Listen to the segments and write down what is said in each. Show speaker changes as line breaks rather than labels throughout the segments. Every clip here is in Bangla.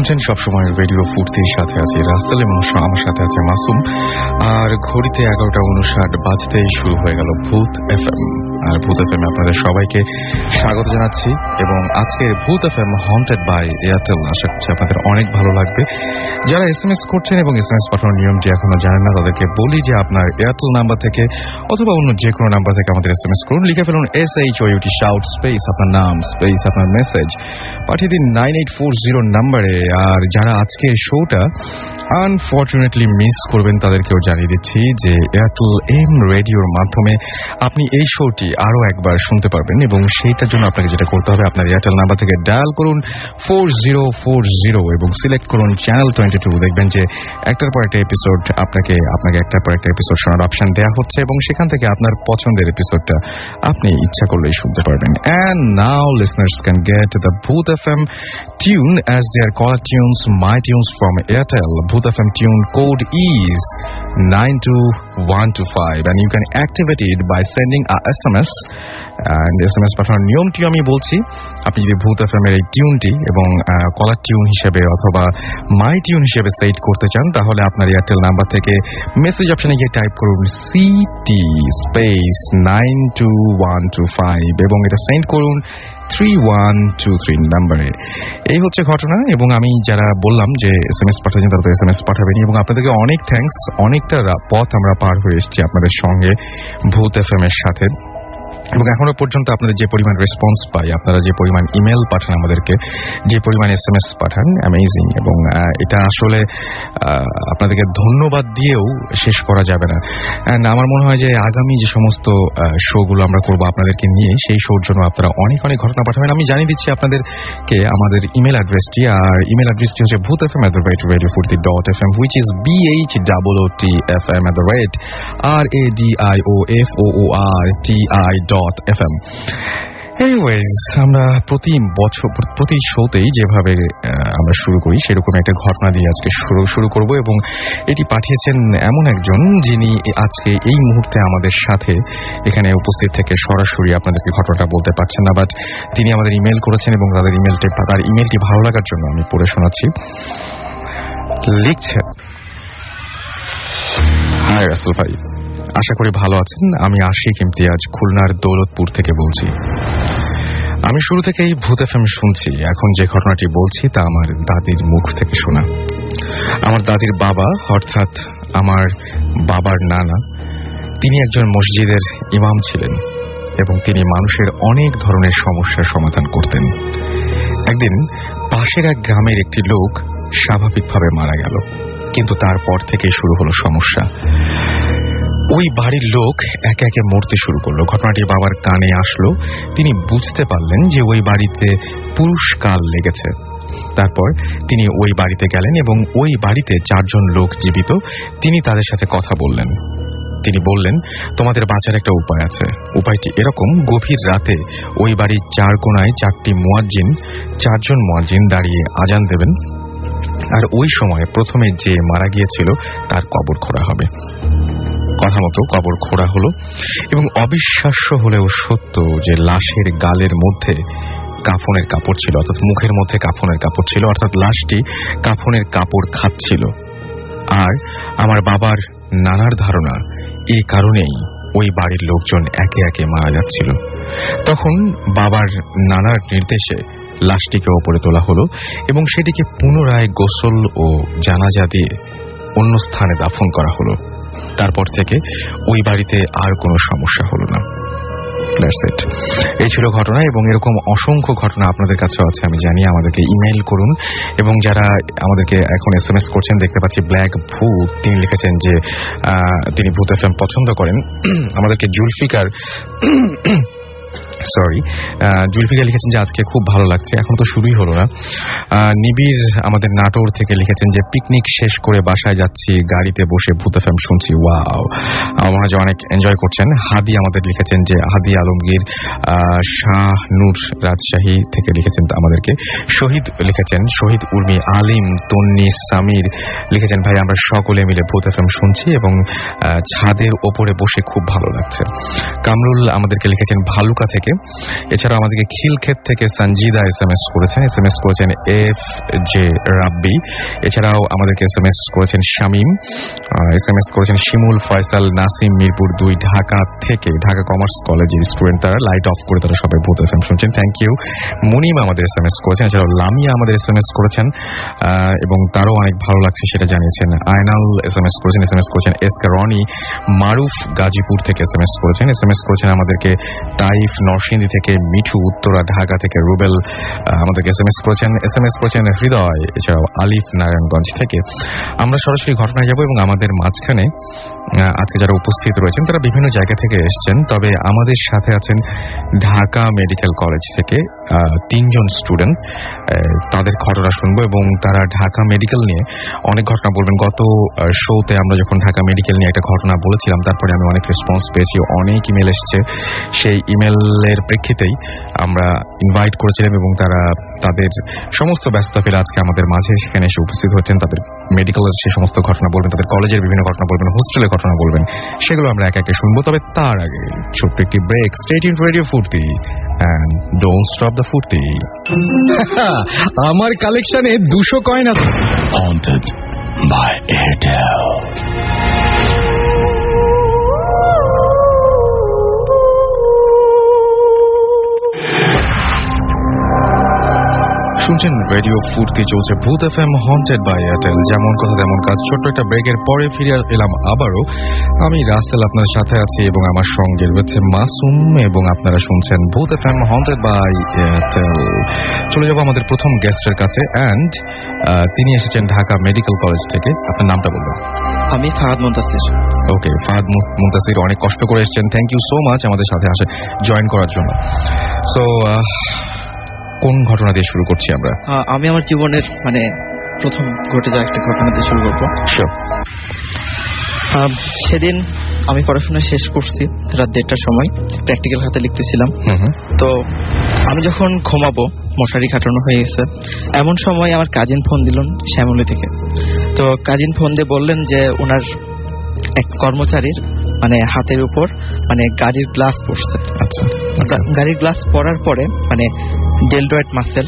শুনছেন সবসময় রেডিও ফুর্তির সাথে আছে রাস্তাল এবং আমার সাথে আছে মাসুম। আর ঘড়িতে 11:59 বাজতেই শুরু হয়ে গেল ভূত এফএম। আর ভূত এফএম আপনাদের সবাইকে স্বাগত জানাচ্ছি। এবং আজকের ভূত এফএম হন্টেড বাই এয়ারটেল। আশা করছি আপনাদের অনেক ভালো লাগবে। যারা এসএমএস করছেন এবং এসএমএস পাঠানোর নিয়মটি এখনো জানেন না, তাদেরকে বলি যে আপনার এয়ারটেল নাম্বার থেকে অথবা অন্য যে কোনো নাম্বার থেকে আমাদের এসএমএস করুন। লিখে ফেলুন SHOUT শাউট স্পেস আপনার নাম স্পেস আপনার মেসেজ, পাঠিয়ে দিন 9840 নাম্বারে। আর যারা আজকে শোটা আনফরচুনেটলি মিস করবেন তাদেরকেও জানিয়ে দিচ্ছি যে এয়ারটেল এম রেডিওর মাধ্যমে আপনি এই শোটি আরো একবার শুনতে পারবেন। এবং সেইটার জন্য আপনাকে যেটা করতে হবে, আপনার এয়ারটেল নাম্বার থেকে ডায়াল করুন 4040 এবং সিলেক্ট করুন চ্যানেল 22। দেখবেন যে একটার পর একটা এপিসোড আপনাকে একটার পর একটা এপিসোড শোনার অপশন দেওয়া হচ্ছে এবং সেখান থেকে আপনার পছন্দের এপিসোডটা আপনি ইচ্ছা করলেই শুনতে পারবেন। And now listeners can get the Bhoot FM tune as their caller tunes, my tunes from Airtel. Bhoot FM tune code is 92125 and you can activate it by sending a SMS. And SMS পাঠানোর নিয়মটি আমি বলছি, আপনি যদি ভূত এফএম এর এই টিউনটি এবং কলার টিউন হিসেবে অথবা মাই টিউন হিসেবে সেট করতে চান, তাহলে আপনার এয়ারটেল নাম্বার থেকে মেসেজ অপশনে গিয়ে টাইপ করুন CT স্পেস 92125 এবং এটা সেন্ড করুন 3123 নাম্বারে। এই হচ্ছে ঘটনা। এবং আমি যারা বললাম যে এসএমএস পাঠাচ্ছেন তারা তো এসএমএস পাঠাবেন এবং আপনাদেরকে অনেক থ্যাঙ্কস। অনেকটা পথ আমরা পার হয়ে এসেছি আপনাদের সঙ্গে ভূত এফএম এর সাথে। এবং এখনো পর্যন্ত আপনাদের যে পরিমাণ রেসপন্স পাই, আপনারা যে পরিমাণ ইমেল পাঠান আমাদেরকে, যে পরিমাণ এসএমএস পাঠান, অ্যামেজিং। এবং এটা আসলে আপনাদেরকে ধন্যবাদ দিয়েও শেষ করা যাবে না। অ্যান্ড আমার মনে হয় যে আগামী যে সমস্ত শোগুলো আমরা করবো আপনাদেরকে নিয়ে, সেই শোর জন্য আপনারা অনেক অনেক ঘটনা পাঠাবেন। আমি জানিয়ে দিচ্ছি আপনাদেরকে আমাদের ইমেল অ্যাড্রেসটি। আর ইমেল অ্যাড্রেসটি হচ্ছে bhootfm@radiofurti.fm, which is BHOOTFM@radioforti.fm. Anyways, আমরা প্রতি শোতেই যেভাবে আমরা শুরু করি সেরকম একটা ঘটনা দিয়ে আজকে শুরু করব। এবং এটি পাঠিয়েছেন এমন একজন যিনি আজকে এই মুহূর্তে আমাদের সাথে এখানে উপস্থিত থেকে সরাসরি আপনাদেরকে ঘটনাটা বলতে পারছেন না, বাট তিনি আমাদের ইমেল করেছেন এবং তার ইমেলটি ভালো লাগার জন্য আমি পড়ে শোনাচ্ছি। লিখছেন, হাই রাসেল ভাই, আশা করি ভালো আছেন। আমি আশিক ইমতিয়াজ খুলনার দৌলতপুর থেকে বলছি। আমি শুরু থেকেই ভূত এফএম শুনছি। এখন যে ঘটনাটি বলছি তা আমার দাদির মুখ থেকে শোনা। আমার দাদির বাবা, অর্থাৎ আমার বাবার নানা, তিনি একজন মসজিদের ইমাম ছিলেন এবং তিনি মানুষের অনেক ধরনের সমস্যার সমাধান করতেন। একদিন পাশের এক গ্রামের একটি লোক স্বাভাবিকভাবে মারা গেল, কিন্তু তারপর থেকে শুরু হলো সমস্যা। ওই বাড়ির লোক একে একে মরতে শুরু করলো। ঘটনাটি বাবার কানে আসলো। তিনি বুঝতে পারলেন যে ওই বাড়িতে পুরুষকাল লেগেছে। তারপর তিনি ওই বাড়িতে গেলেন এবং ওই বাড়িতে 4 জন লোক জীবিত। তিনি তাদের সাথে কথা বললেন। তিনি বললেন, তোমাদের বাঁচার একটা উপায় আছে। উপায়টি এরকম, গভীর রাতে ওই বাড়ির 4 কোণায় 4টি মুয়াজ্জিন, 4 জন মুয়াজ্জিন দাঁড়িয়ে আজান দেবেন। আর ওই সময় প্রথমে যে মারা গিয়েছিল তার কবর খোঁড়া হবে। কথা মতো কবর খোঁড়া হলো এবং অবিশ্বাস্য হলেও সত্য যে লাশের গালের মধ্যে কাফনের কাপড় ছিল, অর্থাৎ মুখের মধ্যে কাফনের কাপড় ছিল, অর্থাৎ লাশটি কাফনের কাপড় খাচ্ছিল। আর আমার বাবার নানার ধারণা এই কারণেই ওই বাড়ির লোকজন একে একে মারা যাচ্ছিল। তখন বাবার নানার নির্দেশে লাশটিকে ওপরে তোলা হলো এবং সেটিকে পুনরায় গোসল ও জানাজা দিয়ে অন্য স্থানে দাফন করা হলো। তারপর থেকে ওই বাড়িতে আর কোনো সমস্যা হলো না। এই ছিল ঘটনা। এবং এরকম অসংখ্য ঘটনা আপনাদের কাছেও আছে আমি জানি। আমাদেরকে ইমেইল করুন। এবং যারা আমাদেরকে এখন এসএমএস করছেন, দেখতে পাচ্ছি ব্ল্যাক ভূত, তিনি লিখেছেন যে তিনি ভূত এফএম পছন্দ করেন। আমাদেরকে জুলফিকার লিখেছেন যে আজকে খুব ভালো লাগছে। এখন তো শুরুই হলো না। নিবিড় আমাদের নাটোর থেকে লিখেছেন যে পিকনিক শেষ করে বাসায় যাচ্ছি, গাড়িতে বসে ভূত এফএম শুনছি। ওয়াও, আমার মাঝে অনেক এনজয় করছেন। হাদি আমাদের লিখেছেন যে হাদি আলমগীর শাহ নূর রাজশাহী থেকে লিখেছেন আমাদেরকে। শহীদ লিখেছেন, শহীদ উর্মি আলিম তন্নি সামির লিখেছেন, ভাই আমরা সকলে মিলে ভূত এফএম শুনছি এবং ছাদের ওপরে বসে খুব ভালো লাগছে। কামরুল আমাদেরকে লিখেছেন ভালুকা থেকে, এছাড়াও আমাদেরকে খিলক্ষেত থেকে সঞ্জিদা SMS করেছেন এফ জে রাব্বি। এছাড়াও আমাদেরকে SMS করেছেন শামীম, SMS করেছেন শিমুল, ফয়সাল, নাসিম, মিরপুর 2 ঢাকা থেকে, ঢাকা কমার্স কলেজের স্টুডেন্ট। তারা লাইট অফ করে তারা সবাই ভূত FM শুনছেন, থ্যাংক ইউ। মুনিম আমাদের SMS করেছেন, এছাড়াও লামিয়া আমাদের SMS করেছেন এবং তারও অনেক ভালো লাগছে সেটা জানিয়েছেন। আয়নাল SMS করেছেন এসকে রনি। মারুফ গাজীপুর থেকে SMS করেছেন আমাদেরকে তাইফ নরসিংদী থেকে, মিঠু উত্তরা ঢাকা থেকে, রুবেল আমাদেরকে SMS করেছেন হৃদয়, এছাড়াও আলিফ নারায়ণগঞ্জ থেকে। আমরা সরাসরি ঘটনায় যাব এবং আমাদের মাঝখানে আজকে যারা উপস্থিত রয়েছেন তারা বিভিন্ন জায়গা থেকে এসেছেন, তবে আমাদের সাথে আছেন ঢাকা মেডিকেল কলেজ থেকে 3 জন স্টুডেন্ট। তাদের ঘটনা শুনবো এবং তারা ঢাকা মেডিকেল নিয়ে অনেক ঘটনা বলবেন। গত শোতে আমরা যখন ঢাকা মেডিকেল নিয়ে একটা ঘটনা বলেছিলাম, তারপরে আমি অনেক রেসপন্স পেয়েছি, অনেক ইমেল এসছে। সেই ইমেলের প্রেক্ষিতেই আমরা ইনভাইট করেছিলাম এবং তারা তাদের সমস্ত ব্যস্ততা ফেলে আজকে আমাদের মাঝে সেখানে এসে উপস্থিত হচ্ছেন। তাদের মেডিকেলের সেই সমস্ত ঘটনা বলবেন, তাদের কলেজের বিভিন্ন ঘটনা বলবেন, হোস্টেলের ঘটনা বলবেন, সেগুলো আমরা একে একে শুনবো। তবে তার আগে ছোট্ট একটি ব্রেক। স্টে টিউনড রেডিও ফুর্তি and don't stop the ফুর্তি। আমার কালেকশনে 200 কয়েন আছে।
Haunted by Airtel.
শুনছেন রেডিও ফুর্তি, চলছে ভূত FM হন্টেড বাই এয়ারটেল। যেমন কথা তেমন কাজ। ছোট্ট একটা ব্রেকের পরে ফিরে এলাম আবারও। আমি রাসেল আপনার সাথে আছি এবং আমার সঙ্গে রয়েছে মাসুম এবং আপনারা শুনছেন ভূত FM হন্টেড বাই এয়ারটেল। চলে যাবো আমাদের প্রথম গেস্টের কাছে অ্যান্ড তিনি এসেছেন ঢাকা মেডিকেল কলেজ থেকে। আপনার নামটা বলবেন?
আমি ফাহাদ মুনতাসির।
ওকে, ফাহাদ মুনতাসির, অনেক কষ্ট করে এসেছেন। থ্যাংক ইউ সো মাচ আমাদের সাথে জয়েন করার জন্য। সো কোন ঘটনা দিয়ে শুরু করছি আমরা?
আমি আমার জীবনের প্রথম ঘটে যাওয়া একটা ঘটনা দিয়ে শুরু করবো। সেদিন আমি পড়াশোনা শেষ করছি রাত 1:30টার সময়, প্র্যাকটিক্যাল খাতা লিখতেছিলাম। তো আমি যখন ঘুমাবো, মশারি খাটানো হয়ে গেছে, এমন সময় আমার কাজিন ফোন দিলেন শ্যামলী থেকে। তো কাজিন ফোন দিয়ে বললেন যে ওনার এক কর্মচারীর হাতের উপর গাড়ির গ্লাস পড়ছে।
আচ্ছা,
গাড়ির গ্লাস পড়ার পরে ডেলডয়েড মাসেল,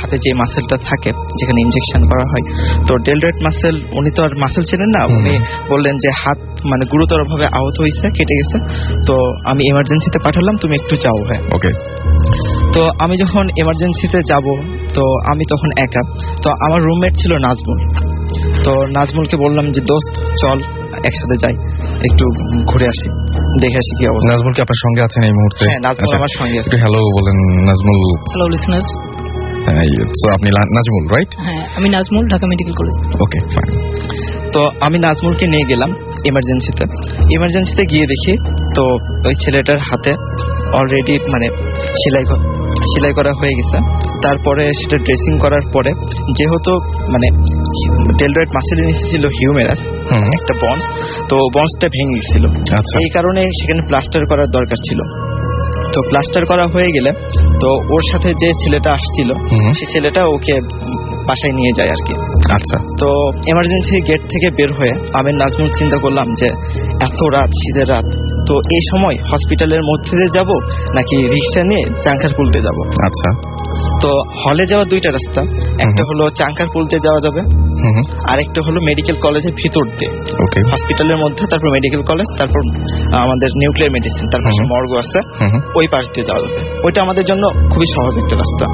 হাতে যে মাসেলটা থাকে যেখানে ইনজেকশন করা হয়, তো ডেলডয়েড মাসেল, উনি তো আর মাসেল চেনেন না, উনি বললেন যে হাত গুরুতর ভাবে আহত হয়েছে, কেটে গেছে, তো আমি এমার্জেন্সিতে পাঠালাম, তুমি একটু যাও। হ্যাঁ, ওকে। তো আমি যখন এমার্জেন্সিতে যাব, তো আমি তখন একা। তো আমার রুমমেট ছিল নাজমুল। তো নাজমুলকে বললাম যে দোস্ত চল একসাথে যাই, একটু ঘুরে আসি, দেখে আসি কি অবস্থা।
নাজমুল কি আপনার সঙ্গে আছেন এই মুহূর্তে?
হ্যাঁ, নাজমুল আমার সঙ্গে আছে।
হ্যালো বলেন নাজমুল।
Hello listeners.
সো আপনি নাজমুল, রাইট?
হ্যাঁ, আমি নাজমুল, ঢাকা মেডিকেল কলেজ।
ওকে, ফাইন।
তো আমি নাজমুলকে নিয়ে গেলাম এমার্জেন্সিতে গিয়ে দেখি তো ওই ছেলেটার হাতে অলরেডি সেলাই করা হয়ে গেছে। তারপরে সেটা ড্রেসিং করার পরে যেহেতু ডেলডয়েড মাসেলের নিচে ছিল হিউমেরাস, একটা বন্স, তো বন্সটা ভেঙে গেছিল। এই কারণে সেখানে প্লাস্টার করার দরকার ছিল। তো প্লাস্টার করা হয়ে গেলে তো ওর সাথে যে ছেলেটা আসছিল, সেই ছেলেটা ওকে বাসায় নিয়ে যায় আর কি। আচ্ছা। তো এমার্জেন্সি গেট থেকে বের হয়ে আমি নাজমুল চিন্তা করলাম যে এত রাত, শীতের রাত, তো এই সময় হসপিটালের মধ্যে দিয়ে যাব নাকি রিক্সা নিয়ে চাঙ্কারপুলতে যাব। আচ্ছা। তো হলে যাওয়ার 2টা রাস্তা, একটা হলো চাঙ্কারপুলতে যাওয়া যাবে, আর একটা হলো মেডিকেল কলেজের ভিতর দিয়ে, হসপিটালের মধ্যে, তারপর মেডিকেল কলেজ, তারপর আমাদের নিউক্লিয়ার মেডিসিন, তারপর মর্গ আছে, ওই পাশ দিয়ে যাওয়া যাবে। ওইটা আমাদের জন্য খুবই সহজ একটা রাস্তা।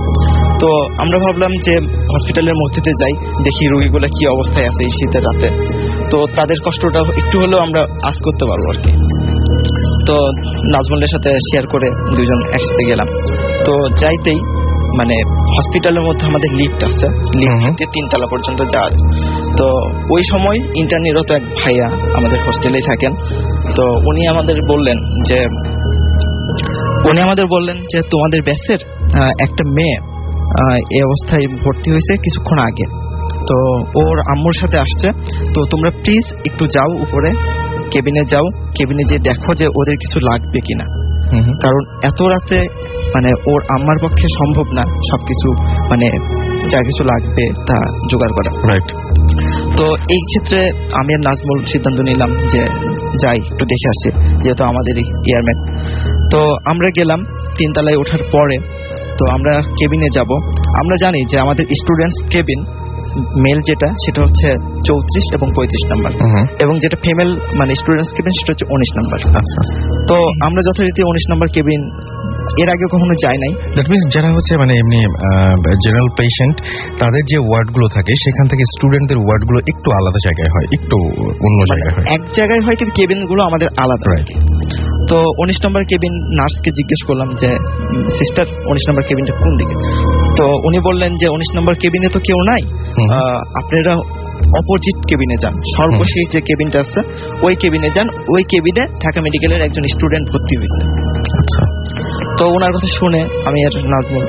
তো আমরা ভাবলাম যে হসপিটালের মধ্যে দিয়ে যাই, দেখি রোগীগুলো কি অবস্থায় আছে এই শীতের রাতে, তো তাদের কষ্টটা একটু হলেও আমরা আজ করতে পারবো আর কি। তো নাজমুলের সাথে শেয়ার করে 2 জন একসাথে গেলাম। তো যাইতেই হসপিটালের মধ্যে আমাদের লিফট আছে, লিফট দিয়ে 3 তলা পর্যন্ত যাওয়া যায়। তো ওই সময় ইন্টার্নিরত এক ভাইয়া আমাদের হোস্টেলেই থাকেন। তো উনি আমাদের বললেন যে তোমাদের ব্যাচের একটা মেয়ে এই অবস্থায় ভর্তি হয়েছে কিছুক্ষণ আগে, তো ওর আম্মুর সাথে আসছে, তো তোমরা প্লিজ একটু যাও উপরে, কেবিনে যাও, কেবিনে যে দেখো যে ওদের কিছু লাগবে কিনা, কারণ এত রাতে ওর আম্মার পক্ষে সম্ভব না সবকিছু যা কিছু লাগবে তা জোগাড় করা। রাইট। তো এই ক্ষেত্রে আমি আর নাজমুল সিদ্ধান্ত নিলাম যে যাই একটু দেখে আসি, যেহেতু আমাদের এয়ারম্যান। তো আমরা গেলাম, 3 তলায় ওঠার পরে তো আমরা কেবিনে যাব। আমরা জানি যে আমাদের স্টুডেন্টস কেবিন মেল যেটা সেটা হচ্ছে 34 এবং 35 নাম্বার, এবং যেটা ফিমেল মানে স্টুডেন্টস কেবিন সেটা হচ্ছে 19 নাম্বার।
আচ্ছা,
তো আমরা যথারীতি 19 নাম্বার কেবিন এর আগে কখনো যাই নাই।
দ্যাট মিনস যারা হচ্ছে মানে এমনি জেনারেল পেশেন্ট তাদের যে ওয়ার্ডগুলো থাকে সেখান থেকে স্টুডেন্টদের ওয়ার্ডগুলো একটু আলাদা জায়গায় হয়, একটু অন্য জায়গায় হয়।
এক জায়গায় হয় কিন্তু কেবিনগুলো আমাদের আলাদা।
রাইট।
তো 19 নম্বর কেবিন নার্সকে জিজ্ঞেস করলাম যে সিস্টার 19 নম্বর কেবিনটা কোন দিকে। তো উনি বললেন যে 19 নম্বর কেবিনে তো কেউ নাই, আপনারা অপোজিট কেবিনে যান, সর্বশেষ যে কেবিনটা আছে ওই কেবিনে যান। ওই কেবিনে ঢাকা মেডিকেলের একজন স্টুডেন্ট ভর্তি হয়েছে।
আচ্ছা।
তো ওনার কথা শুনে আমি আর নাজমুল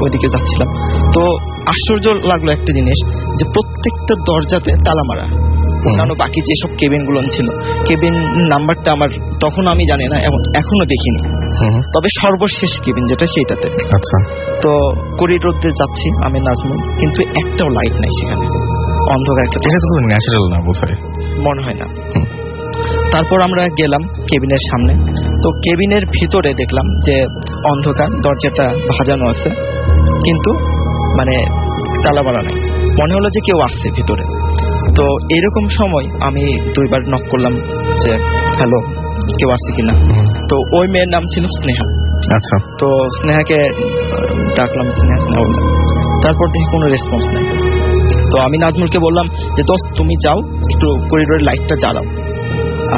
ওইদিকে যাচ্ছিলাম। তো আশ্চর্য লাগলো একটা জিনিস, যে প্রত্যেকটা দরজাতে তালা মারা। অন্যান্য বাকি যেসব কেবিনগুলো ছিল কেবিন নাম্বারটা আমার তখন আমি জানি না, এখনো দেখিনি, তবে সর্বশেষ কেবিন যেটা সেইটাতে।
আচ্ছা।
তো করিডোর দিয়ে যাচ্ছি আমি নাজমুল, কিন্তু একটাও লাইট নাই সেখানে, অন্ধকার একটা।
এটা তো ন্যাচারাল না বোধহয়,
মনে হয় না। তারপর আমরা গেলাম কেবিনের সামনে। তো কেবিনের ভিতরে দেখলাম যে অন্ধকার, দরজাটা ভাজানো আছে কিন্তু মানে তালা মারা নাই। মনে হলো যে কেউ আসছে ভিতরে। তো এরকম সময় আমি 2 বার নক করলাম যে হ্যালো, কেউ আসছে কিনা। তো ওই মেয়ের নাম ছিল স্নেহা।
আচ্ছা।
তো স্নেহাকে ডাকলাম, স্নেহা বললাম। তারপর দেখি কোনো রেসপন্স নাই। তো আমি নাজমুলকে বললাম যে দোস্ত তুমি যাও একটু করিডোরের লাইটটা জ্বালাও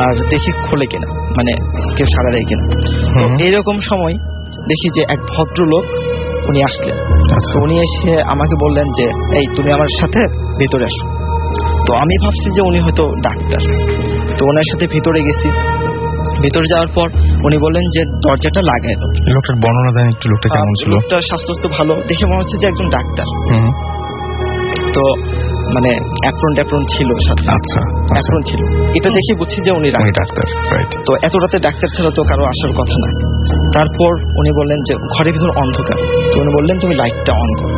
আর দেখি খোলে কিনা, মানে কেউ সাড়া দেয় কিনা। তো এইরকম সময় দেখি যে এক ভদ্রলোক উনি আসলেন।
আচ্ছা।
উনি এসে আমাকে বললেন যে এই তুমি আমার সাথে ভিতরে আসো। তো আমি ভাবছি যে উনি হয়তো ডাক্তার। তো ওনার সাথে ভিতরে গেছি। ভিতরে যাওয়ার পর উনি বললেন যে দরজাটা লাগায় দাও।
লোকটার বর্ণনা দেন একটু, লোকটা কেমন ছিল?
লোকটা স্বাস্থ্য ভালো, দেখে মনে হচ্ছে যে একজন ডাক্তার। তো মানে অ্যাপ্রন ছিল সাথে।
আচ্ছা।
অ্যাপ্রন ছিল, এটা দেখে বুঝছি যে উনি
ডাক্তার। রাইট।
তো এত রাতে ডাক্তার ছাড়া তো কারো আসার কথা না। তারপর উনি বললেন যে ঘরের ভিতর অন্ধকার। তো উনি বললেন তুমি লাইটটা অন করো।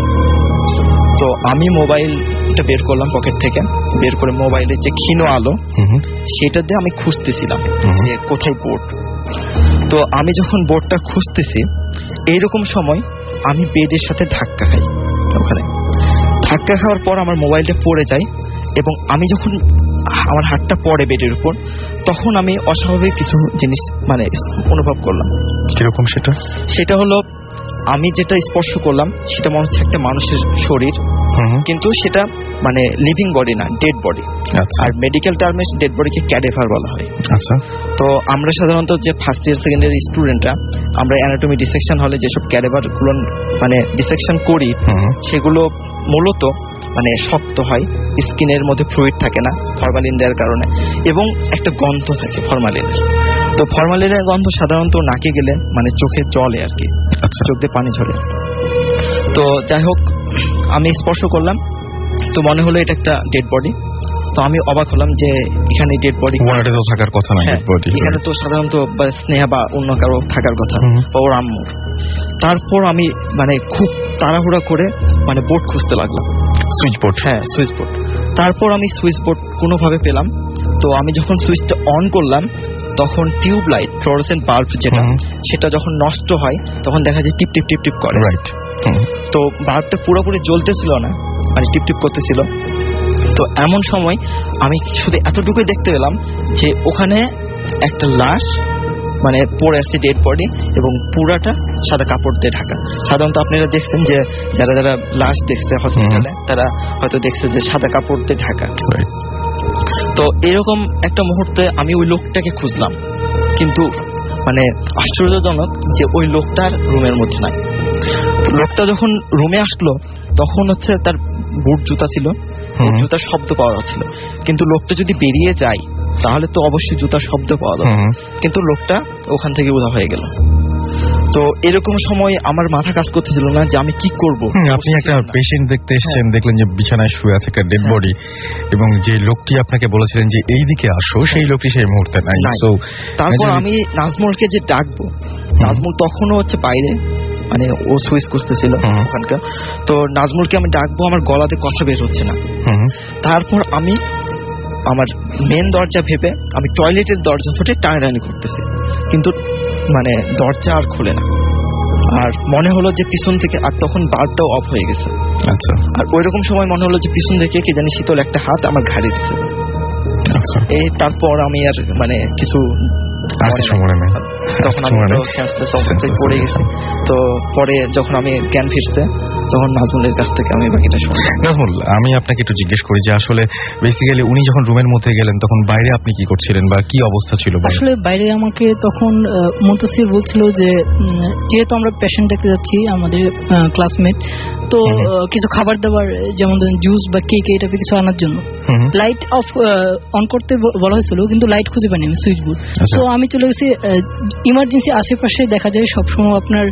তো আমি মোবাইলটা বের করলাম পকেট থেকে, বের করে মোবাইলের যে ক্ষীণ আলো সেটা দিয়ে আমি খুঁজতেছিলাম যে কোথায় বোর্ড। তো আমি যখন বোর্ডটা খুঁজতেছি এইরকম সময় আমি বেডের সাথে ধাক্কা খাই। ওখানে ধাক্কা খাওয়ার পর আমার মোবাইলটা পড়ে যায়, এবং আমি যখন আমার হাতটা পড়ে বেডের উপর তখন আমি অস্বাভাবিক কিছু জিনিস মানে অনুভব করলাম।
কিরকম সেটা?
সেটা হলো আমি যেটা স্পর্শ করলাম সেটা মনে হচ্ছে একটা মানুষের শরীর, কিন্তু সেটা মানে লিভিং বডি না, ডেড বডি। আর মেডিকেল টার্মে ডেড বডিকে ক্যাডেভার বলা হয়।
আচ্ছা।
তো আমরা সাধারণত যে ফার্স্ট ইয়ার সেকেন্ড ইয়ার স্টুডেন্টরা আমরা অ্যানাটমি ডিসেকশন হলে যেসব ক্যাডেভার গুলো মানে ডিসেকশন করি সেগুলো মূলত মানে শক্ত হয়, স্কিনের মধ্যে ফ্লুইড থাকে না ফরমালিন দেওয়ার কারণে, এবং একটা গন্ধ থাকে ফরমালিনের। তো ফরমালিনের গন্ধ সাধারণত নাকে গেলে মানে চোখে জলে আর কি, চোখ দিয়ে পানি ঝরে। তো যাই হোক আমি স্পর্শ করলাম, তো মনে হলো এটা একটা ডেড বডি। তো আমি অবাক হলাম যে এখানে ডেড বডি
তো থাকার কথা না, ডেড বডি
এখানে তো সাধারণত স্নেহা বা অন্য কারো থাকার কথা, বা ওর আম্মুর। তারপর আমি মানে খুব তাড়াহুড়া করে মানে বোর্ড খুঁজতে লাগলাম,
সুইচ বোর্ড।
হ্যাঁ, সুইচ বোর্ড। তারপর আমি সুইচ বোর্ড কোনোভাবে পেলাম। তো আমি যখন সুইচটা অন করলাম তখন টিউব লাইট, ফ্লোরোসেন্ট বাল্ব যেটা, সেটা যখন নষ্ট হয় তখন দেখা যায় টিপ টিপ টিপ টিপ করে।
রাইট।
তো বাল্বটা পুরোপুরি জ্বলতেছিল না, মানে টিপ টিপ করতেছিল। তো এমন সময় আমি শুধু এতটুকুই দেখতে পেলাম যে ওখানে একটা লাশ মানে পড়ে আসছে, ডেড বডি, এবং পুরাটা সাদা কাপড় দিয়ে ঢাকা। সাধারণত আপনারা দেখছেন যে যারা যারা লাশ দেখছে হসপিটালে তারা হয়তো দেখছে যে সাদা কাপড় দিয়ে ঢাকা। তো এরকম একটা মুহূর্তে আমি ওই লোকটাকে খুঁজলাম, কিন্তু মানে আশ্চর্যজনক যে ওই লোকটার রুমের মধ্যে নাই। লোকটা যখন রুমে আসলো তখন হচ্ছে তার বুট জুতা ছিল, জুতার শব্দ পাওয়া যাচ্ছিল, কিন্তু লোকটা যদি বেরিয়ে যায় তাহলে তো অবশ্যই জুতার শব্দ পাওয়া যাবে, কিন্তু লোকটা ওখান থেকে উধাও হয়ে গেল। তো এরকম সময় আমার মাথা কাজ করতেছিল না যে আমি কি করব।
আপনি একটা পেশেন্ট দেখতে এসেছেন, দেখলেন যে বিছানায় শুয়ে আছে একটা ডেড বডি, এবং যে লোকটি আপনাকে বলেছিলেন যে এই দিকে আসো সেই লোকটি সেই মুহূর্তে নাই।
তারপর আমি নাজমুলকে যে ডাকবো, নাজমুল তখনও হচ্ছে বাইরে, মানে ও সুইচ করতেছিল ওখানকার। তো নাজমুলকে আমি ডাকবো, আমার গলাতে কথা বের হচ্ছে না। তারপর আমি আমার মেন দরজা ভেবে আমি টয়লেটের দরজা ধরে টানাটানি করতেছি, কিন্তু মানে দরজা আর খোলে না। আর মনে হলো যে পিছন থেকে, আর তখন বাল্বটাও অফ হয়ে গেছে,
আচ্ছা
আর ওইরকম সময় মনে হলো যে পিছন থেকে কে জানি শীতল একটা হাত আমার ঘাড়ে দিছে।
আচ্ছা,
এই তারপর আমি আর মানে কিছু
আর কিছু মনে নেই।
তখন আমি তো সেন্সলেস অবস্থায় পড়ে গেছি। তো পরে যখন আমি জ্ঞান ফিরছে তখন নাজমুলের কাছ থেকে আমি বাকিটা শুনলাম।
নাজমুল, আমি আপনাকে একটু জিজ্ঞেস করি যে আসলে বেসিক্যালি উনি যখন রুমের মধ্যে গেলেন তখন বাইরে আপনি কি করছিলেন বা কি অবস্থা ছিল?
আসলে বাইরে আমাকে তখন মুনতাসির বলছিল যে যেহেতু আমরা পেশেন্ট দেখতে যাচ্ছি, আমাদের ক্লাসমেট, তো কিছু খাবার দাবার যেমন জুস বা কেক এই টাইপের কিছু আনার জন্য লাইট অফ অন করতে বলা হয়েছিল, কিন্তু লাইট খুঁজে পাইনি আমি সুইচ বোর্ড। তো আমি চলে গেছি ইমার্জেন্সি আশেপাশে, দেখা যায় সবসময় আপনার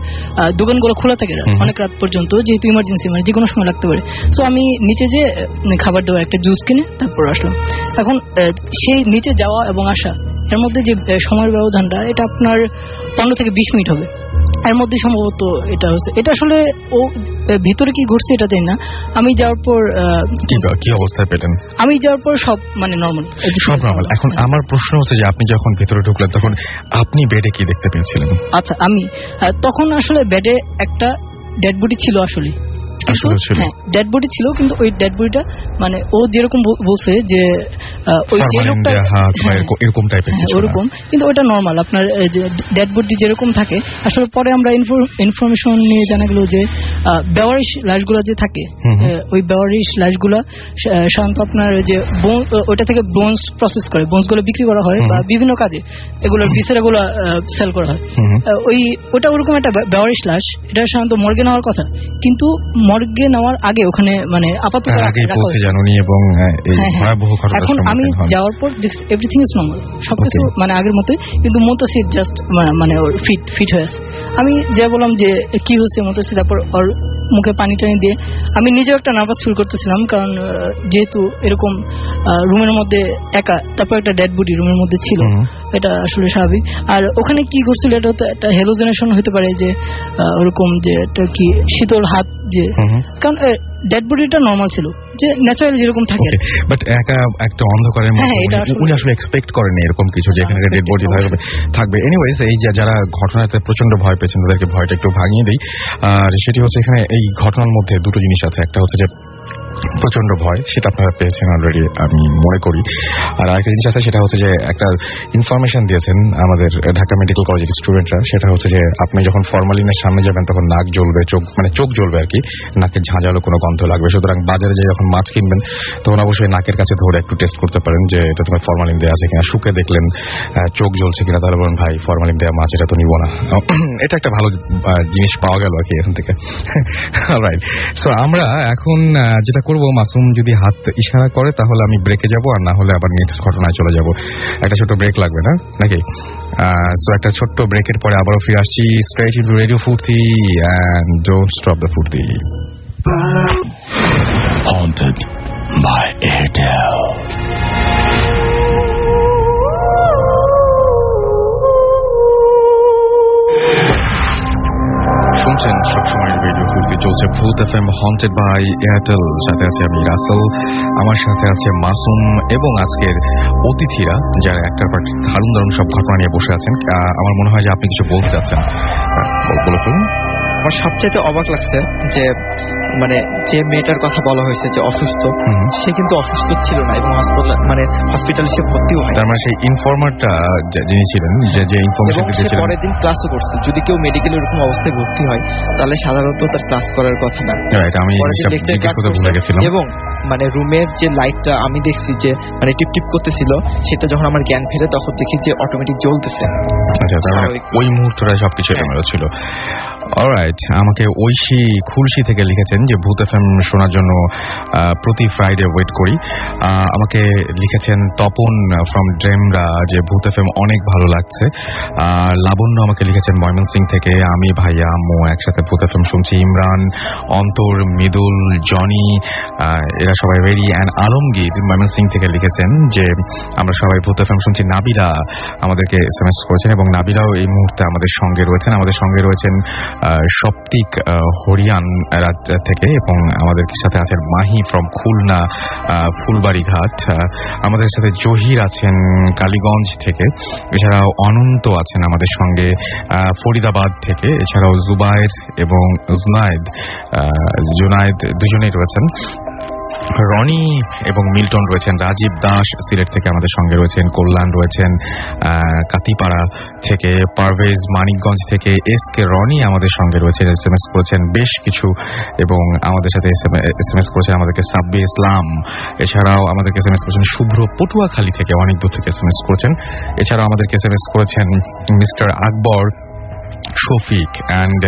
দোকানগুলো খোলা থাকে অনেক রাত পর্যন্ত, যেহেতু ইমার্জেন্সি মানে যে কোনো সময় লাগতে পারে। সো আমি নিচে যে খাবার দাবার একটা জুস কিনে তারপর আসলাম। এখন সেই নিচে যাওয়া এবং আসা এর মধ্যে যে সময়ের ব্যবধানটা, এটা আপনার 15 থেকে 20 মিনিট হবে। এর মধ্যে সম্ভবত এটা হচ্ছে, এটা আসলে ও ভিতরে কি ঘটছে এটা জানি না। আমি যাওয়ার পর
কি অবস্থায় পেলেন?
আমি যাওয়ার পর সব মানে নরমাল,
সব নরমাল। এখন আমার প্রশ্ন হচ্ছে যে আপনি যখন ভেতরে ঢুকলেন তখন আপনি বেডে কি দেখতে পেয়েছিলেন?
আচ্ছা, আমি তখন আসলে বেডে একটা ডেড বডি ছিল আসলে। হ্যাঁ, ডেড বডি ছিল, কিন্তু ওই ডেড বডিটা মানে ও যেরকম বলছে যে ওই যে লোকটা
এরকম টাইপের কিছু
ওরকম, কিন্তু ওটা নরমাল আপনার ডেড বডি যেরকম থাকে। আসলে পরে আমরা ইনফরমেশন নিয়ে জানা গেল যে বেওয়ারিশ লাশগুলো যে থাকে, ওই বেওয়ারিশ লাশগুলো সাধারণত আপনার যে ওইটা থেকে বোনস প্রসেস করে, বোনস গুলো বিক্রি করা হয় বা বিভিন্ন কাজে এগুলোর ভিসেরাগুলো সেল করা হয়। ওটা ওরকম একটা বেওয়ারিশ লাশ, এটা সাধারণত মর্গে নেওয়ার কথা, কিন্তু মর্গে নেওয়ার আগে ওখানে মানে আপাতত এখন আমি যাওয়ার পর এভরিথিং ইজ নরমাল, সবকিছু মানে আগের মতোই, কিন্তু মুনতাসির জাস্ট মানে ওর ফিট হয়ে আছে। আমি যা বললাম যে কি হচ্ছে মুনতাসির, তারপর ওর মুখে পানি টানি দিয়ে আমি নিজেও একটা নার্ভাস ফিল করতেছিলাম, কারণ যেহেতু এরকম রুমের মধ্যে একা, তারপর একটা ডেড বডি রুমের মধ্যে ছিল, এটা আসলে স্বাভাবিক। আর ওখানে কি করছিল, এটা তো একটা হ্যালোজিনেশন হতে পারে যে ওরকম যে একটা কি শীতল হাত, যে কারণ ডেড বডিটা নরমাল ছিল, যে ন্যাচারালি যেরকম থাকে,
বাট একা একটা অন্ধকারের মধ্যে উনি আসলে এক্সপেক্ট করেননি এরকম কিছু যে এখানে ডেড বডি থাকবে। এনিওয়েজ, এই যে যারা ঘটনাতে প্রচন্ড ভয় পেয়েছেন তাদেরকে ভয়টা একটু ভাঙিয়ে দিই। আর সেটি হচ্ছে এখানে এই ঘটনার মধ্যে দুটো জিনিস আছে, একটা হচ্ছে যে প্রচন্ড ভয়, সেটা আপনারা পেয়েছেন অলরেডি আমি মনে করি। আর আরেকটা জিনিস আছে, সেটা হচ্ছে যে একটা ইনফরমেশন দিয়েছেন আমাদের ঢাকা মেডিকেল কলেজের স্টুডেন্টরা, সেটা হচ্ছে যে আপনি যখন ফরমালিনের সামনে যাবেন তখন নাক জ্বলবে, চোখ জ্বলবে আর কি, নাকে ঝাঁঝালো কোনো গন্ধ লাগবে। সুতরাং বাজারে যে যখন মাছ কিনবেন তখন অবশ্যই নাকের কাছে ধরে একটু টেস্ট করতে পারেন যে এটা তোমার ফরমালিন দেওয়া আছে কিনা। শুকে দেখলেন চোখ জ্বলছে কিনা, তাহলে বলেন ভাই ফরমালিন দেওয়া মাছ, এটা তো নিব না। এটা একটা ভালো জিনিস পাওয়া গেল আর কি এখান থেকে। রাইট, সো আমরা এখন যেটা করবো, মাসুম যদি হাত ইশারা করে তাহলে আমি ব্রেকে যাব, আর না হলে আবার নেক্সট ঘটনায় চলে যাব। একটা ছোট্ট ব্রেক লাগবে না নাকি? সো একটা ছোট্ট ব্রেকের পরে আবারও ফিরে আসছি স্ট্রেট ইনটু রেডিও ফুর্তি, এন্ড ডোন্ট স্টপ দ্য ফুর্তি।
Haunted by Airtel.
শুনছেন সবসময় রেডিও ফুর্তি, চলছে ভূত এফএম হন্টেড বাই এয়ারটেল। সাথে আছে আমি রাসেল, আমার সাথে আছে মাসুম এবং আজকের অতিথিরা যারা একটার পর দারুণ দারুণ সব ঘটনা নিয়ে বসে আছেন। আমার মনে হয় যে আপনি কিছু বলতে চাচ্ছেন, বলে ফেলুন।
আমার সবচেয়ে অবাক লাগছে যে মানে যে মেয়েটার কথা বলা হয়েছে যে অসুস্থ, সে কিন্তু অসুস্থ ছিল না এবং হসপিটালে সে ভর্তিও হয়।
তার মানে সেই ইনফরমারটা যিনি ছিলেন, যে ইনফরমেশন দিয়েছিলেন,
পরের দিন ক্লাসও করছে। যদি কেউ মেডিকেলে এরকম অবস্থায় ভর্তি হয় তাহলে সাধারণত তার ক্লাস করার কথা না।
এটা আমি ভুলে গেছিলাম।
এবং মানে রুমের যে লাইটটা আমি দেখছি যে মানে টিপ টিপ করতেছিল, সেটা যখন আমার জ্ঞান ফেরে তখন দেখি যে অটোমেটিক জ্বলতেছে।
আচ্ছা, তার মানে ওই মুহূর্তটা সবকিছু এলোমেলো ছিল। অলরাইট, আমাকে ঐশী খুলশি থেকে লিখেছেন যে ভূত এফএম শোনার জন্য প্রতি ফ্রাইডে ওয়েট করি। আমাকে লিখেছেন তপন ফ্রম ড্রেমরা যে ভূত এফএম অনেক ভালো লাগছে। লাবণ্য আমাকে লিখেছেন ময়মনসিং থেকে, আমি ভাইয়া আম্মু একসাথে ভূত এফএম শুনছি। ইমরান, অন্তর, মৃদুল, জনি, এরা সবাই রেডি। অ্যান্ড আলমগীর ময়মনসিং থেকে লিখেছেন যে আমরা সবাই ভূত এফএম শুনছি। নাবিলা আমাদেরকে SMS করেছেন এবং নাবিলাও এই মুহূর্তে আমাদের সঙ্গে রয়েছেন। আমাদের সঙ্গে রয়েছেন সপ্তিক হরিয়ান থেকে, এবং আমাদের সাথে আছেন মাহি ফ্রম খুলনা ফুলবাড়িঘাট। আমাদের সাথে জহির আছেন কালীগঞ্জ থেকে, এছাড়াও অনন্ত আছেন আমাদের সঙ্গে ফরিদাবাদ থেকে, এছাড়াও জুবায়ের এবং জুনায়েদ দুজনেই রয়েছেন। রনি এবং মিল্টন রয়েছেন, রাজীব দাস সিলেট থেকে আমাদের সঙ্গে রয়েছেন, কল্যাণ রয়েছেন কাতিপাড়া থেকে, পারভেজ মানিকগঞ্জ থেকে, SK রনি আমাদের সঙ্গে রয়েছেন, SMS করেছেন বেশ কিছু, এবং আমাদের সাথে SMS করেছেন আমাদেরকে সাব্বির ইসলাম। এছাড়াও আমাদেরকে SMS করেছেন শুভ্র পটুয়াখালী থেকে, অনেক দূর থেকে SMS করেছেন। এছাড়াও আমাদেরকে SMS করেছেন mister Akbar, Shafiq and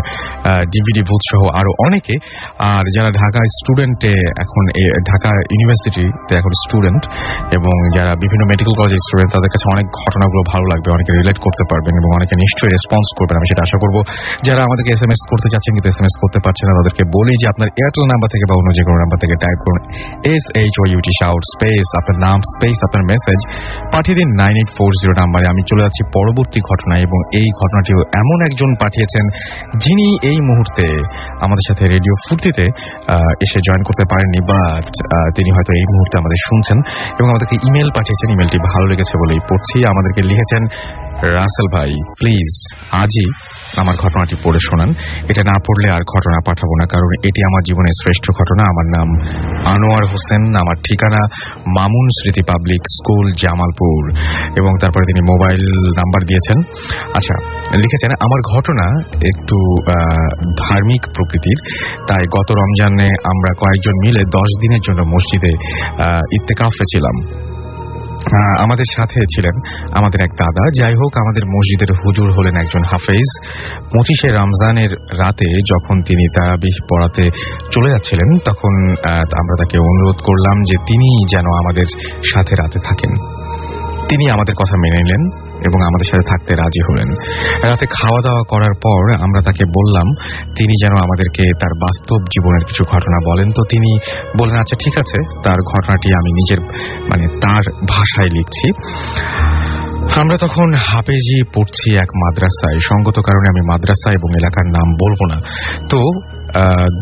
DVD ভূত সহ আরো অনেকে। আর যারা ঢাকা স্টুডেন্টে এখন ঢাকা ইউনিভার্সিটিতে এখন স্টুডেন্ট, এবং যারা বিভিন্ন মেডিকেল কলেজের স্টুডেন্ট, তাদের কাছে অনেক ঘটনাগুলো ভালো লাগবে, অনেকে রিলেট করতে পারবেন এবং অনেকে নিশ্চয়ই রেসপন্স করবেন, আমি সেটা আশা করব। যারা আমাদেরকে SMS করতে চাচ্ছেন কিন্তু SMS করতে পারছেন না, তাদেরকে বলি যে আপনার এয়ারটেল নাম্বার থেকে বা অন্য যে কোনো নাম্বার থেকে টাইপ করুন SHOUT শাউট স্পেস আপনার নাম স্পেস আপনার মেসেজ, পাঠিয়ে দিন 9840 নাম্বারে। আমি চলে যাচ্ছি পরবর্তী ঘটনায়, এবং এই ঘটনাটিও এমন একজন পাঠিয়েছেন যিনি এই মুহূর্তে আমাদের সাথে রেডিও ফুর্তিতে এসে জয়েন করতে পারেননি, বাট তিনি হয়তো এই মুহূর্তে আমাদের শুনছেন, এবং আমাদেরকে ইমেল পাঠিয়েছেন। ইমেলটি ভালো লেগেছে বলেই পড়ছি। আমাদেরকে লিখেছেন, রাসেল ভাই প্লিজ আজই আমার ঘটনাটি পড়ে শোনান। এটা না পড়লে আর ঘটনা পাঠাবো না, কারণ এটি আমার জীবনের শ্রেষ্ঠ ঘটনা। আমার নাম আনোয়ার হোসেন, আমার ঠিকানা মামুন স্মৃতি পাবলিক স্কুল, জামালপুর, এবং তারপরে তিনি মোবাইল নাম্বার দিয়েছেন। আচ্ছা, লিখেছেন, আমার ঘটনা একটু ধার্মিক প্রকৃতির। তাই গত রমজানে আমরা কয়েকজন মিলে 10 দিনের জন্য মসজিদে ইত্তেকাফে ছিলাম। আমাদের সাথে ছিলেন আমাদের এক দাদা। যাই হোক, আমাদের মসজিদের হুজুর হলেন একজন হাফেজ। 25শে রমজানের রাতে যখন তিনি তারাবিহ পড়াতে চলে যাচ্ছিলেন, তখন আমরা তাকে অনুরোধ করলাম যে তিনি যেন আমাদের সাথে রাতে থাকেন। তিনি আমাদের কথা মেনে নিলেন এবং আমাদের সাথে থাকতে রাজি হলেন। রাতে খাওয়া দাওয়া করার পর আমরা তাকে বললাম তিনি যেন আমাদেরকে তার বাস্তব জীবনের কিছু ঘটনা বলেন। তো তিনি বললেন, আচ্ছা ঠিক আছে, তার ঘটনাটি আমি নিজের তার ভাষায় লিখছি। আমরা তখন হাফেজি পড়ছি এক মাদ্রাসায়। সঙ্গত কারণে আমি মাদ্রাসা এবং এলাকার নাম বলবো না। তো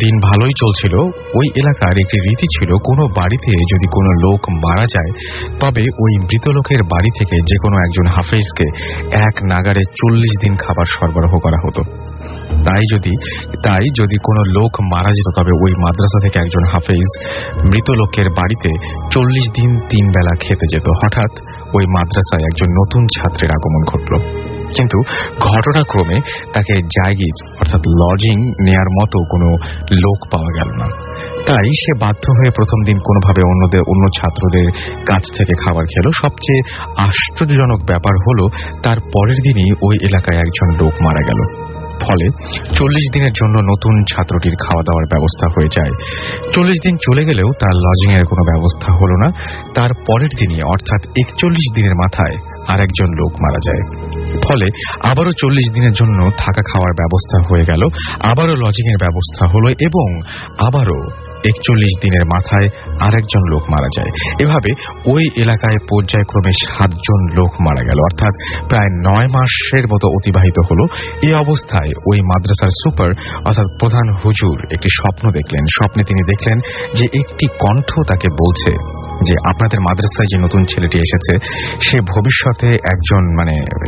দিন ভালোই চলছিল। ওই এলাকার একটি রীতি ছিল, কোনো বাড়িতে যদি কোনো লোক মারা যায়, তবে ওই মৃত লোকের বাড়ি থেকে যে কোনো একজন হাফেজকে এক নাগারে 40 দিন খাবার সরবরাহ করা হতো। তাই যদি কোনো লোক মারা যেত, তবে ওই মাদ্রাসা থেকে একজন হাফেজ মৃত লোকের বাড়িতে 40 দিন 3 বেলা খেতে যেত। হঠাৎ ওই মাদ্রাসায় একজন নতুন ছাত্রের আগমন ঘটল, কিন্তু ঘটনাক্রমে তাকে জায়গির অর্থাৎ লজিং নেয়ার মতো কোনো লোক পাওয়া গেল না। তাই সে বাধ্য হয়ে প্রথম দিন কোনোভাবে অন্য ছাত্রদের কাছ থেকে খাবার খেল। সবচেয়ে আশ্চর্যজনক ব্যাপার হলো, তার পরের দিনই ওই এলাকায় একজন লোক মারা গেল। ফলে 40 দিনের জন্য নতুন ছাত্রটির খাওয়া দাওয়ার ব্যবস্থা হয়ে যায়। 40 দিন চলে গেলেও তার লজিং এর কোনো ব্যবস্থা হলো না। তার পরের দিনই অর্থাৎ 41 দিনের মাথায় আরেকজন লোক মারা যায়। ফলে আবারও 40 দিনের জন্য থাকা খাওয়ার ব্যবস্থা হয়ে গেল, আবারও লজিং এর ব্যবস্থা হলো, এবং আবারও 41 দিনের মাথায় আরেকজন লোক মারা যায়। এভাবে ওই এলাকায় পর্যায়ক্রমে 7 জন লোক মারা গেল, অর্থাৎ প্রায় 9 মাসের মতো অতিবাহিত হলো। এই অবস্থায় ওই মাদ্রাসার সুপার অর্থাৎ প্রধান হুজুর একটি স্বপ্ন দেখলেন। স্বপ্নে তিনি দেখলেন যে একটি কণ্ঠ তাকে বলছে যে আপনাদের মাদ্রাসায় যে নতুন ছেলেটি এসেছে সে ভবিষ্যতে একজন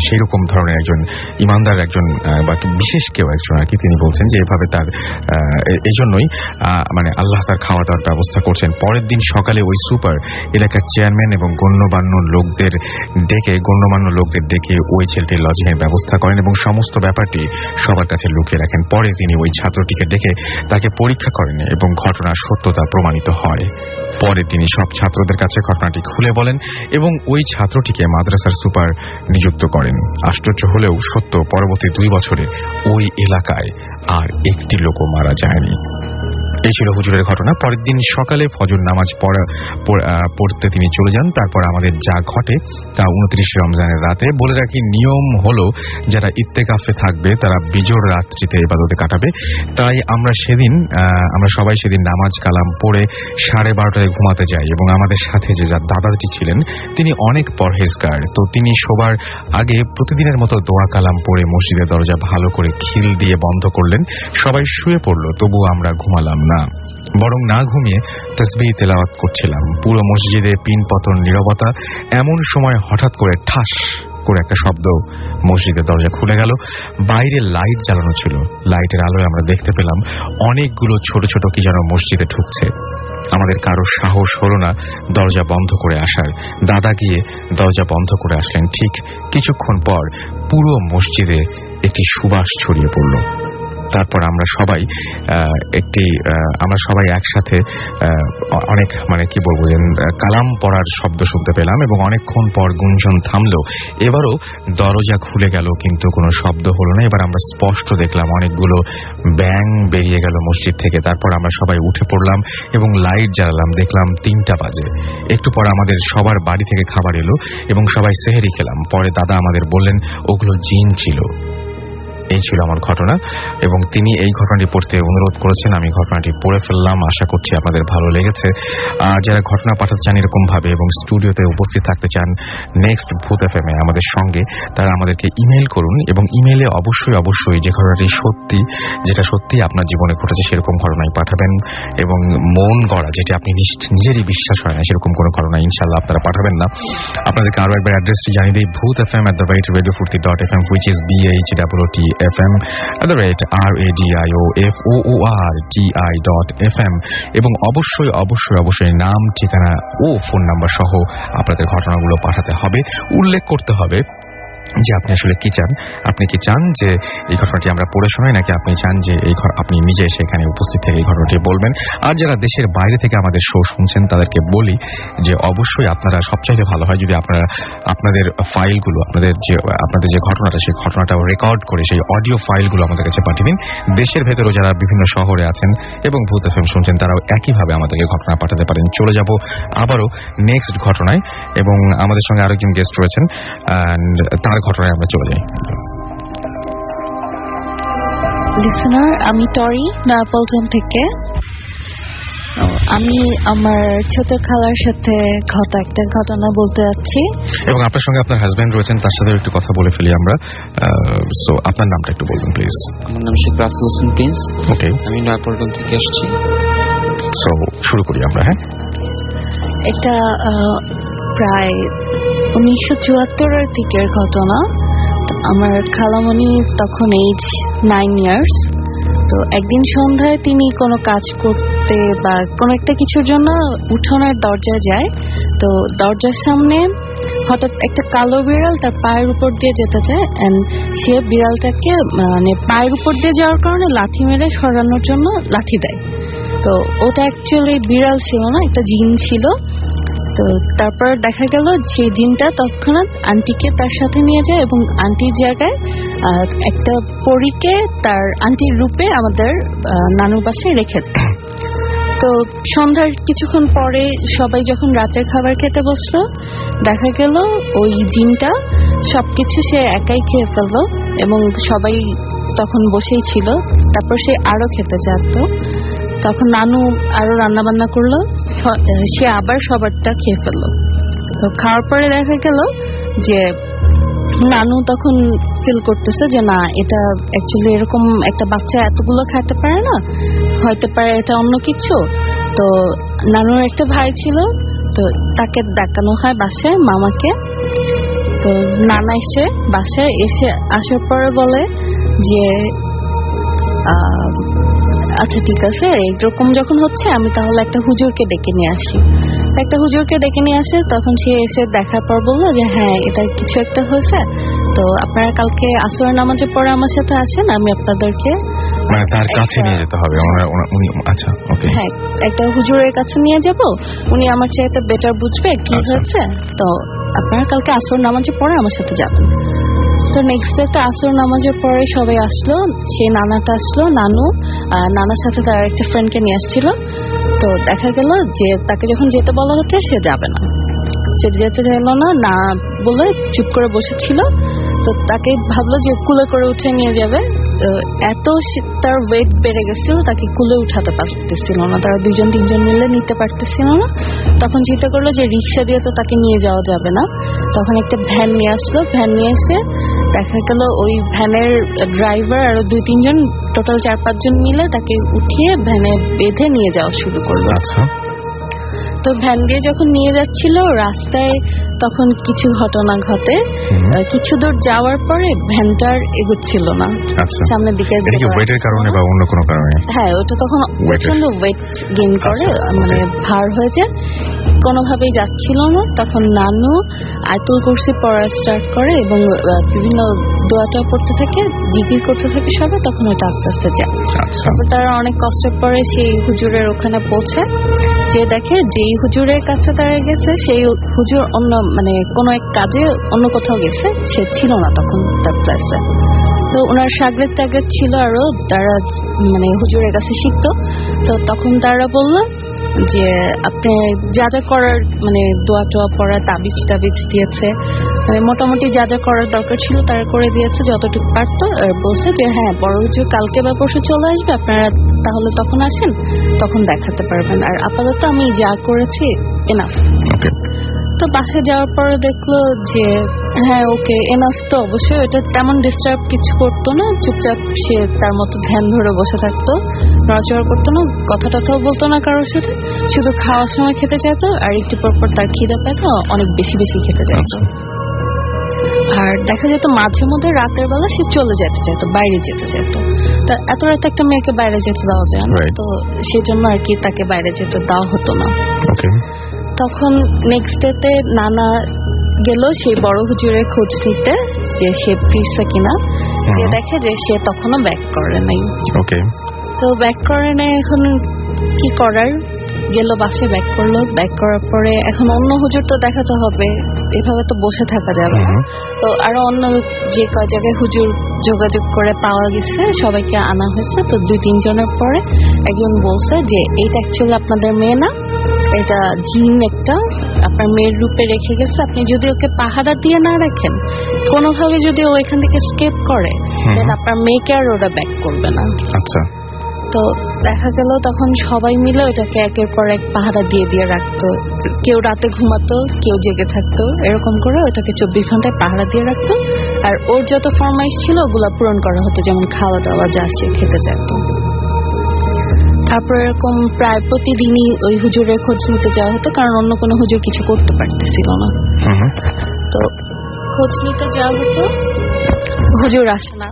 সেই রকম ধরনের একজন ইমানদার, একজন বা বিশেষ কেউ একজন আর কি। তিনি বলছেন যে এভাবে তার এই জন্যই আল্লাহ তার খাওয়া দাওয়ার ব্যবস্থা করছেন। পরের দিন সকালে ওই সুপার এলাকার চেয়ারম্যান এবং গণ্যমান্য লোকদের ডেকে ওই ছেলেটির লজিং এর ব্যবস্থা করেন এবং সমস্ত ব্যাপারটি সবার কাছে লুকিয়ে রাখেন। পরে তিনি ওই ছাত্রটিকে ডেকে তাকে পরীক্ষা করেন এবং ঘটনার সত্যতা প্রমাণিত হয়। পরে তিনি সব ছাত্রদের কাছে ঘটনাটি খুলে বলেন এবং ওই ছাত্রটিকে মাদ্রাসার সুপার নিযুক্ত করেন। আশ্চর্য হলেও সত্য, পরবর্তী 2 বছরে ওই এলাকায় আর একটি লোকও মারা যায়নি। এই ছিল হুজুরের ঘটনা। পরের দিন সকালে ফজর নামাজ পড়তে তিনি চলে যান। তারপর আমাদের যা ঘটে তা 29 রমজানের রাতে। বলে রাখি, নিয়ম হলো যারা ইত্তেকাফে থাকবে তারা বিজোড় রাত্রিতে ইবাদতে কাটাবে। তাই আমরা সবাই সেদিন নামাজ কালাম পড়ে 12:30টায় ঘুমাতে যাই। এবং আমাদের সাথে যে যার দাদাটি ছিলেন তিনি অনেক পরহেজগার। তো তিনি শোবার আগে প্রতিদিনের মতো দোয়া কালাম পড়ে মসজিদের দরজা ভালো করে খিল দিয়ে বন্ধ করলেন। সবাই শুয়ে পড়ল, তবুও আমরা ঘুমালাম না, বরং না ঘুমিয়ে তাসবিহ তেলাওয়াত করছিলাম। পুরো মসজিদে পিনপতন নীরবতা। এমন সময় হঠাৎ করে ঠাস করে একটা শব্দ, মসজিদের দরজা খুলে গেল। বাইরে লাইট জ্বালানো ছিল। লাইটের আলোয় আমরা দেখতে পেলাম অনেকগুলো ছোট ছোট কি যেন মসজিদে ঢুকছে। আমাদের কারো সাহস হলো না দরজা বন্ধ করে আসার। দাদা গিয়ে দরজা বন্ধ করে আসলেন। ঠিক কিছুক্ষণ পর পুরো মসজিদে একটি সুবাস ছড়িয়ে পড়ল। তারপর আমরা সবাই একসাথে অনেক কি বলবো, কালাম পড়ার শব্দ শুনতে পেলাম এবং অনেকক্ষণ পর গুঞ্জন থামলো। এবারও দরজা খুলে গেল, কিন্তু কোনো শব্দ হলো না। এবার আমরা স্পষ্ট দেখলাম অনেকগুলো ব্যাঙ বেরিয়ে গেল মসজিদ থেকে। তারপর আমরা সবাই উঠে পড়লাম এবং লাইট জ্বালালাম। দেখলাম 3টা বাজে। একটু পর আমাদের সবার বাড়ি থেকে খাবার এলো এবং সবাই সেহরি খেলাম। পরে দাদা আমাদের বললেন ওগুলো জিন ছিল। এই ছিল আমার ঘটনা এবং তিনি এই ঘটনাটি পড়তে অনুরোধ করেছেন। আমি ঘটনাটি পড়ে ফেললাম। আশা করছি আপনাদের ভালো লেগেছে। আর যারা ঘটনা পাঠাতে চান এরকম ভাবে এবং স্টুডিওতে উপস্থিত থাকতে চান নেক্সট ভূত এফএমে আমাদের সঙ্গে, তারা আমাদেরকে ইমেইল করুন এবং ইমেইলে অবশ্যই যে ঘটনাটি যেটা সত্যি আপনার জীবনে ঘটেছে সেরকম ঘটনাই পাঠাবেন। এবং মন গড়া, যেটা আপনি নিজেরই বিশ্বাস হয় না সেরকম কোনো ঘটনা ইনশাআল্লাহ আপনারা পাঠাবেন না। আপনাদেরকে আরো একবার অ্যাড্রেসটি জানিয়ে দিই, bhutfm@radiofurti.fm, which is BHOOTFM@radioforti.fm। এবং অবশ্যই নাম, ঠিকানা ও ফোন নাম্বার সহ আপনাদের ঘটনাগুলো পাঠাতে হবে। উল্লেখ করতে হবে যে আপনি আসলে কি চান। আপনি কি চান যে এই ঘটনাটি আমরা পড়ে শোনাই, নাকি আপনি চান যে আপনি নিজে সেখানে উপস্থিত থেকে এই ঘটনাটি বলবেন। আর যারা দেশের বাইরে থেকে আমাদের শো শুনছেন তাদেরকে বলি যে অবশ্যই আপনারা সবচাইতে ভালো হয় যদি আপনারা আপনাদের ফাইলগুলো, আপনাদের যে ঘটনাটা সেই ঘটনাটাও রেকর্ড করে সেই অডিও ফাইলগুলো আমাদের কাছে পাঠিয়ে দিন। দেশের ভেতরেও যারা বিভিন্ন শহরে আছেন এবং ভূত এফএম শুনছেন তারাও একইভাবে আমাদেরকে ঘটনা পাঠাতে পারেন। চলে যাব আবারও নেক্সট ঘটনায় এবং আমাদের সঙ্গে আরো একজন গেস্ট রয়েছেন, তার ঘটনায় আমরা চলে যাই।
লিসনার, আমি টরি নয়াপল্টন থেকে। আমি আমার ছোট খালার সাথে একটা ঘটনা বলতে যাচ্ছি
এবং আপনার সঙ্গে আপনার হাজবেন্ড রয়েছেন, তার সাথে একটু কথা বলে ফেলি আমরা। সো আপনার নামটা একটু বলবেন প্লিজ।
আমার নাম শেখ রাসেল হোসেন প্রিন্স।
ওকে,
আমি নয়াপল্টন থেকে আসছি।
সো শুরু করি আমরা। হ্যাঁ,
এটা প্রায় 1974-এর দিকের ঘটনা। আমার খালামণি তখন এজ 9 ইয়ার্স। তো একদিন সন্ধ্যায় তিনি কোনো কাজ করতে বা কোনো একটা কিছুর জন্য উঠোনের দরজায় যায়। তো দরজার সামনে হঠাৎ একটা কালো বিড়াল তার পায়ের উপর দিয়ে যেতে চায়। সে বিড়ালটাকে পায়ের উপর দিয়ে যাওয়ার কারণে লাঠি মেরে সরানোর জন্য লাঠি দেয়। তো ওটা অ্যাকচুয়ালি বিড়াল ছিল না, একটা জিন ছিল। তো তারপর দেখা গেল যে জিনটা তৎক্ষণাৎ আন্টিকে তার সাথে নিয়ে যায় এবং আন্টির জায়গায় একটা পরীকে তার আন্টির রূপে আমাদের নানুর বাসায় রেখে যায়। তো সন্ধ্যার কিছুক্ষণ পরে সবাই যখন রাতের খাবার খেতে বসলো, দেখা গেল ওই জিনটা সবকিছু সে একাই খেয়ে ফেললো এবং সবাই তখন বসেই ছিল। তারপর সে আরো খেতে চাইত। তখন নানু আরো রান্না বান্না করলো, সে আবার সবারটা খেয়ে ফেললো। তো খাওয়ার পরে দেখা গেল যে নানু তখন ফিল করতেছে যে না, এটা অ্যাকচুয়ালি এরকম একটা বাচ্চা এতগুলো খেতে পারে না, হয়তো পারে এটা অন্য কিছু। তো নানুর একটা ভাই ছিল, তো তাকে দেখানো হয় বাসায়, মামাকে। তো নানা এসে বাসায় আসার পরে বলে যে আচ্ছা ঠিক আছে, এইরকম যখন হচ্ছে আমি তাহলে একটা হুজুরকে ডেকে নিয়ে আসি। একটা হুজুরকে ডেকে নিয়ে আসে। তখন সে এসে দেখার পর বললো যে হ্যাঁ, এটা কিছু একটা হয়েছে, তো আপনারা কালকে আসরের নামাজের পরে আমার সাথে আসেন, আমি আপনাদেরকে
তার কাছে নিয়ে যেতে হবে। আচ্ছা, ওকে,
হ্যাঁ, একটা হুজুরের কাছে নিয়ে যাব, উনি আমার চাইতে বেটার বুঝবে কি হয়েছে। তো আপনারা কালকে আসর নামাজের পরে আমার সাথে যাবেন। তো নেক্সট ডে আসর নামাজের পরে সবাই আসলো, সেই নানাটা আসলো, নানার সাথে তার একটা ফ্রেন্ডকে নিয়ে আসছিল। তো দেখা গেল যে তাকে যখন যেতে বলা হচ্ছে সে যাবে না, সে যেতে চাইলো না বলে চুপ করে বসেছিল। তো তাকে ভাবলো যে কুলে করে উঠে নিয়ে যাবে, এত তার ওয়েট বেড়ে গেছিল তাকে কুলে উঠাতে পারতেছিল না, তারা 2-3 মিলে নিতে পারতেছিল না। তখন চিন্তা করলো যে রিক্সা দিয়ে তো তাকে নিয়ে যাওয়া যাবে না, তখন একটা ভ্যান নিয়ে আসলো। ভ্যান নিয়ে এসে দেখা গেল ওই ভ্যানের ড্রাইভার আরো 2-3 টোটাল 4-5 জন মিলে তাকে উঠিয়ে ভ্যানে বেঁধে নিয়ে যাওয়া শুরু করলো।
আচ্ছা,
তো ভ্যান দিয়ে যখন নিয়ে যাচ্ছিল রাস্তায় তখন কিছু ঘটনা ঘটে। কিছু দূর যাওয়ার পরে ভ্যানটার এগোচ্ছিল না,
আচ্ছা।
সামনের দিকে।
এটা কি ওয়েটের কারণে বা অন্য কোনো কারণে?
হ্যাঁ, ওটা তখন প্রচন্ড ওয়েট গেইন করে, মানে ভার হয়ে যায়, কোনোভাবেই যাচ্ছিল না। তখন নানু আয়াতুল কুরসি পড়া স্টার্ট করে এবং বিভিন্ন দোয়াটা পড়তে থাকে, জিকির করতে থাকে সবাই, তখন ওটা আস্তে আস্তে যায়। তারপর তারা অনেক কষ্টের পরে সেই হুজুরের ওখানে পৌঁছায়, যে দেখে যেই হুজুরের কাছে তারা গেছে সেই হুজুর অন্য মানে কোনো এক কাজে অন্য কোথাও গেছে, সে ছিল না তখন তার প্লেসে। তো ওনার সাগরেদ টাগরেদ ছিল আরো, তারা মানে হুজুরের কাছে শিখতো। তো তখন তারা বলল যে আপনি যা যা করার মানে দোয়া টোয়া পড়া, তাবিজ টাবিজ দিয়েছে, মানে মোটামুটি যা যা করার দরকার ছিল তারা করে দিয়েছে যতটুকু পারতো। আর বলছে যে হ্যাঁ, বড় হুজুর কালকে বা পরশু চলে আসবে, আপনারা তাহলে তখন আসেন, তখন দেখাতে পারবেন। আর আপাতত আমি যা করেছি এনাফ। তো বাসে যাওয়ার পরে দেখলো যে হ্যাঁ ওকে এনাফ, তো অবশ্যই এটা তেমন ডিস্টার্ব কিছু করতো না, চুপচাপ সে তার মতো ধ্যান ধরে বসে থাকতো, নড়াচড়া করতো না, কথা টথাও বলতো না কারোর সাথে, শুধু খাওয়ার সময় খেতে চাইতো, আর একটু পর তার খিদে পেতো, অনেক বেশি বেশি খেতে চাইতো। আর দেখা যেত মাঝে মধ্যে রাতের বেলা সে চলে যেতে চাইতো, বাইরে যেতে চাইতো। তা এত রাতে একটা মেয়েকে বাইরে যেতে দেওয়া যায় না, তো সেই জন্য আর কি তাকে বাইরে যেতে দেওয়া হতো না। তখন নেক্সট ডেতে নানা গেল সেই বড় হুজুরের খোঁজ নিতে যে সে ফিরছে কিনা, যে দেখে যে সে তখনও ব্যাক করে নাই। তো ব্যাক করে নাই, এখন কি করার, গেল বাসে ব্যাক করলো। ব্যাক করার পরে এখন অন্য হুজুর তো দেখাতে হবে, এভাবে তো বসে থাকা যাবে না। তো আরো অন্য যে কয় জায়গায় হুজুর যোগাযোগ করে পাওয়া গেছে সবাইকে আনা হয়েছে। তো 2-3 জনের পরে একজন বলছে যে এইটা অ্যাকচুয়ালি আপনাদের মেয়ে না, এটা জিন একটা আপনার মেয়ের রূপে রেখে গেছে, আপনি যদি ওকে পাহারা দিয়ে না রাখেন, কোনোভাবে যদি ও এখান থেকে স্কেপ করে, দেন আপনার মেয়েকে আর ওরা ব্যাক করবে না।
আচ্ছা।
তো দেখা গেল তখন সবাই মিলে ওটাকে একের পর এক পাহারা দিয়ে দিয়ে রাখতো, কেউ রাতে ঘুমাতো, কেউ জেগে থাকতো, এরকম করে ওটাকে 24 ঘন্টায় পাহারা দিয়ে রাখতো। আর ওর যত ফরমাইশ ছিল ওগুলা পূরণ করা হতো, যেমন খাওয়া দাওয়া যা সে খেতে চাইতো। তারপর এরকম প্রায় প্রতিদিনই ওই হুজুরের খোঁজ নিতে যাওয়া হতো, কারণ অন্য কোনো হুজুর কিছু করতে পারতেছিল না। তো খোঁজ নিতে যাওয়া হতো, হুজুর আসে না।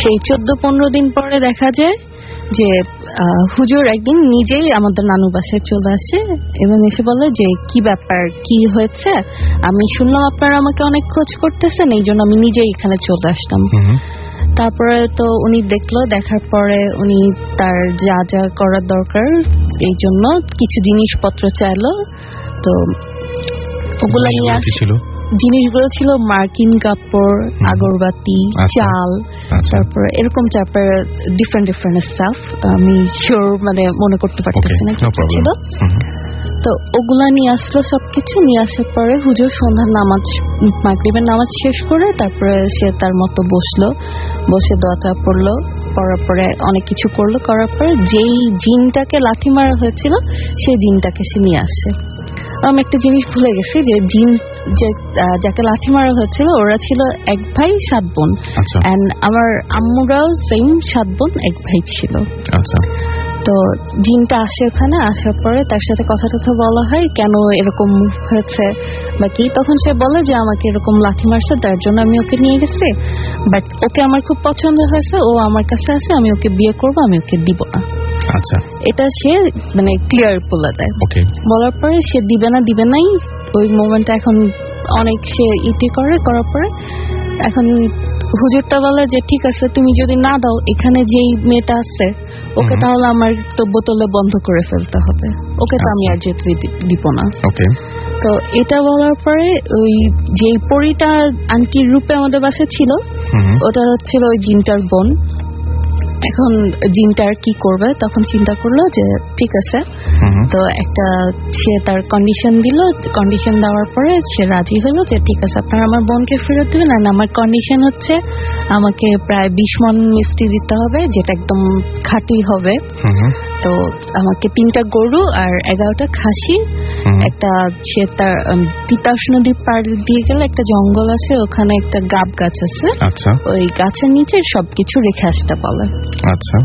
সেই 14-15 দিন পরে দেখা যায় যে হুজুর একদিন নিজেই আমাদের নানু বাসায় চলে আসে এবং এসে বলে যে কি ব্যাপার, কি হয়েছে, আমি শুনলাম আপনারা আমাকে অনেক খোঁজ করতেছেন, এই জন্য আমি নিজেই এখানে চলে আসলাম। তারপরে তো উনি দেখলো, দেখার পরে উনি তার যা যা করার দরকার এই জন্য কিছু জিনিসপত্র চাইলো। তো ওগুলা নিয়ে আসছিল, জিনিসগুলো ছিল মার্কিন কাপড়, আগরবাতি, চাল, তারপর এরকম চারপার ডিফারেন্ট ডিফারেন্ট স্টাফ, আমি শিওর মানে মনে করতে পারতেছি না কি ছিল। তো ওগুলা নিয়ে আসলো, সবকিছু নিয়ে আসার পরে হুজুর সন্ধ্যার নামাজ, মাগরিবের নামাজ শেষ করে তারপরে সে তার মতো বসলো, বসে দোয়াটা পড়লো, পড়ার পরে অনেক কিছু করলো, করার পরে যেই জিনটাকে লাথি মারা হয়েছিল সেই জিনটাকে সে নিয়ে আসে। আমি একটা জিনিস ভুলে গেছি যে জিন যাকে লাঠি মারা হয়েছিল ওরা ছিল 1 ভাই 7 বোন, এন্ড আমার আম্মুরাও সেম 7 বোন 1 ভাই ছিল। তো জিনটা আসে ওখানে, আসার পরে তার সাথে কথা টথা বলা হয় কেন এরকম হয়েছে বা কি। তখন সে বলে যে আমাকে এরকম লাঠি মারছে, তার জন্য আমি ওকে নিয়ে গেছি, বাট ওকে আমার খুব পছন্দ হয়েছে, ও আমার কাছে আছে, আমি ওকে বিয়ে করবো, আমি ওকে দিব না। এটা সে মানে ক্লিয়ার বলে দেয়। বলার পরে সে দিবে নাই, ওই মোমেন্টটা এখন অনেক সে ইটি করার পরে এখন হুজুরটা বলে যে ঠিক আছে, তুমি যদি না দাও, এখানে যেই মেয়েটা আছে ওকে তাহলে আমার তো বোতলে বন্ধ করে ফেলতে হবে, ওকে তো আমি আর যেতে দিব না। তো এটা বলার পরে ওই যে পরীটা আন্টির রূপে আমাদের বাসায় ছিল, ওটা হচ্ছিল ওই জিনটার বোন। এখন জিনটার কি করবে, তখন চিন্তা করলো যে ঠিক আছে, তো একটা সে তার কন্ডিশন দিল। কন্ডিশন দেওয়ার পরে সে রাজি হলো যে ঠিক আছে, আপনারা আমার বোনকে ফেরত দেবেন, আর আমার কন্ডিশন হচ্ছে আমাকে প্রায় 20 মণ মিষ্টি দিতে হবে, যেটা একদম খাঁটি হবে। তো আমাকে 3টা গরু আর 11টা খাসি, একটা সে তার তিতাস নদী পার দিয়ে গেলে একটা জঙ্গল আছে, ওখানে একটা গাব গাছ আছে,
আচ্ছা,
ওই গাছের নিচে সবকিছু রেখে আসতে বলে।
আচ্ছা।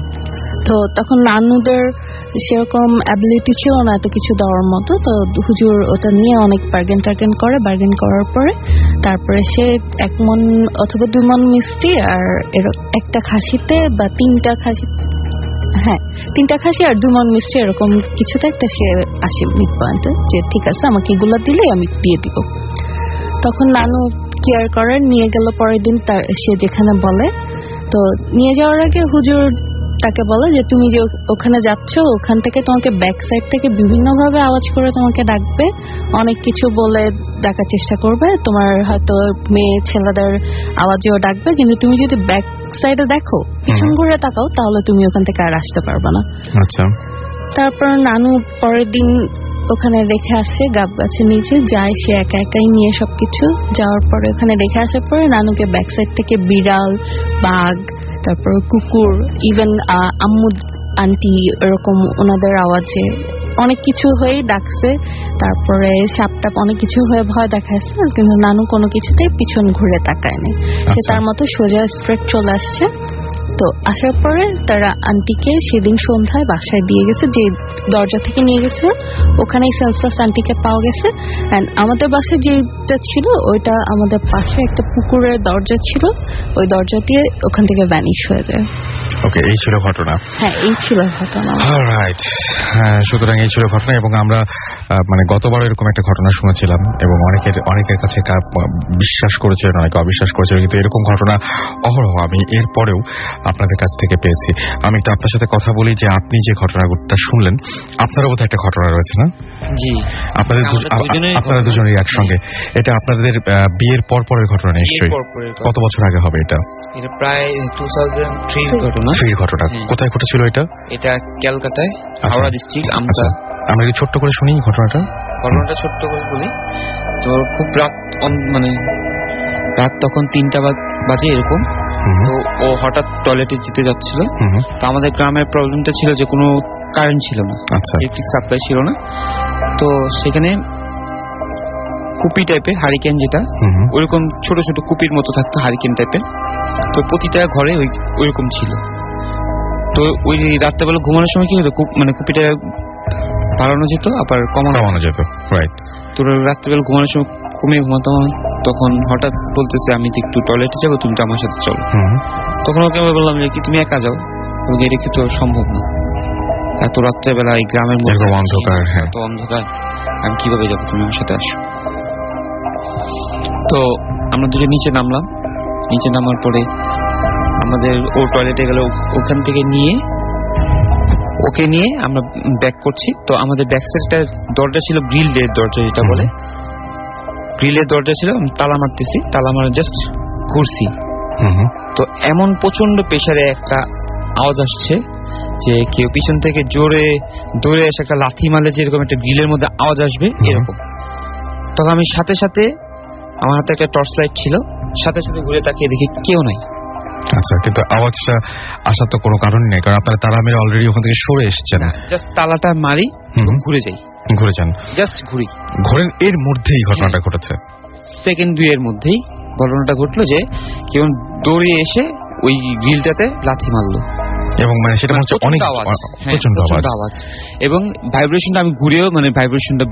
তো তখন নানুদের সেরকম অ্যাবিলিটি ছিল না এত কিছু দেওয়ার মতো, তো হুজুর ওটা নিয়ে অনেক বার্গেন করে। বার্গেন করার পরে তারপরে সে 1 মণ অথবা 2 মণ মিষ্টি আর একটা খাসিতে বা 3টা খাসি, হ্যাঁ 3টা খাসি আর 2 মণ মিষ্টি এরকম কিছুতে একটা সে আসে মিড পয়েন্টে যে ঠিক আছে আমাকে এগুলো দিলেই আমি দিয়ে দিব। তখন নানু কেয়ার করার নিয়ে গেল পরের দিন সে যেখানে বলে। তো নিয়ে যাওয়ার আগে হুজুর তাকে বলে যে তুমি যে ওখানে যাচ্ছ, ওখান থেকে তোমাকে ব্যাক সাইড থেকে বিভিন্ন ভাবে আওয়াজ করে তোমাকে ডাকবে, অনেক কিছু বলে ডাকার চেষ্টা করবে, তোমার হয়তো মেয়ে ছেলেদের আওয়াজেও ডাকবে, কিন্তু তুমি যদি ব্যাক সাইডে দেখো, পিছন ঘুরে তাকাও, তাহলে তুমি ওখান থেকে আর আসতে পারবে না।
আচ্ছা।
তারপর নানু পরের দিন ওখানে রেখে আসে গাব গাছের নিচে, যায় সে একা একাই নিয়ে সবকিছু। যাওয়ার পরে ওখানে রেখে আসার পরে নানুকে ব্যাক সাইড থেকে বিড়াল, বাঘ, তারপর কুকুর, ইভেন আম্মু আন্টি এরকম ওনাদের আওয়াজে অনেক কিছু হয়ে ডাকছে। তারপরে সাপটাপ অনেক কিছু হয়ে ভয় দেখাচ্ছে, কিন্তু নানু কোনো কিছুতেই পিছন ঘুরে তাকায়নি, সে তার মতো সোজা স্ট্রেট চলে আসছে। তো আসার পরে তারা আন্টিকে সেদিন সন্ধ্যায় বাসায় দিয়ে গেছে, যে দরজা থেকে নিয়ে গেছে ওখানেই সেন্সলেস আন্টিকে পাওয়া গেছে। এন্ড আমাদের বাসায় যেটা ছিল ওইটা আমাদের পাশে একটা পুকুরের দরজা ছিল, ওই দরজা দিয়ে ওখান থেকে ভ্যানিশ হয়ে যায়।
ওকে, এই ছিল ঘটনা।
হ্যাঁ, এই ছিল ঘটনা।
অলরাইট, সুতরাং এই ছিল ঘটনা। এবং আমরা মানে গতবার এরকম একটা ঘটনা শুনেছিলাম এবং অনেকের কাছে বিশ্বাস করেছিলেন, অনেকে অবিশ্বাস করেছিলেন, কিন্তু এরকম ঘটনা অহরহ আমি এরপরেও আপনাদের কাছ থেকে পেয়েছি। আমি একটু আপনার সাথে কথা বলি যে আপনি যে ঘটনাটা শুনলেন, আপনারও বোধহয় একটা ঘটনা রয়েছে না?
জি,
আপনারা দুজনেই একসঙ্গে। এটা আপনাদের বিয়ের পরের ঘটনা নিশ্চয়ই। কত বছর আগে হবে এটা?
এটা প্রায় 2003 ঘটনা।
কোথায় ঘটেছিল এটা?
এটা ক্যালকাটায়, হাওড়া ডিস্ট্রিক্ট আমতা।
আমরা কি ছোট্ট করে শুনি ঘটনাটা
ছোট্ট করে বলি। তো খুব রাত, মানে রাত তখন 3টা বাজে এরকম। তো ও হঠাৎ টয়লেটে যেতে যাচ্ছিল। তো আমাদের গ্রামের প্রবলেমটা ছিল যে কোনো কারেন্ট ছিল না, ইলেকট্রিক সাপ্লাই ছিল না। তো সেখানে কুপি টাইপের হারিকেন, যেটা ওইরকম ছোট ছোট কুপির মতো থাকতো, হারিকেন টাইপের। তো প্রতিটা ঘরে ওইরকম ছিল। তো ওই রাত্রেবেলা ঘুমানোর সময় কি হতো, মানে কুপিটা বাড়ানো যেত আবার কমানো যেত। রাইট। তো রাত্রেবেলা ঘুমানোর সময় কমিয়ে ঘুমাতাম। তখন হঠাৎ বলতেছে আমি তো একটু টয়লেটে যাবো, তুমি তো আমার সাথে চলো। তখন ওকে আমি বললাম যে কি তুমি একা যাও, এটা কি তো সম্ভব না, এত রাত্রেবেলা এই গ্রামের মধ্যে অন্ধকার, এত অন্ধকার, আমি কিভাবে যাবো, তুমি আমার সাথে আসো। তো আমরা দুজন নিচে নামলাম। নিচে নামার পরে আমাদের ও টয়লেটে গেল, ওখান থেকে ওকে নিয়ে আমরা ব্যাক করছি। তো আমাদের ব্যাক সাইডটার দরজা ছিল গ্রিলের দরজা, যেটা বলে গ্রিলের দরজা ছিল। তালা মারতেছি, তালা মারা জাস্ট ঘুরছি। তো এমন প্রচন্ড প্রেসারে একটা আওয়াজ আসছে যে কেউ পিছন থেকে জোরে দৌড়ে এসে একটা লাথি মারলে যেরকম একটা গ্রিলের মধ্যে আওয়াজ আসবে এরকম। তখন আমি সাথে সাথে, আমার হাতে একটা টর্চ লাইট ছিল, সাথে সাথে ঘুরে তাকিয়ে দেখি কেউ নাই।
আচ্ছা, কিন্তু আওয়াজটা আসার তো কোনো কারণ নেই, কারণ আপনারা তালা মেরে অলরেডি ওখান থেকে সরে এসছেন।
জাস্ট তালাটা মারি, ঘুরে যাই,
ঘুরে যান,
জাস্ট ঘুরেন।
এর মধ্যেই ঘটনাটা ঘটেছে,
সেকেন্ড 2 এর মধ্যেই ঘটনাটা ঘটলো যে কেউ দৌড়িয়ে এসে ওই গ্রিলটাতে লাথি মারলো।
এবং মানে সেটা হচ্ছে অনেক প্রচন্ড আওয়াজ এবং ভাইব্রেশনটা, আমি ঘুরেও মানে ভাইব্রেশনটা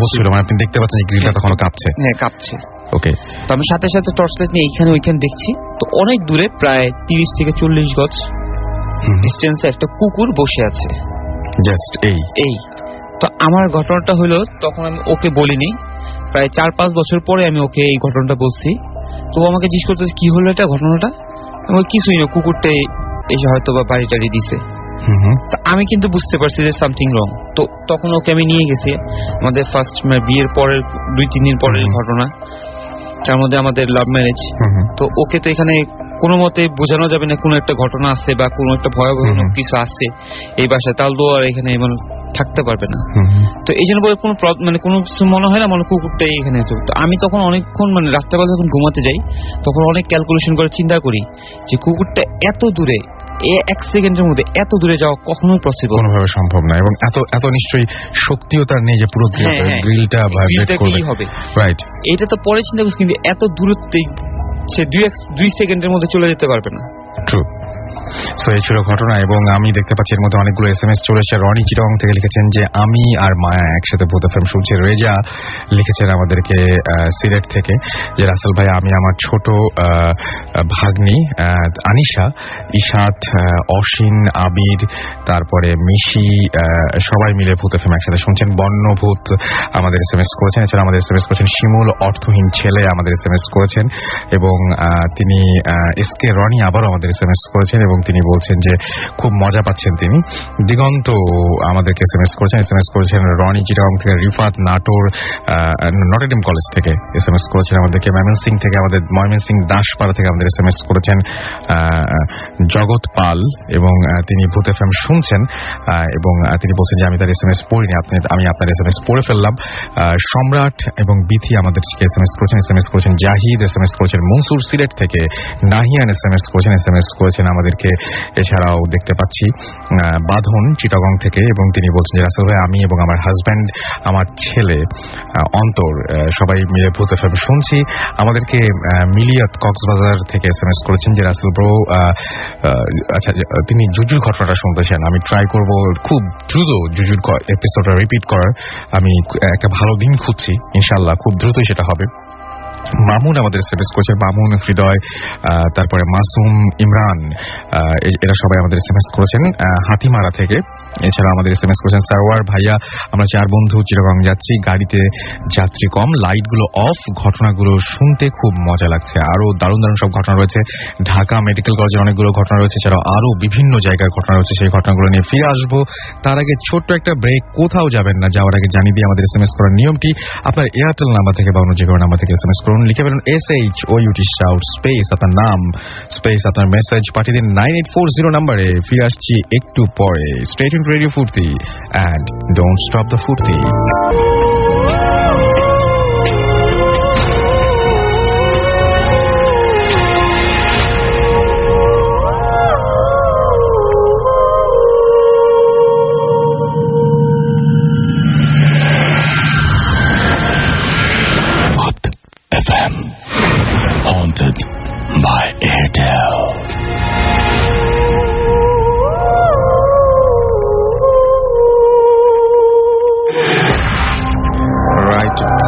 হচ্ছিল, মানে আপনি দেখতে পাচ্ছেন গ্রিলটা তখন কাঁপছে। হ্যাঁ, কাঁপছে। ওকে। তো আমি সাথে সাথে টর্চ লাইট নিয়ে এইখানে ওইখানে দেখছি। তো অনেক দূরে, প্রায় 30 থেকে 40 গজ ডিস্টেন্সে একটা কুকুর বসে আছে, জাস্ট এই।
তো আমার ঘটনাটা হলো, তখন আমি ওকে বলিনি, প্রায় 4-5 বছর পরে আমি ওকে এই ঘটনাটা বলছি। তো আমাকে জিজ্ঞেস করতেছে কি হলো এটা ঘটনাটা। আমি কিছুই না, কুকুরটাই এসে হয়তো বা বাড়ি টাড়ি দিছে। তা আমি কিন্তু বুঝতে পারছি যে সামথিং রং। তো তখন ওকে আমি নিয়ে গেছি আমাদের ফার্স্ট বিয়ের পরের 2-3 দিন পরের ঘটনা, তার মধ্যে আমাদের লাভ ম্যারেজ। তো ওকে তো এখানে কোনো মতে বোঝানো যাবে না কোনো একটা ঘটনা আছে বা কোনো একটা ভয়াবহ কিছু আছে এই বাসায়, তাহলে তো আর এখানে মানে থাকতে পারবে না। তো এই জন্য বলে কোনো মানে কোনো কিছু মনে হয় না মানে কুকুরটাই এখানে আছে। তো আমি তখন অনেকক্ষণ মানে রাত্রেবেলা যখন ঘুমাতে যাই তখন অনেক ক্যালকুলেশন করে চিন্তা করি যে কুকুরটা এত দূরে, 1 সেকেন্ডের মধ্যে এত দূরে যাওয়া কখনোই পসিবল
কোনোভাবে সম্ভব না, এবং এত নিশ্চয়ই শক্তিও তার নেই যে পুরো গ্রিলটা ভাইব্রেট করবে। রাইট,
এটা তো পরে চিন্তা করছি, কিন্তু এত দূরত্বে সে 2 সেকেন্ডের মধ্যে চলে যেতে পারবে না।
ট্রু। সো এই ছিল ঘটনা, এবং আমি দেখতে পাচ্ছি এর মধ্যে অনেকগুলো SMS চলে এসেছে। রনি চিটং থেকে লিখেছেন যে আমি আর মায়া একসাথে ভূত এফএম শুনছি। রেজা লিখেছেন আমাদেরকে সিলেট থেকে যে রাসেল ভাই, আমি আমার ছোট ভাগ্নি আনিশা, ইশাত, অসীন, আবির, তারপরে মিশি, সবাই মিলে ভূত এফএম একসাথে শুনছেন। বন্যভূত আমাদের SMS করেছেন। এছাড়া আমাদের SMS করেছেন শিমুল, অর্থহীন ছেলে আমাদের SMS করেছেন, এবং তিনি এসকে রনি আবারও আমাদের SMS করেছেন এবং তিনি বলছেন যে খুব মজা পাচ্ছেন তিনি। দিগন্ত আমাদেরকে SMS করেছেন রনি চিটাং থেকে, রিফাত নাটোর নটরডেম কলেজ থেকে SMS করেছেন আমাদেরকে, ময়মনসিং থেকে আমাদের ময়মনসিং দাসপাড়া থেকে আমাদের SMS করেছেন জগৎ পাল, এবং তিনি ভূত এফএম শুনছেন এবং তিনি বলছেন যে আমি তার SMS পড়িনি, আমি আপনার SMS পড়ে ফেললাম। সম্রাট এবং বিথি আমাদেরকে SMS করেছেন জাহিদ, SMS করেছেন মনসুর সিলেট থেকে, নাহিয়ান SMS করেছেন আমাদেরকে। এছাড়াও দেখতে পাচ্ছি বাঁধন চিটাগং থেকে, এবং তিনি বলছেন যে রাসেল ভাই, আমি এবং আমার হাজব্যান্ড, আমার ছেলে অন্তর সবাই মিলে ভূত এফএম শুনছি। আমাদেরকে মিলিয়াত কক্সবাজার থেকে SMS করেছেন যে রাসেল ব্রো, আচ্ছা তিনি জুজুর ঘটনাটা শুনতেছেন, আমি ট্রাই করব খুব দ্রুত জুজুর এপিসোডটা রিপিট করার। আমি একটা ভালো দিন খুঁজছি, ইনশাল্লাহ খুব দ্রুতই সেটা হবে। মামুন আমাদের SMS করেছেন, মামুন, হৃদয়, তারপরে মাসুম, ইমরান, এরা সবাই আমাদের SMS করেছেন হাতিমারা থেকে। এছাড়া আমাদের SMS করেছেন সারওয়ার ভাইয়া, আমরা 4 বন্ধু চিটাগং যাচ্ছি, গাড়িতে যাত্রী কম, লাইটগুলো অফ, ঘটনাগুলো শুনতে খুব মজা লাগছে। আরো দারুণ দারুণ সব ঘটনা রয়েছে, ঢাকা মেডিকেল কলেজের অনেকগুলো ঘটনা রয়েছে, এছাড়াও আরো বিভিন্ন জায়গার ঘটনা রয়েছে, সেই ঘটনাগুলো নিয়ে ফিরে আসবো। তার আগে ছোট্ট একটা ব্রেক, কোথাও যাবেন না, যাওয়ার আগে জানিয়ে দিয়ে আমাদের SMS করার নিয়মটি, আপনার এয়ারটেল নাম্বার থেকে বা অন্য যে কোনো নাম্বার থেকে SMS করুন, লিখে ফেলুন SHOUT শাউট স্পেস আপনার নাম স্পেস আপনার মেসেজ পাঠিয়ে দিন 9840 নাম্বারে। ফিরে আসছি একটু পরে। স্টে টিউনড রেডিও ফুর্তি and don't stop the ফুর্তি।
FM, haunted by Airtel.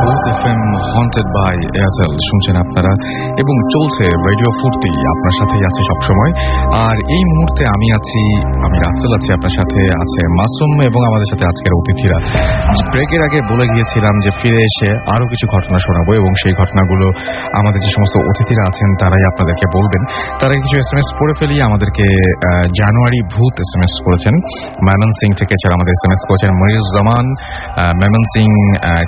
ভূত এফএম haunted by Airtel শুনছেন আপনারা, এবং চলছে রেডিও ফুর্তি, আপনার সাথেই আছে সবসময়। আর এই মুহূর্তে আমি রাসেল আছি, আপনার সাথে আছে মাসুম এবং আমাদের সাথে আজকের অতিথিরা। ব্রেকের আগে বলে গিয়েছিলাম যে ফিরে এসে আরো কিছু ঘটনা শোনাবো, এবং সেই ঘটনাগুলো আমাদের যে সমস্ত অতিথিরা আছেন তারাই আপনাদেরকে বলবেন। তারা কিছু SMS পড়ে ফেলি। আমাদেরকে জানুয়ারি ভূত SMS করেছেন ময়মনসিং থেকে, এছাড়া আমাদের SMS করেছেন মনিরুজ্জামান ময়মনসিং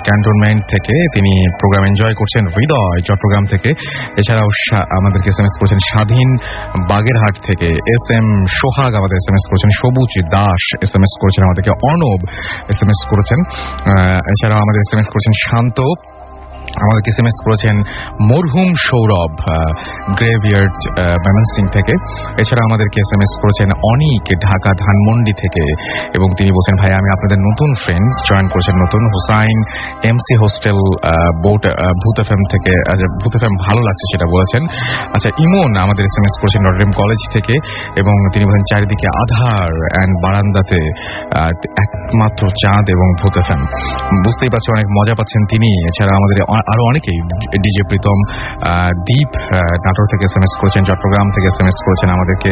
ক্যান্টনমেন্ট থেকে, তিনি প্রোগ্রাম এনজয় করছেন। হৃদয় চট্টগ্রাম থেকে, এছাড়াও আমাদেরকে SMS করেছেন স্বাধীন বাগেরহাট থেকে, SM সোহাগ আমাদের SMS করেছেন, সবুজ দাস SMS করেছেন আমাদেরকে, অর্ণব SMS করেছেন, এছাড়াও আমাদের SMS করেছেন শান্ত, আমাদেরকে SMS করেছেন মরহুম সৌরভ গ্রেভিয়ার্ড ময়মনসিং থেকে, এছাড়া আমাদেরকে SMS করেছেন অনিক ঢাকা ধানমন্ডি থেকে, এবং তিনি বলছেন ভাই আমি আপনাদের নতুন ফ্রেন্ড, জয়েন করেছেন নতুন। হুসাইন MC হোস্টেল বোট ভূত এফএম থেকে, ভূত এফএম ভালো লাগছে সেটা বলেছেন। আচ্ছা, ইমন আমাদের SMS করেছেন নটরডেম কলেজ থেকে, এবং তিনি বলেন চারিদিকে আধার অ্যান্ড বারান্দাতে একমাত্র চাঁদ এবং ভূত এফএম, বুঝতেই পারছেন অনেক মজা পাচ্ছেন তিনি। এছাড়া আমাদের আরো অনেকেই, ডিজে প্রীতম, দীপ নাটোর থেকে SMS করেছেন, চট্টগ্রাম থেকে SMS করেছেন আমাদেরকে।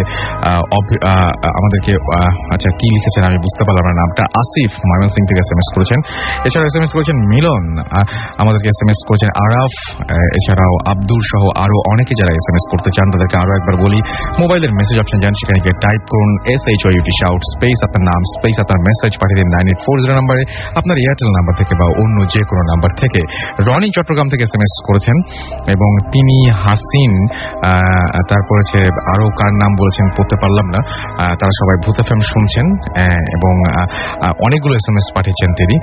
আচ্ছা কি লিখেছেন আমি বুঝতে পারলাম না নামটা। আসিফ ময়মনসিং থেকে SMS করেছেন। এছাড়াও SMS করেছেন মিলন, আমাদেরকে SMS করেছেন আরাফ, এছাড়াও আব্দুল সহ আরো অনেকে যারা SMS করতে চান তাদেরকে আরো একবার বলি, মোবাইলের মেসেজ অপশন যান, সেখানে গিয়ে টাইপ করুন SHOUT শাউট স্পেস আপনার নাম স্পেস আপনার মেসেজ পাঠিয়ে দিন 9840 নাম্বারে, আপনার এয়ারটেল নাম্বার থেকে বা অন্য যে কোনো নাম্বার থেকে। রনি চট্টগ্রাম থেকে SMS করেছেন এবং তিনি হাসিন, তারপরে আরো কার নাম বলেছেন পড়তে পারলাম না, তারা সবাই ভূত FM শুনছেন এবং অনেকগুলো SMS পাঠিয়েছেন তিনি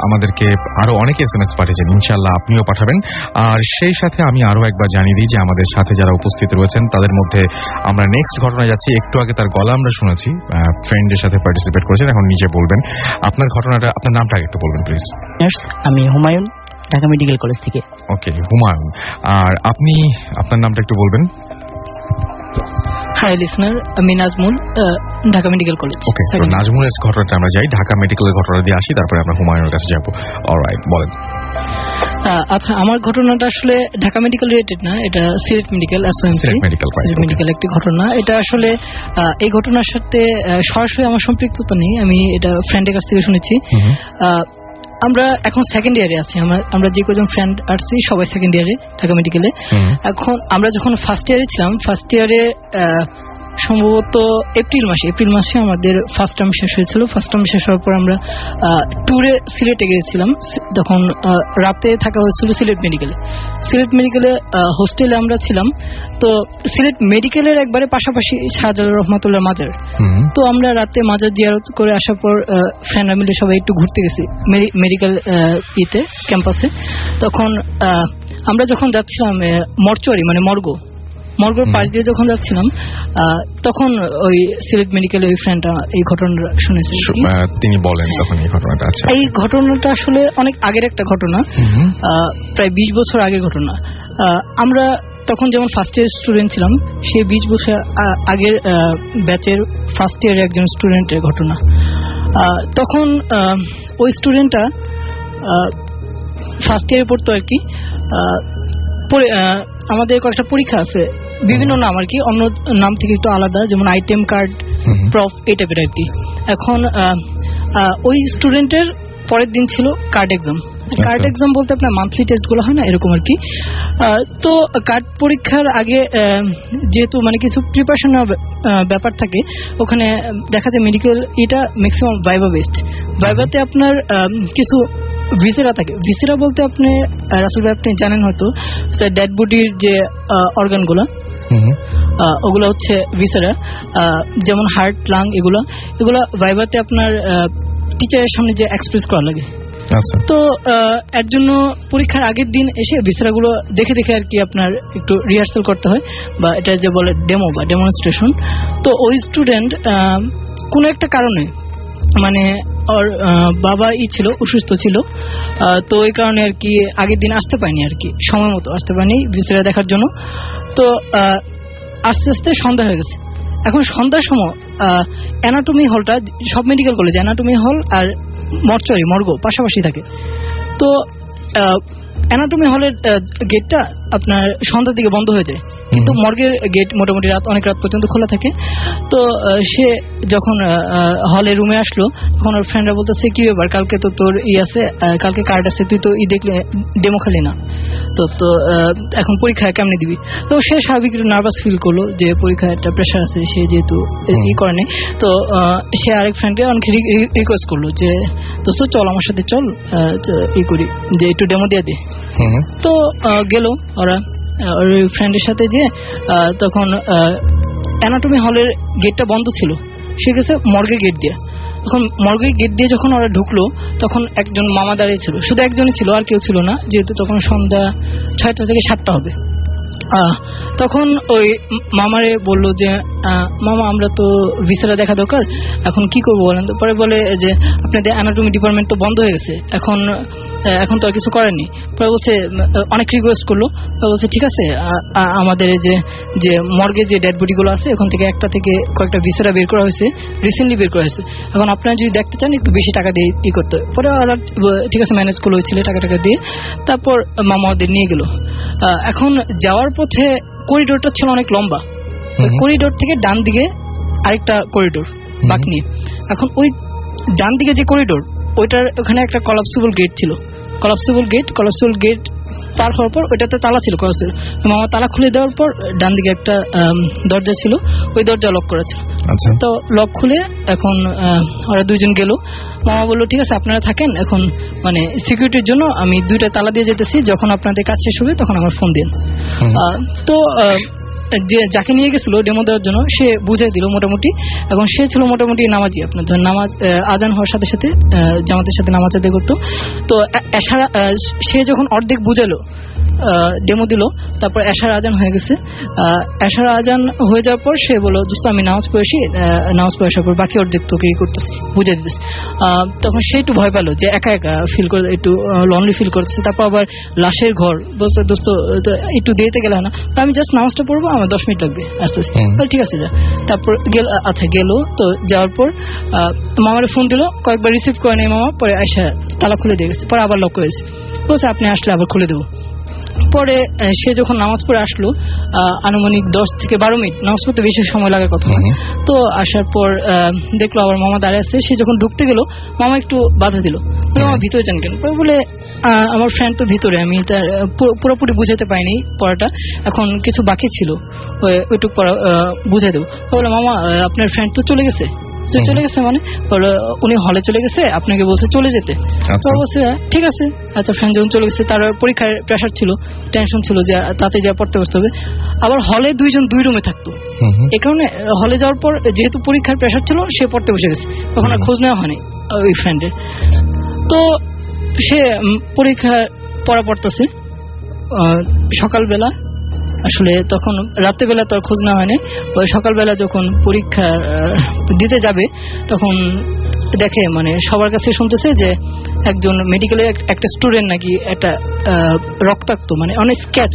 আমাদেরকে, আরো অনেকে SMS পাঠিয়েছেন, ইনশাআল্লাহ আপনিও পাঠাবেন। আর সেই সাথে আমি আরো একবার জানিয়ে দিই যে আমাদের সাথে যারা উপস্থিত রয়েছেন তাদের মধ্যে আমরা নেক্সট ঘটনায় যাচ্ছি। একটু আগে তার গলা আমরা শুনেছি, ফ্রেন্ডের সাথে পার্টিসিপেট করেছেন, এখন নিজে বলবেন আপনার ঘটনাটা, আপনার নামটা একটু বলবেন প্লিজ।
আমি হুমায়ুন, ঢাকা মেডিকেল কলেজ থেকে।
ওকে হুমায়ুন, আর আপনি আপনার নামটা একটু বলবেন।
হাই লিসনার, আমি নাজমুল, ঢাকা মেডিকেল কলেজ।
ওকে, তো নাজমুলের ঘটনাটা আমরা যাই, ঢাকা মেডিকেলের ঘটনা দিয়ে আসি, তারপরে আমরা হুমায়ুনের কাছে যাবো। অলরাইট, বলেন।
আচ্ছা, আমার ঘটনাটা আসলে ঢাকা মেডিকেল রিলেটেড না, এটা সিলেট মেডিকেল, সিলেট মেডিকেল একটি ঘটনা। এটা আসলে এই ঘটনার সাথে সরাসরি আমার সম্পৃক্ততা নেই, আমি এটা ফ্রেন্ডের কাছ থেকে শুনেছি। আমরা এখন সেকেন্ড ইয়ারে আছি, আমরা যে কজন ফ্রেন্ড আসছি সবাই সেকেন্ড ইয়ারে ঢাকা মেডিকেলে। এখন আমরা যখন ফার্স্ট ইয়ারে ছিলাম, ফার্স্ট ইয়ারে সম্ভবত এপ্রিল মাসে আমাদের ফার্স্ট টার্ম শেষ হয়েছিল। ফার্স্ট টার্ম শেষ হওয়ার পর আমরা ট্যুরে সিলেটে গিয়েছিলাম। তখন রাতে থাকা হয়েছিল সিলেট মেডিকেলে হোস্টেলে আমরা ছিলাম। তো সিলেট মেডিকেলের একবারে পাশাপাশি শাহজালাল রহমাতুল্লাহ মাজার। তো আমরা রাতে মাজার জিয়ারত করে আসার পর ফ্রেন্ডরা মিলে সবাই একটু ঘুরতে গেছি মেডিকেল ক্যাম্পাসে। তখন আমরা যখন যাচ্ছিলাম মর্চুয়ারি মানে মর্গর পাশ দিয়ে যখন যাচ্ছিলাম, তখন ওই সিলেট মেডিকেলে ওই ফ্রেন্ডটা এই ঘটনাটা শুনেছে।
তিনি বলেন তখন এই ঘটনাটা। আচ্ছা,
এই ঘটনাটা আসলে অনেক আগের একটা ঘটনা, প্রায় 20 বছর আগের ঘটনা। আমরা তখন যেমন ফার্স্ট ইয়ার স্টুডেন্ট ছিলাম, সেই 20 বছর আগের ব্যাচের ফার্স্ট ইয়ারের একজন স্টুডেন্টের ঘটনা। তখন ওই স্টুডেন্টটা ফার্স্ট ইয়ারে পড়তো আর কি। আমাদের কয়েকটা পরীক্ষা আছে, বিভিন্ন নাম আর কি, অন্য নাম থেকে একটু আলাদা, যেমন আইটেম কার্ড, প্রফ, এই টাইপের আর কি। এখন ওই স্টুডেন্টের পরের দিন ছিল কার্ড এক্সাম বলতে আপনার মান্থলি টেস্ট গুলো হয় না, এরকম আর কি। তো কার্ড পরীক্ষার আগে যেহেতু মানে কিছু প্রিপারেশন ব্যাপার থাকে, ওখানে দেখা যায় মেডিকেল এটা ম্যাক্সিমাম ভাইভা বেসড। ভাইভাতে আপনার কিছু ভিসেরা থাকে। ভিসেরা বলতে আপনি রাসেল ভাই আপনি জানেন হয়তো, ডেড বডির যে অর্গানগুলো, ওগুলো হচ্ছে ভিসেরা, যেমন হার্ট, লাং, এগুলো ভাইভাতে আপনার টিচারের সামনে যে এক্সপ্রেস করা লাগে। তো এর জন্য পরীক্ষার আগের দিন এসে ভিসেরাগুলো দেখে আর কি আপনার একটু রিহার্সাল করতে হয়, বা এটা যে বলে ডেমো বা ডেমনস্ট্রেশন। তো ওই স্টুডেন্ট কোনো একটা কারণে মানে ওর বাবা ছিল অসুস্থ ছিল, তো ওই কারণে আর কি আগের দিন আসতে পারিনি আর কি, সময় মতো আসতে পারিনি ভিসেরা দেখার জন্য। তো আস্তে আস্তে সন্ধ্যা হয়ে গেছে। এখন সন্ধ্যার সময় অ্যানাটমি হলটা, সব মেডিকেল কলেজ অ্যানাটমি হল আর মর্গ পাশাপাশি থাকে। তো অ্যানাটমি হলের গেটটা আপনার সন্ধ্যার দিকে বন্ধ হয়ে যায়, কিন্তু মর্গের গেট মোটামুটি অনেক রাত পর্যন্ত খোলা থাকে। তো সে যখন হলে রুমে আসলো, তখন ওর ফ্রেন্ডরা বলতেছে কি ব্যাপার, কালকে তো তোর আছে, কালকে কার্ড আছে, তুই তো দেখলে ডেমো খালি না, তো এখন পরীক্ষা কেমনে দিবি? তো সে স্বাভাবিক নার্ভাস ফিল করলো যে পরীক্ষায় একটা প্রেশার আছে, সে যেহেতু করে নেই। তো সে আরেক ফ্রেন্ডকে অনেক রিকোয়েস্ট করলো যে দোস্ত চল আমার সাথে চল, করি যে একটু ডেমো দিয়ে দে। তো গেল ওরা ওর ফ্রেন্ডের সাথে, যে তখন অ্যানাটমি হলের গেটটা বন্ধ ছিল, সে গেছে মর্গের গেট দিয়ে। তখন মর্গের গেট দিয়ে যখন ওরা ঢুকলো, তখন একজন মামা দাঁড়িয়ে ছিল, শুধু একজনই ছিল, আর কেউ ছিল না, যেহেতু তখন সন্ধ্যা 6টা থেকে 7টা হবে। তখন ওই মামারে বললো যে মামা আমরা তো ভিসাটা দেখা দরকার, এখন কি করবো বলেন। তো পরে বলে যে আপনাদের অ্যানাটমি ডিপার্টমেন্ট তো বন্ধ হয়ে গেছে, এখন তো আর কিছু করেনি। পরে বলছে অনেক রিকোয়েস্ট করলো, বলছে ঠিক আছে আমাদের যে মর্গে যে ডেড বডি গুলো আছে ওখান থেকে একটা থেকে কয়েকটা ভিসাটা বের করা হয়েছে, রিসেন্টলি বের করা হয়েছে, এখন আপনারা যদি দেখতে চান একটু বেশি টাকা দিয়ে ই করতে। পরে ওরা ঠিক আছে ম্যানেজ করলো ওই ছেলে টাকা দিয়ে। তারপর মামা ওদের নিয়ে গেল। এখন যাওয়ার পথে করিডোরটা ছিল অনেক লম্বা, করিডোর থেকে ডান দিকে আরেকটা করিডোর বাঁক নিয়ে। এখন ওই ডান দিকে যে করিডোর ওইটার ওখানে একটা কলাপসিবল গেট ছিল, কলাপসিবল গেট পার হওয়ার পর ওইটাতে তালা ছিল। মামা তালা খুলে দেওয়ার পর ডান দিকে একটা দরজা ছিল, ওই দরজা লক করা ছিল। তো লক খুলে এখন ওরা দুইজন গেল। মামা বললো ঠিক আছে আপনারা থাকেন, এখন মানে সিকিউরিটির জন্য আমি 2টা তালা দিয়ে যেতেছি, যখন আপনাদের কাজ শেষ হবে তখন আমার ফোন দিন। তো যে যাকে নিয়ে গেছিল ডেমো দেওয়ার জন্য সে বুঝাই দিল মোটামুটি। এখন সে ছিল মোটামুটি নামাজি, আপনার ধর নামাজ আজান হওয়ার সাথে সাথে জামাতের সাথে নামাজ আদায় করতো। তো সে যখন অর্ধেক বুঝালো ডেমো দিল, তারপর এশার আজান হয়ে গেছে। এশার আজান হয়ে যাওয়ার পর সে বললো দোস্ত আমি নামাজ পড়েছি, নামাজ পড়ে আসার পর বাকি অর্ধেক তোকে করতেছি, বুঝে দিতেছি। তখন সে একটু ভয় পেলো যে একা একা ফিল করে, একটু লনলি ফিল করতেছে। তারপর আবার লাশের ঘর বলছে দোস্ত একটু দিতে গেলে না, আমি জাস্ট নামাজটা পড়বো, আমার 10 মিনিট লাগবে আসতে আসতে। ঠিক আছে যা। তারপর গেল। তো যাওয়ার পর মামারে ফোন দিল, কয়েকবার রিসিভ করে নেই মামা। পরে আয়সা তালা খুলে দিয়ে গেছে, পরে আবার লক করেছে, বলছে আপনি আসলে আবার খুলে দেবো। পরে সে যখন নামাজ পড়ে আসলো আনুমানিক 10 থেকে 12 মিনিট, নামাজ পড়তে বেশি সময় লাগার কথা না। তো আসার পর দেখলো আবার মামা দাঁড়িয়ে আছে। সে যখন ঢুকতে গেল মামা একটু বাধা দিল, মামা ভিতরে যান কেন? বলে আমার ফ্রেন্ড তো ভিতরে, আমি তার পুরোপুরি বুঝাতে পারিনি পড়াটা, এখন কিছু বাকি ছিল ওইটুকু পড়া বুঝাই দেবো। বলে মামা আপনার ফ্রেন্ড তো চলে গেছে মানে উনি হলে চলে গেছে, আপনাকে বলছে চলে যেতে। তো বলছে ঠিক আছে আচ্ছা, ফ্রেন্ড যখন চলে গেছে তার পরীক্ষার প্রেশার ছিল, টেনশন ছিল যে তাতে যা পড়তে বসতে হবে। আবার হলে 2 জন 2 রুমে থাকতো, এ কারণে হলে যাওয়ার পর যেহেতু পরীক্ষার প্রেশার ছিল সে পড়তে বসে গেছে, তখন আর খোঁজ নেওয়া হয়নি ওই ফ্রেন্ডের। তো সে পরীক্ষা পড়া পড়তেছে সকালবেলা, আসলে তখন রাত্রেবেলা তো আর খোঁজ নেওয়া হয়নি। ওই সকালবেলা যখন পরীক্ষা দিতে যাবে তখন দেখে মানে সবার কাছে শুনতেছে যে একজন মেডিকেলে একটা স্টুডেন্ট নাকি একটা রক্তাক্ত, মানে অনেক স্ক্যাচ,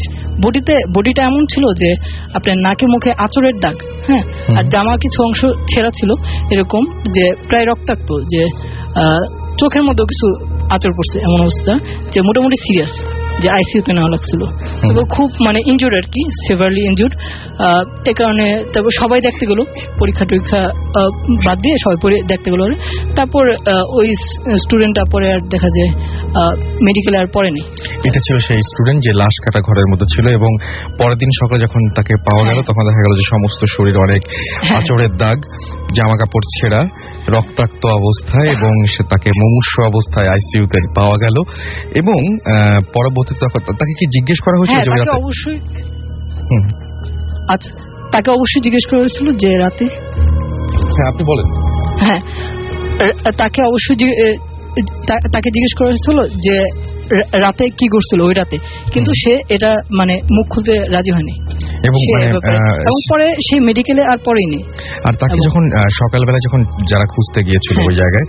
বডিটা এমন ছিল যে আপনার নাকে মুখে আঁচড়ের দাগ, হ্যাঁ, আর জামা কিছু অংশ ছেঁড়া ছিল এরকম, যে প্রায় রক্তাক্ত, যে চোখের মধ্যেও কিছু আঁচড় পড়ছে, এমন অবস্থা যে মোটামুটি সিরিয়াস, যে আইসিইউতে নেওয়া লাগছিল। তবে খুব মানে ইনজুর্ড আর কি, সিভিয়ারলি ইনজুর্ড। এ কারণে তারপর সবাই দেখতে গেল, পরীক্ষা বাদ দিয়ে সবাই দেখতে গেল। তারপর ওই স্টুডেন্টটা পরে আর দেখা যায় মেডিকেলে আর পড়েনি।
এটা ছিল সেই স্টুডেন্ট যে লাশ কাটা ঘরের মধ্যে ছিল, এবং পরের দিন সকালে যখন তাকে পাওয়া গেল তখন দেখা গেল যে সমস্ত শরীর অনেক আঁচড়ের দাগ, জামা কাপড় ছেঁড়া, রক্তাক্ত অবস্থায়, এবং সে তাকে মুমূর্ষু অবস্থায় আইসিইউতে পাওয়া গেল। এবং পরবর্তীতে তাকে কি জিজ্ঞেস করা হয়েছিল?
অবশ্যই আচ্ছা, তাকে অবশ্যই জিজ্ঞেস করা হয়েছিল যে রাতে।
হ্যাঁ আপনি বলেন।
হ্যাঁ, তাকে অবশ্যই তাকে জিজ্ঞেস করা হয়েছিল যে রাতে কি করছিল ওই রাতে, কিন্তু সে এটা মানে মুখ খুলতে রাজি হয়নি, এবং পরে সে মেডিকেলে আর পড়েনি।
আর তাকে যখন সকালবেলা যখন যারা খুঁজতে গিয়েছিল ওই জায়গায়,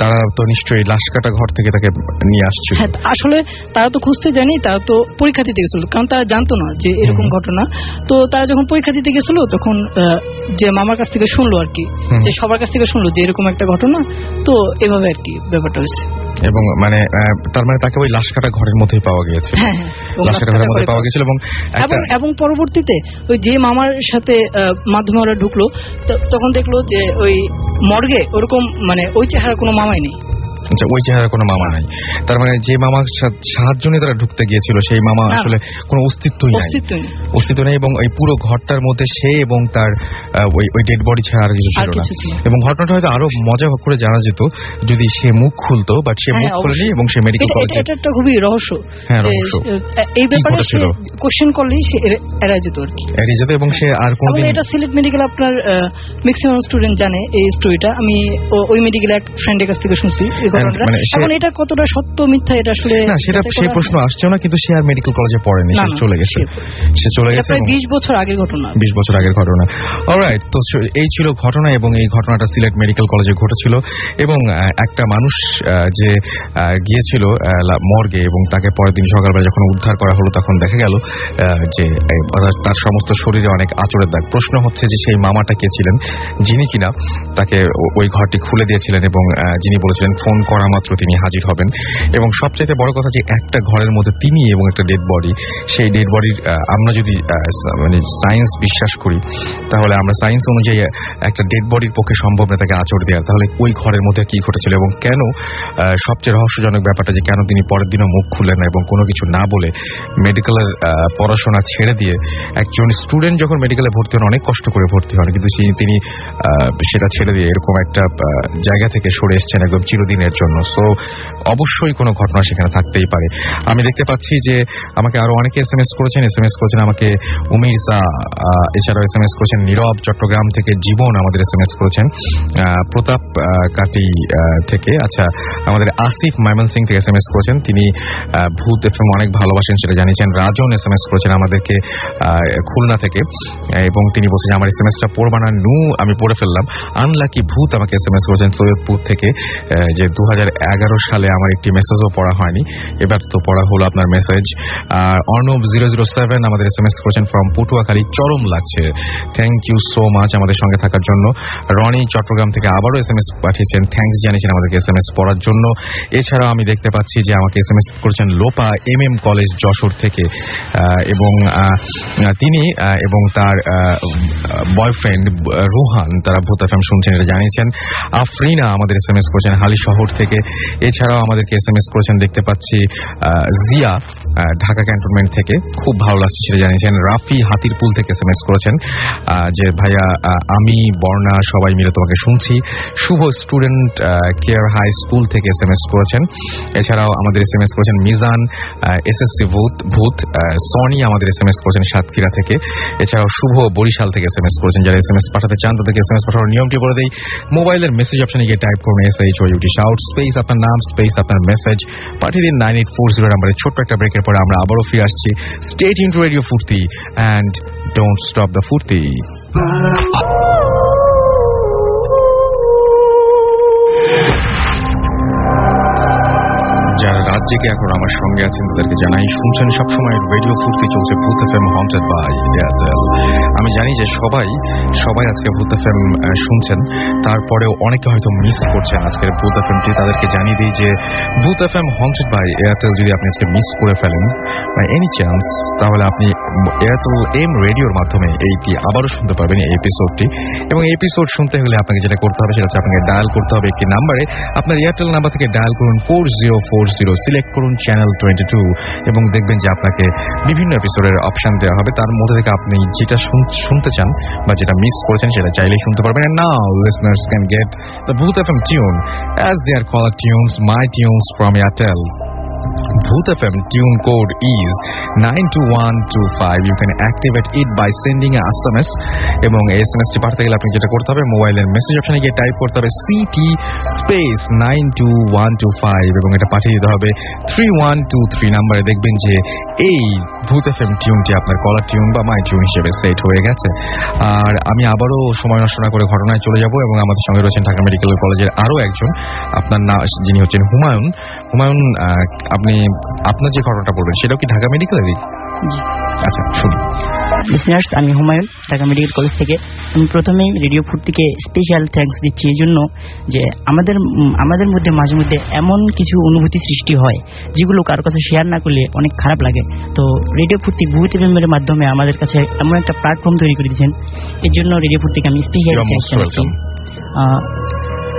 তারা তো নিশ্চয়ই লাশ কাটা ঘর থেকে তাকে নিয়ে আসছিল।
হ্যাঁ, আসলে তারা তো খুঁজতে যায়নি, তারা তো পরীক্ষা দিতে গেছিল, কারণ তারা জানতো না যে এরকম ঘটনা। তো তারা যখন পরীক্ষা দিতে গেছিল তখন যে মামার কাছ থেকে শুনলো আর কি, যে সবার কাছ থেকে শুনলো যে এরকম একটা ঘটনা, তো এভাবে আর কি ব্যাপারটা হয়েছে।
এবং মানে তার মানে তাকে ওই লাশ কাটা ঘরের মধ্যেই পাওয়া গিয়েছিল, লাশ কাটা ঘরের মধ্যে পাওয়া গিয়েছিল।
এবং পরবর্তীতে ওই যে মামার সাথে মাধ্যমে ওরা ঢুকলো তখন দেখলো যে ওই মর্গে ওরকম মানে ওই চেহারা কোনো মামাই নেই।
আচ্ছা, ওই চেহারা কোনো মামা নাই, তার মানে যে মামার সাহায্য নিয়ে তারা ঢুকতে গিয়েছিল সেই মামা আসলে কোনো অস্তিত্বই নেই, এবং এই পুরো ঘরটার মধ্যে সে এবং তার ওই ডেড বডি ছাড়া আর কিছু ছিল না। এবং ঘটনাটা হয়তো আরো মজা করে জানা যেত যদি সে মুখ খুলতো, বাট সে মুখ খুলেনি এবং সে মেডিকেল কলেজে।
এটা একটা খুবই রহস্য, এই ব্যাপারে কোশ্চেন করলেই সে এড়িয়ে যেত আর কি,
এড়িয়ে যেত। এবং সে আর কোনদিন,
এটা সিলেট মেডিকেল আপনার ম্যাক্সিমাম স্টুডেন্ট জানে এই স্টোরিটা। আমি ওই মেডিকেলে এক ফ্রেন্ডের কাছ থেকে শুনছি। ঘটনাটা।
মানে
এখন এটা কতটা সত্য মিথ্যা এটা আসলে
না, সেটা সেই প্রশ্ন আসছেও না, কিন্তু সে আর মেডিকেল কলেজে পড়েনি, সে চলে গেছে।
প্রায় 20 বছর আগের ঘটনা।
20 বছর আগের ঘটনা। অলরাইট, তো এই ছিল ঘটনা, এবং এই ঘটনাটা সিলেট মেডিকেল কলেজে ঘটেছিল, এবং একটা মানুষ যে গিয়েছিল মর্গে, এবং তাকে পরের দিন সকালবেলা যখন উদ্ধার করা হলো তখন দেখা গেল যে তার সমস্ত শরীরে অনেক আঁচড়ের দাগ। প্রশ্ন হচ্ছে যে সেই মামাটা কে ছিলেন, যিনি কিনা তাকে ওই ঘরটি খুলে দিয়েছিলেন, এবং যিনি বলেছিলেন ফোন করা মাত্র তিনি হাজির হবেন। এবং সবচাইতে বড় কথা যে একটা ঘরের মধ্যে তিনি এবং একটা ডেড বডি, সেই ডেড বডির আমরা যদি মানে সায়েন্স বিশ্বাস করি, তাহলে আমরা সায়েন্স অনুযায়ী একটা ডেড বডির পক্ষে সম্ভব না তাকে আঁচড় দেওয়ার। তাহলে ওই ঘরের মধ্যে কি ঘটেছিল, এবং কেন, সবচেয়ে রহস্যজনক ব্যাপারটা যে কেন তিনি পরের দিনও মুখ খুললেন না এবং কোনো কিছু না বলে মেডিকেলের পড়াশোনা ছেড়ে দিয়ে, একজন স্টুডেন্ট যখন মেডিকেলে ভর্তি হন অনেক কষ্ট করে ভর্তি হন, কিন্তু তিনি সেটা ছেড়ে দিয়ে এরকম একটা জায়গা থেকে সরে এসছেন একদম চিরদিনের জন্য। সো অবশ্যই কোনো ঘটনা সেখানে থাকতেই পারে। আমি দেখতে পাচ্ছি যে আমাকে আরো অনেকে এসএমএস করেছেন আমাকে উমিরজা, এছাড়াও এসএমএস করেছেন নীরব চট্টগ্রাম থেকে, জীবন আমাদের এসএমএস করেছেন প্রতাপ কাটি থেকে, আচ্ছা আমাদের আসিফ ময়মনসিং থেকে এসএমএস করেছেন, তিনি ভূত এফএম অনেক ভালোবাসেন সেটা জানিয়েছেন। রাজন এসএমএস করেছেন আমাদেরকে খুলনা থেকে, এবং তিনি বলছেন আমার এসএমএসটা পড়বা না নু, আমি পড়ে ফেললাম। আনলাকি ভূত আমাকে এসএমএস করেছেন সৈয়দপুর থেকে, যে 2011 সালে আমার একটি মেসেজও পড়া হয়নি, এবার তো পড়া হলো আপনার মেসেজ। আর অর্ণব 007 আমাদের এসএমএস করেছেন ফ্রম পটুয়াখালী, চরম লাগছে, থ্যাংক ইউ সো মাচ আমাদের সঙ্গে থাকার জন্য। রনি চট্টগ্রাম থেকে আবারও এসএমএস পাঠিয়েছেন, থ্যাংকস জানিয়েছেন আমাদেরকে এসএমএস পড়ার জন্য। এছাড়াও আমি দেখতে পাচ্ছি যে আমাকে এসএমএস করেছেন লোপা MM কলেজ যশোর থেকে, এবং তিনি এবং তার বয়ফ্রেন্ড রুহান তারা ভূত এফএম শুনছেন এটা জানিয়েছেন। আফরিনা আমাদের এসএমএস করেছেন হালি শহর থেকে। এছাড়াও আমাদেরকে এসএমএস করেছেন দেখতে পাচ্ছি জিয়া ঢাকা ক্যান্টনমেন্ট থেকে, খুব ভালো লাগছে সেটা জানিয়েছেন। রাফি হাতিরপুল থেকে এসএমএস করেছেন যে ভাইয়া আমি বর্ণা সবাই মিলে তোমাকে শুনছি। শুভ স্টুডেন্ট কেয়ার হাই স্কুল থেকে এসএমএস করেছেন। এছাড়াও আমাদের এসএমএস করেছেন মিজান SSC ভূত। সনি আমাদের এসএমএস করেছেন সাতক্ষীরা থেকে। এছাড়াও শুভ বরিশাল থেকে এসএমএস করেছেন। যারা এসএমএস পাঠাতে চান তাদেরকে এসএমএস পাঠানোর নিয়মটি বলে দেই, মোবাইলের মেসেজ অপশনে গিয়ে টাইপ করুন SHOUT শাউট স্পেস আপনার নাম স্পেস আপনার মেসেজ পাঠিয়ে দিন 9840 নাম্বারে। ছোট্ট একটা ব্রেকের পরে আমরা আবারও ফিরে আসছি। স্টে টিউনড টু রেডিও ফুর্তি অ্যান্ড ডোন্ট স্টপ দ্য ফুর্তি। যারা রাত জেগে এখন আমার সঙ্গে আছেন তাদেরকে জানাই, শুনছেন সবসময় রেডিও ফুর্তি, চলছে ভূত এফএম হন্টেড বাই এয়ারটেল। আমি জানি যে সবাই আজকে ভূত এফএম শুনছেন, তারপরেও অনেকে হয়তো মিস করছেন আজকের ভূত এফএমটি। তাদেরকে জানিয়ে দিই যে ভূত এফএম হন্টেড বাই এয়ারটেল যদি আপনি আজকে মিস করে ফেলেন বাই এনি চান্স, তাহলে আপনি এয়ারটেল এম রেডিওর মাধ্যমে এইটি আবারও শুনতে পারবেন এই এপিসোডটি। এবং এই এপিসোড শুনতে হলে আপনাকে যেটা করতে হবে সেটা হচ্ছে আপনাকে ডায়াল করতে হবে একটি নাম্বারে। আপনার এয়ারটেল নাম্বার থেকে ডায়াল করুন 4040, সিলেক্ট করুন চ্যানেল 22, এবং দেখবেন যে আপনাকে বিভিন্ন এপিসোডের অপশন দেওয়া হবে। তার মধ্যে থেকে আপনি যেটা শুনতে চান বা যেটা মিস করেছেন সেটা চাইলেই শুনতে পারবেন। And now listeners can get the Booth FM tune as their caller tunes, my tunes from Airtel. Booth FM tune code is 92125. You can activate it by sending a SMS, এবং SMS টি পাঠাতে গেলে আপনি যেটা করতে হবে মোবাইলের মেসেজ অপশনে গিয়ে টাইপ করতে হবে CT স্পেস 92125, এবং এটা পাঠিয়ে দিতে হবে 3123 নাম্বারে। দেখবেন যে এই ভূত এফএম টিউনটি আপনার কলার টিউন বা মাই টিউন হিসেবে সেট হয়ে গেছে। আর আমি আবারও সময় নষ্ট না করে ঘটনায় চলে যাব, এবং আমাদের সঙ্গে রয়েছেন ঢাকা মেডিকেল কলেজের আরো একজন, আপনার নাম যিনি হচ্ছেন হুমায়ুন। আপনি আপনার যে ঘটনাটা বলবেন সেটাও কি ঢাকা মেডিকেলেরই? আচ্ছা শুনি।
লিসনার্স, আমি হুমায়ুন ঢাকা মেডিকেল কলেজ থেকে। আমি প্রথমেই রেডিও ফুর্তিকে স্পেশাল থ্যাঙ্কস দিচ্ছি এই জন্য যে আমাদের মধ্যে মাঝে মধ্যে এমন কিছু অনুভূতি সৃষ্টি হয় যেগুলো কারোর কাছে শেয়ার না করলে অনেক খারাপ লাগে। তো রেডিও ফুর্তি ভূত এফএমের মাধ্যমে আমাদের কাছে এমন একটা প্ল্যাটফর্ম তৈরি করে দিয়েছেন, এর জন্য রেডিও ফুর্তিকে আমি স্পেশাল থ্যাঙ্কস জানাচ্ছি।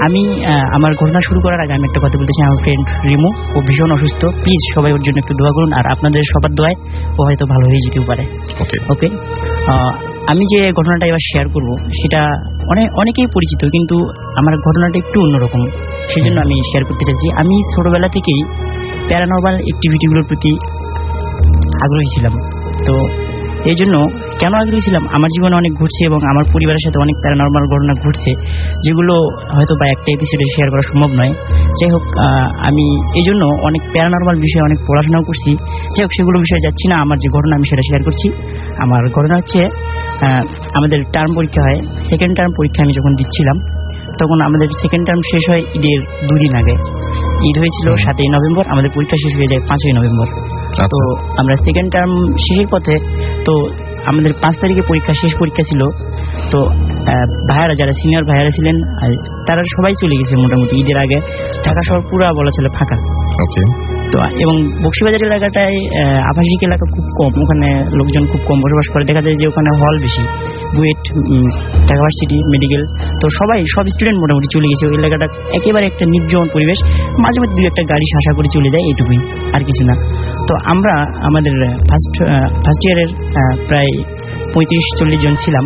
আমি আমার ঘটনা শুরু করার আগে আমি একটা কথা বলতে চাই। আমার ফ্রেন্ড রিমু, ও ভীষণ অসুস্থ, প্লিজ সবাই ওর জন্য একটু দোয়া করুন, আর আপনাদের সবার দোয়ায় ও হয়তো ভালো হয়ে যেতেও পারে। ওকে, আমি যে ঘটনাটা এবার শেয়ার করব সেটা অনেকেই পরিচিত, কিন্তু আমার ঘটনাটা একটু অন্যরকম, সেজন্য আমি শেয়ার করতে চাইছি। আমি ছোটবেলা থেকেই প্যারানর্মাল অ্যাক্টিভিটিগুলোর প্রতি আগ্রহী ছিলাম। তো এই জন্য কেন আগ্রহী ছিলাম, আমার জীবনে অনেক ঘটছে এবং আমার পরিবারের সাথে অনেক প্যারানরমাল ঘটনা ঘটছে, যেগুলো হয়তো বা একটা এপিসোডে শেয়ার করা সম্ভব নয়। যাই হোক, আমি এই জন্য অনেক প্যারানরমাল বিষয়ে অনেক পড়াশোনাও করছি। যাই হোক, সেগুলো বিষয়ে যাচ্ছি না। আমার যে ঘটনা আমি সেটা শেয়ার করছি। আমার ঘটনা হচ্ছে, আমাদের টার্ম পরীক্ষা হয়, সেকেন্ড টার্ম পরীক্ষা আমি যখন দিচ্ছিলাম তখন আমাদের সেকেন্ড টার্ম শেষ হয় ঈদের 2 দিন আগে। ঈদ হয়েছিল 7ই নভেম্বর, আমাদের পরীক্ষা শেষ হয়ে যায় 5ই নভেম্বর। তো আমরা সেকেন্ড টার্ম শেষের পথে, তো আমাদের 5 তারিখে পরীক্ষা, শেষ পরীক্ষা ছিল। তো ভাইয়ারা, যারা সিনিয়র ভাইয়ারা ছিলেন, তারা সবাই চলে গেছে মোটামুটি ঈদের আগে। ঢাকা শহর পুরো বলা ছিল ফাঁকা। তো এবং বক্সিবাজার এলাকাটায় আবাসিক এলাকা খুব কম, ওখানে লোকজন খুব কম বসবাস করে। দেখা যায় যে ওখানে হল বেশি, বুয়েট, ঢাকা ভার্সিটি, মেডিকেল, তো সব স্টুডেন্ট মোটামুটি চলে গেছে। ওই এলাকাটা একেবারে একটা নির্জন পরিবেশ, মাঝে মধ্যে 2-1 গাড়ি শাসা করে চলে যায়, এইটুকুই, আর কিছু না। তো আমরা আমাদের ফার্স্ট ইয়ারের প্রায় 35-40 জন ছিলাম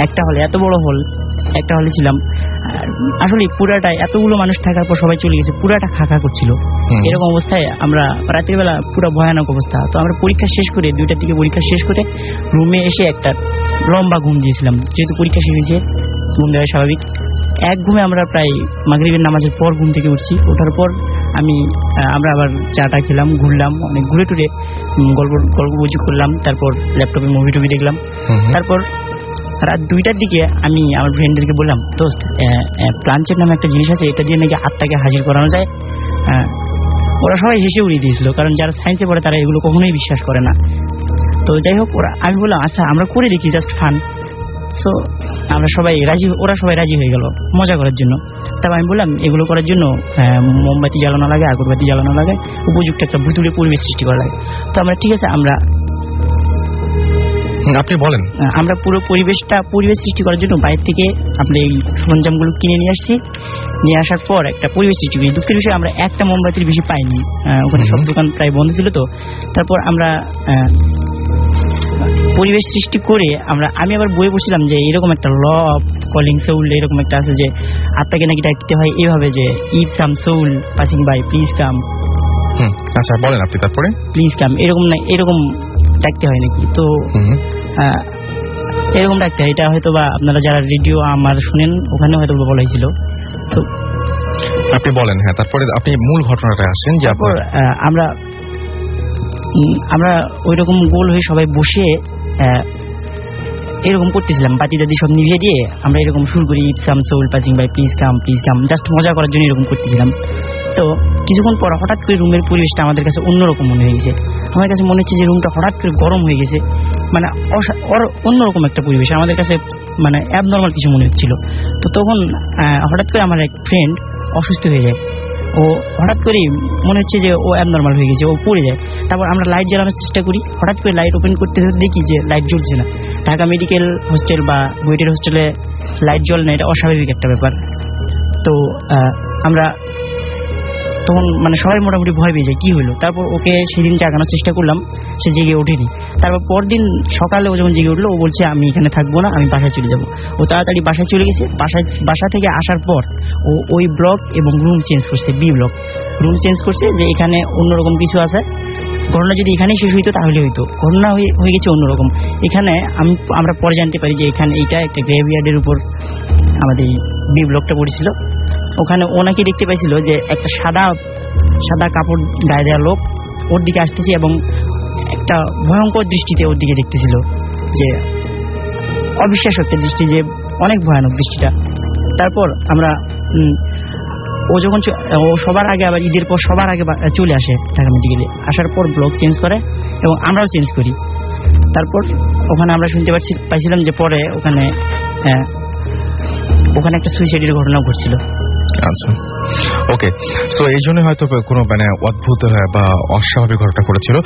একটা হলে, এত বড় হল, একটা হলে ছিলাম। আসলে পুরাটা, এতগুলো মানুষ থাকার পর সবাই চলে গেছে, পুরাটা খাকা করছিল। এরকম অবস্থায় আমরা রাতের বেলা পুরো ভয়ানক অবস্থা। তো আমরা পরীক্ষা শেষ করে 2টার দিকে পরীক্ষা শেষ করে রুমে এসে একটা লম্বা ঘুম দিয়েছিলাম, যেহেতু পরীক্ষা শেষ হয়েছে, ঘুম দেওয়া স্বাভাবিক। এক ঘুমে আমরা প্রায় মাগরিবের নামাজের পর ঘুম থেকে উঠছি। ওঠার পর আমরা আবার চাটা খেলাম, ঘুরলাম, অনেক ঘুরে টুরে গল্প বুঝি করলাম। তারপর ল্যাপটপে মুভি টুভি দেখলাম। তারপর রাত 2টার দিকে আমি আমার ফ্রেন্ডদেরকে বললাম, দোস্ত, প্লানচেট নামে একটা জিনিস আছে, এটা দিয়ে নাকি আত্মাকে হাজির করানো যায়। ওরা সবাই হেসে উড়িয়ে দিয়েছিল, কারণ যারা সায়েন্সে পড়ে তারা এগুলো কখনোই বিশ্বাস করে না। তো যাই হোক, আমি বললাম আচ্ছা আমরা করে দেখি, জাস্ট ফান। সো ওরা সবাই রাজি হয়ে গেল মজা করার জন্য। তারপর আমি বললাম এগুলো করার জন্য মোমবাতি জ্বালানো লাগে, আগরবাতি জ্বালানো লাগে, উপযুক্ত একটা ভুতুড়ে পরিবেশ সৃষ্টি করা লাগে। তো আমরা ঠিক আছে,
আপনি বলেন।
আমরা পুরো পরিবেশ সৃষ্টি করার জন্য বাইরে থেকে আমরা এই সরঞ্জামগুলো কিনে নিয়ে আসছি। নিয়ে আসার পর একটা পরিবেশ সৃষ্টি করি। দুঃখের বিষয়ে আমরা একটা মোমবাতির বেশি পাইনি, ওখানে সব দোকান প্রায় বন্ধ ছিল। তো তারপর আমরা পরিবেশ সৃষ্টি করে আমি আবার বই পড়ছিলাম যে এরকম একটা ল অফ কলিং সোল, এরকম একটা আছে যে আত্মাকে নাকি ডাকতে হয় এইভাবে, যে if some soul passing by please come.
আচ্ছা বলেন আপনি। তারপরে
প্লিজ কাম, এরকম না, এরকম ডাকতে হয় নাকি। তো এরকম ডাকতে হয়, এটা হয়তো বা আপনারা যারা রেডিও আমার শুনেন ওখানে হয়তো বলা হয়েছিল। তো
আপনি বলেন। হ্যাঁ, তারপরে আপনি মূল ঘটনাটা আসেন। যে
আমরা ওই রকম গোল হয়ে সবাই বসে এরকম করতেছিলাম, বাতি দাদি সব নিভিয়ে দিয়ে আমরা এরকম শুরু করি, if some soul passing by please come, just মজা করার জন্য এরকম করতেছিলাম। তো কিছুক্ষণ পর হঠাৎ করে রুমের পরিবেশটা আমাদের কাছে অন্যরকম মনে হয়ে গেছে। আমার কাছে মনে হচ্ছে যে রুমটা হঠাৎ করে গরম হয়ে গেছে, মানে অন্যরকম একটা পরিবেশ আমাদের কাছে, মানে অ্যাবনর্মাল কিছু মনে হচ্ছিল। তো তখন হঠাৎ করে আমার এক ফ্রেন্ড অসুস্থ হয়ে যায়। ও হঠাৎ করে মনে হচ্ছে যে ও অ্যাবনর্মাল হয়ে গেছে, ও পড়ে যায়। তারপর আমরা লাইট জ্বালানোর চেষ্টা করি, হঠাৎ করে লাইট ওপেন করতে দেখি যে লাইট জ্বলছে না। ঢাকা মেডিকেল হস্টেল বা বুয়েটের হোস্টেলে লাইট জ্বলে না, এটা অস্বাভাবিক একটা ব্যাপার। তো আমরা তখন মানে সবাই মোটামুটি ভয় পেয়ে যায়, কি হলো। তারপর ওকে সেদিন জাগানোর চেষ্টা করলাম, সে জেগে ওঠেনি। তারপর পরদিন সকালে ও যখন জেগে উঠলো, ও বলছে আমি এখানে থাকবো না, আমি বাসায় চলে যাব। ও তাড়াতাড়ি বাসায় চলে গেছে। বাসা থেকে আসার পর ও ওই ব্লক এবং রুম চেঞ্জ করছে, বি ব্লক রুম চেঞ্জ করছে, যে এখানে অন্যরকম কিছু আছে। ঘটনা যদি এখানেই শেষ হইতো তাহলে হইতো, ঘটনা হয়ে গেছে অন্যরকম। এখানে আমরা পরে জানতে পারি যে এখানে এইটা একটা গ্রেভইয়ার্ডের উপর আমাদের বি ব্লকটা পড়েছিল। ওখানে ওনাকে দেখতে পাইছিল যে একটা সাদা কাপড় গায়ে দেওয়া লোক ওর দিকে আসতেছে এবং একটা ভয়ঙ্কর দৃষ্টিতে ওর দিকে দেখতেছিল, যে অবিশ্বাস্য একটা দৃষ্টি, যে অনেক ভয়ানক দৃষ্টিটা। তারপর ও সবার আগে, আবার ঈদের পর সবার আগে চলে আসে ঢাকা মেডিকেলে। আসার পর ব্লক চেঞ্জ করে এবং আমরাও চেঞ্জ করি। তারপর ওখানে আমরা শুনতে পাইছিলাম যে পরে ওখানে একটা সুইসাইডের ঘটনা ঘটছিল।
আচ্ছা, ওকে। সো এই জন্য হয়তো কোনো মানে অদ্ভুত বা অস্বাভাবিক ঘটনা ঘটেছিল।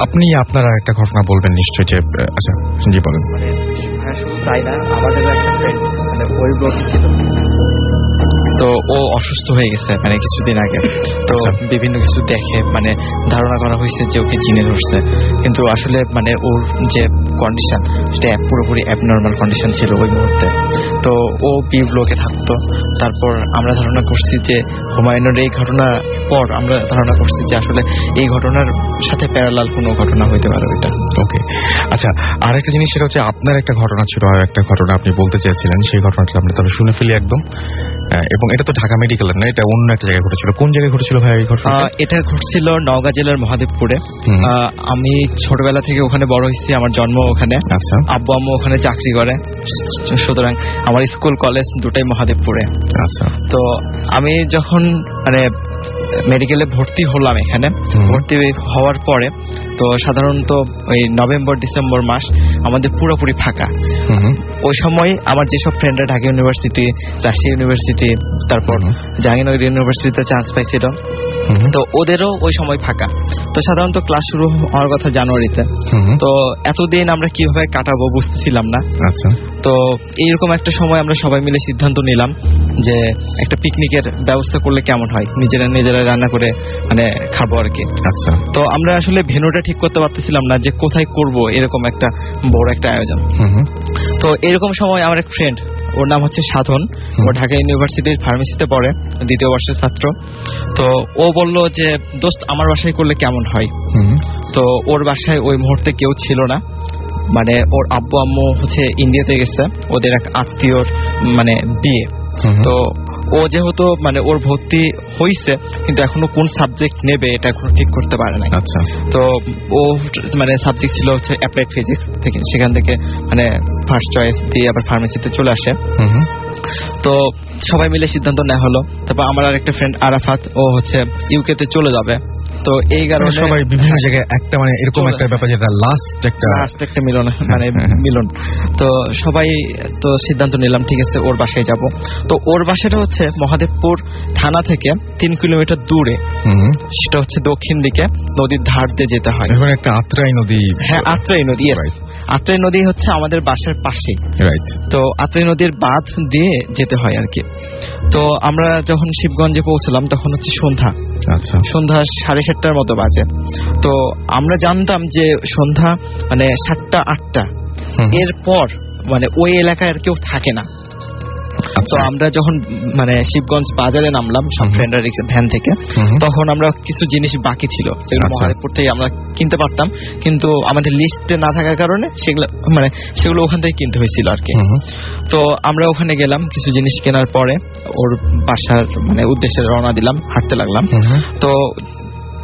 আপনি আপনারা একটা ঘটনা বলবেন নিশ্চয়ই, যে আচ্ছা জি বলেন।
শুধু তাই না, আমাদের একটা ফ্রেন্ড মানে ওই ব্লকে ছিল, তো ও অসুস্থ হয়ে গেছে মানে কিছুদিন আগে। তো বিভিন্ন কিছু দেখে মানে ধারণা করা হয়েছে যে ওকে জিনে ধরছে, কিন্তু আসলে মানে ওর যে কন্ডিশন সেটা পুরোপুরি অ্যাবনর্মাল কন্ডিশন ছিল ওই মুহূর্তে। তো ও বি ব্লকে থাকতো। তারপর আমরা ধারণা করছি যে হুমায়ুনের এই ঘটনার পর আমরা ধারণা করছি যে আসলে এই ঘটনার সাথে প্যারালাল কোনো ঘটনা হইতে পারে ওইটা।
ওকে, আচ্ছা, আর একটা জিনিস সেটা হচ্ছে আপনার একটা ঘটনা ছিল, আর একটা ঘটনা আপনি বলতে চেয়েছিলেন, সেই ঘটনাটা আমরা তাহলে শুনে ফেলি একদম। এবং এটা তো ঢাকা মেডিকেলের না, এটা অন্য একটা জায়গায় ঘটেছিল। কোন জায়গায় ঘটেছিল ভাই এই ঘটনা?
এটা ঘটছিল নওগাঁ জেলার মহাদেবপুরে। আমি ছোটবেলা থেকে ওখানে বড় হয়েছি, আমার জন্ম ওখানে।
আচ্ছা,
আব্বু আম্মু ওখানে চাকরি করে, সুতরাং আমার স্কুল কলেজ দুটাই মহাদেবপুরে।
আচ্ছা,
তো আমি যখন মানে মেডিকেলে ভর্তি হলাম, এখানে ভর্তি হওয়ার পরে তো সাধারণত ওই নভেম্বর ডিসেম্বর মাস আমাদের পুরোপুরি ফাঁকা। ওই সময় আমার যেসব ফ্রেন্ডরা ঢাকা ইউনিভার্সিটি, রাজশাহী ইউনিভার্সিটি, তারপর জাহাঙ্গীরনগর ইউনিভার্সিটিতে চান্স পাইছিল, তো ওদেরও ওই সময় ফাঁকা। তো সাধারণত ক্লাস শুরু হওয়ার কথা জানুয়ারিতে। তো এতদিন আমরা কিভাবে কাটাবো বুঝতেছিলাম না।
আচ্ছা,
তো এইরকম একটা সময় আমরা সবাই মিলে সিদ্ধান্ত নিলাম যে একটা পিকনিকের ব্যবস্থা করলে কেমন হয়, নিজেরা রান্না করে মানে খাবো আর কি।
আচ্ছা,
তো আমরা আসলে ভেন্যুটা ঠিক করতে পারতেছিলাম না যে কোথায় করব এরকম একটা বড় একটা আয়োজন। তো এরকম সময় আমার এক ফ্রেন্ড, ওর নাম হচ্ছে সাধন, ও ঢাকা ইউনিভার্সিটির ফার্মেসিতে পড়ে, দ্বিতীয় বর্ষের ছাত্র। তো ও বলল যে দোস্ত আমার বাসায় করলে কেমন হয়। তো ওর বাসায় ওই মুহূর্তে কেউ ছিল না, মানে ওর আব্বু আম্মু হচ্ছে ইন্ডিয়াতে গেছে, ওদের এক আত্মীয়র মানে বিয়ে। তো ও যেহেতু মানে ওর ভর্তি হইছে, কিন্তু এখনো কোন সাবজেক্ট নেবে এটা এখনো ঠিক করতে পারে না।
আচ্ছা,
তো ও মানে সাবজেক্ট ছিল হচ্ছে অ্যাপ্লাইড ফিজিক্স থেকে, সেখান থেকে মানে ফার্স্ট চয়েস দিয়ে আবার ফার্মেসিতে চলে আসে। তো সবাই মিলে সিদ্ধান্ত নেওয়া হলো। তারপর আমার আরেকটা ফ্রেন্ড আরাফাত, ও হচ্ছে ইউকেতে চলে যাবে। তো এই কারণে
সবাই বিভিন্ন জায়গায় একটা মানে এরকম একটা ব্যাপার, যেটা লাস্ট একটা
মিলন মানে মিলন। তো সবাই তো সিদ্ধান্ত নিলাম ঠিক আছে ওর বাসায় যাব। তো ওর বাসাটা হচ্ছে মহাদেবপুর থানা থেকে 3 কিলোমিটার দূরে, সেটা হচ্ছে দক্ষিণ দিকে নদীর ধার দিয়ে যেতে হয়।
একটা আত্রাই নদী।
হ্যাঁ, আত্রাই নদী। আত্রাই নদী হচ্ছে আমাদের বাসার পাশে।
রাইট।
তো আত্রাই নদীর বাঁধ দিয়ে যেতে হয় আর কি। তো আমরা যখন শিবগঞ্জে পৌঁছলাম তখন হচ্ছে সন্ধ্যা।
আচ্ছা,
সন্ধ্যা 7:30টার মতো বাজে। তো আমরা জানতাম যে সন্ধ্যা মানে 7টা 8টা এরপর মানে ওই এলাকায় আর কেউ থাকে না। তো আমরা যখন মানে শিবগঞ্জ বাজারে নামলাম সব ফ্রেন্ডরা ভ্যান থেকে, তখন আমরা কিছু জিনিস বাকি ছিল যেগুলো মহাদেবপুর থেকে আমরা কিনতে পারতাম, কিন্তু আমাদের লিস্টে না থাকার কারণে সেগুলো ওখান থেকে কিনতে হয়েছিল আর কি। তো আমরা ওখানে গেলাম, কিছু জিনিস কেনার পরে ওর বাসার মানে উদ্দেশ্যে রওনা দিলাম, হাঁটতে লাগলাম। তো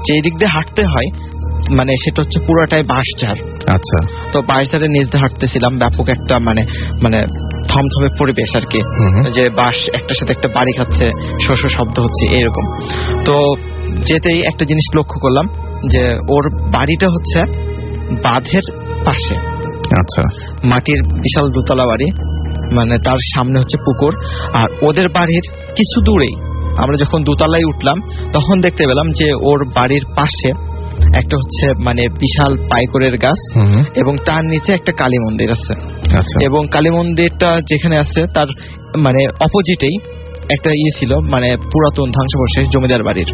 যেই দিক দিয়ে হাঁটতে হয় মানে সেটা হচ্ছে পুরোটাই বাঁশঝাড়।
আচ্ছা, তো
বাঁশঝাড়ের নিচ দিয়ে হাঁটতেছিলাম, ব্যাপক একটা মানে থমথমে পরিবেশ আর কি, যে বাঁশ একটার সাথে একটা বাড়ি খাচ্ছে, শস্য শব্দ হচ্ছে এরকম। তো যেতেই একটা জিনিস লক্ষ্য করলাম যে ওর বাড়িটা হচ্ছে বাঁধের পাশে।
আচ্ছা,
মাটির বিশাল দোতলা বাড়ি, মানে তার সামনে হচ্ছে পুকুর। আর ওদের বাড়ির কিছু দূরেই আমরা যখন দোতলায় উঠলাম তখন দেখতে পেলাম যে ওর বাড়ির পাশে একটা হচ্ছে মানে বিশাল পাইকরের গাছ, এবং তার নিচে একটা কালী মন্দির আছে। এবং কালী মন্দিরটা যেখানে আছে তার মানে অপোজিটেই একটা ছিল মানে পুরাতন ধ্বংসাবশেষ জমিদার বাড়ির।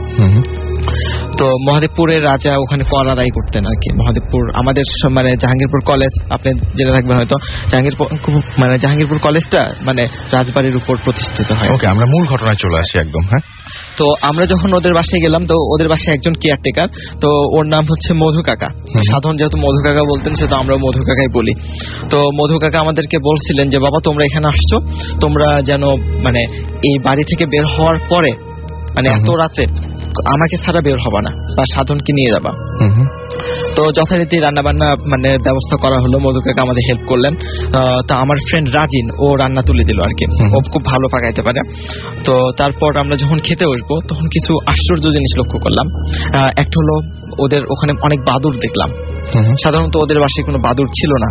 তো মহাদেবপুরের রাজা ওখানে কর আদায় করতেন আর কি। মহাদেবপুর আমাদের মানে জাহাঙ্গীরপুর কলেজ, আপনি জেনে থাকবেন হয়তো, জাহাঙ্গীরপুর কলেজটা মানে রাজবাড়ির উপর প্রতিষ্ঠিত হয়।
ওকে, আমরা মূল ঘটনায় চলে আসি একদম। হ্যাঁ,
তো আমরা যখন ওদের বাসায় গেলাম, তো ওদের বাসায় একজন কেয়ারটেকার, তো ওর নাম হচ্ছে মধু কাকা। সাধারণ যেহেতু মধু কাকা বলতেন, সেটা আমরা মধু কাকাই বলি। তো মধু কাকা আমাদেরকে বলছিলেন যে বাবা তোমরা এখানে আসছো, তোমরা যেন মানে এই বাড়ি থেকে বের হওয়ার পরে মানে এত রাতে আমাকে ছাড়া বের হবা না, বা সাধনকে নিয়ে যাবা। তো যথারীতি রান্না বান্না মানে ব্যবস্থা করা হলো, মধু কাকা আমাদের হেল্প করলেন। তা আমার ফ্রেন্ড রাজিন ও রান্না তুলে দিল আর কি, ও খুব ভালো পাকাইতে পারে। তো তারপর আমরা যখন খেতে বসবো তখন কিছু আশ্চর্য জিনিস লক্ষ্য করলাম। একটা হলো ওদের ওখানে অনেক বাদুড় দেখলাম। সাধারণত ওদের বাসায় কোনো বাদুড় ছিল না,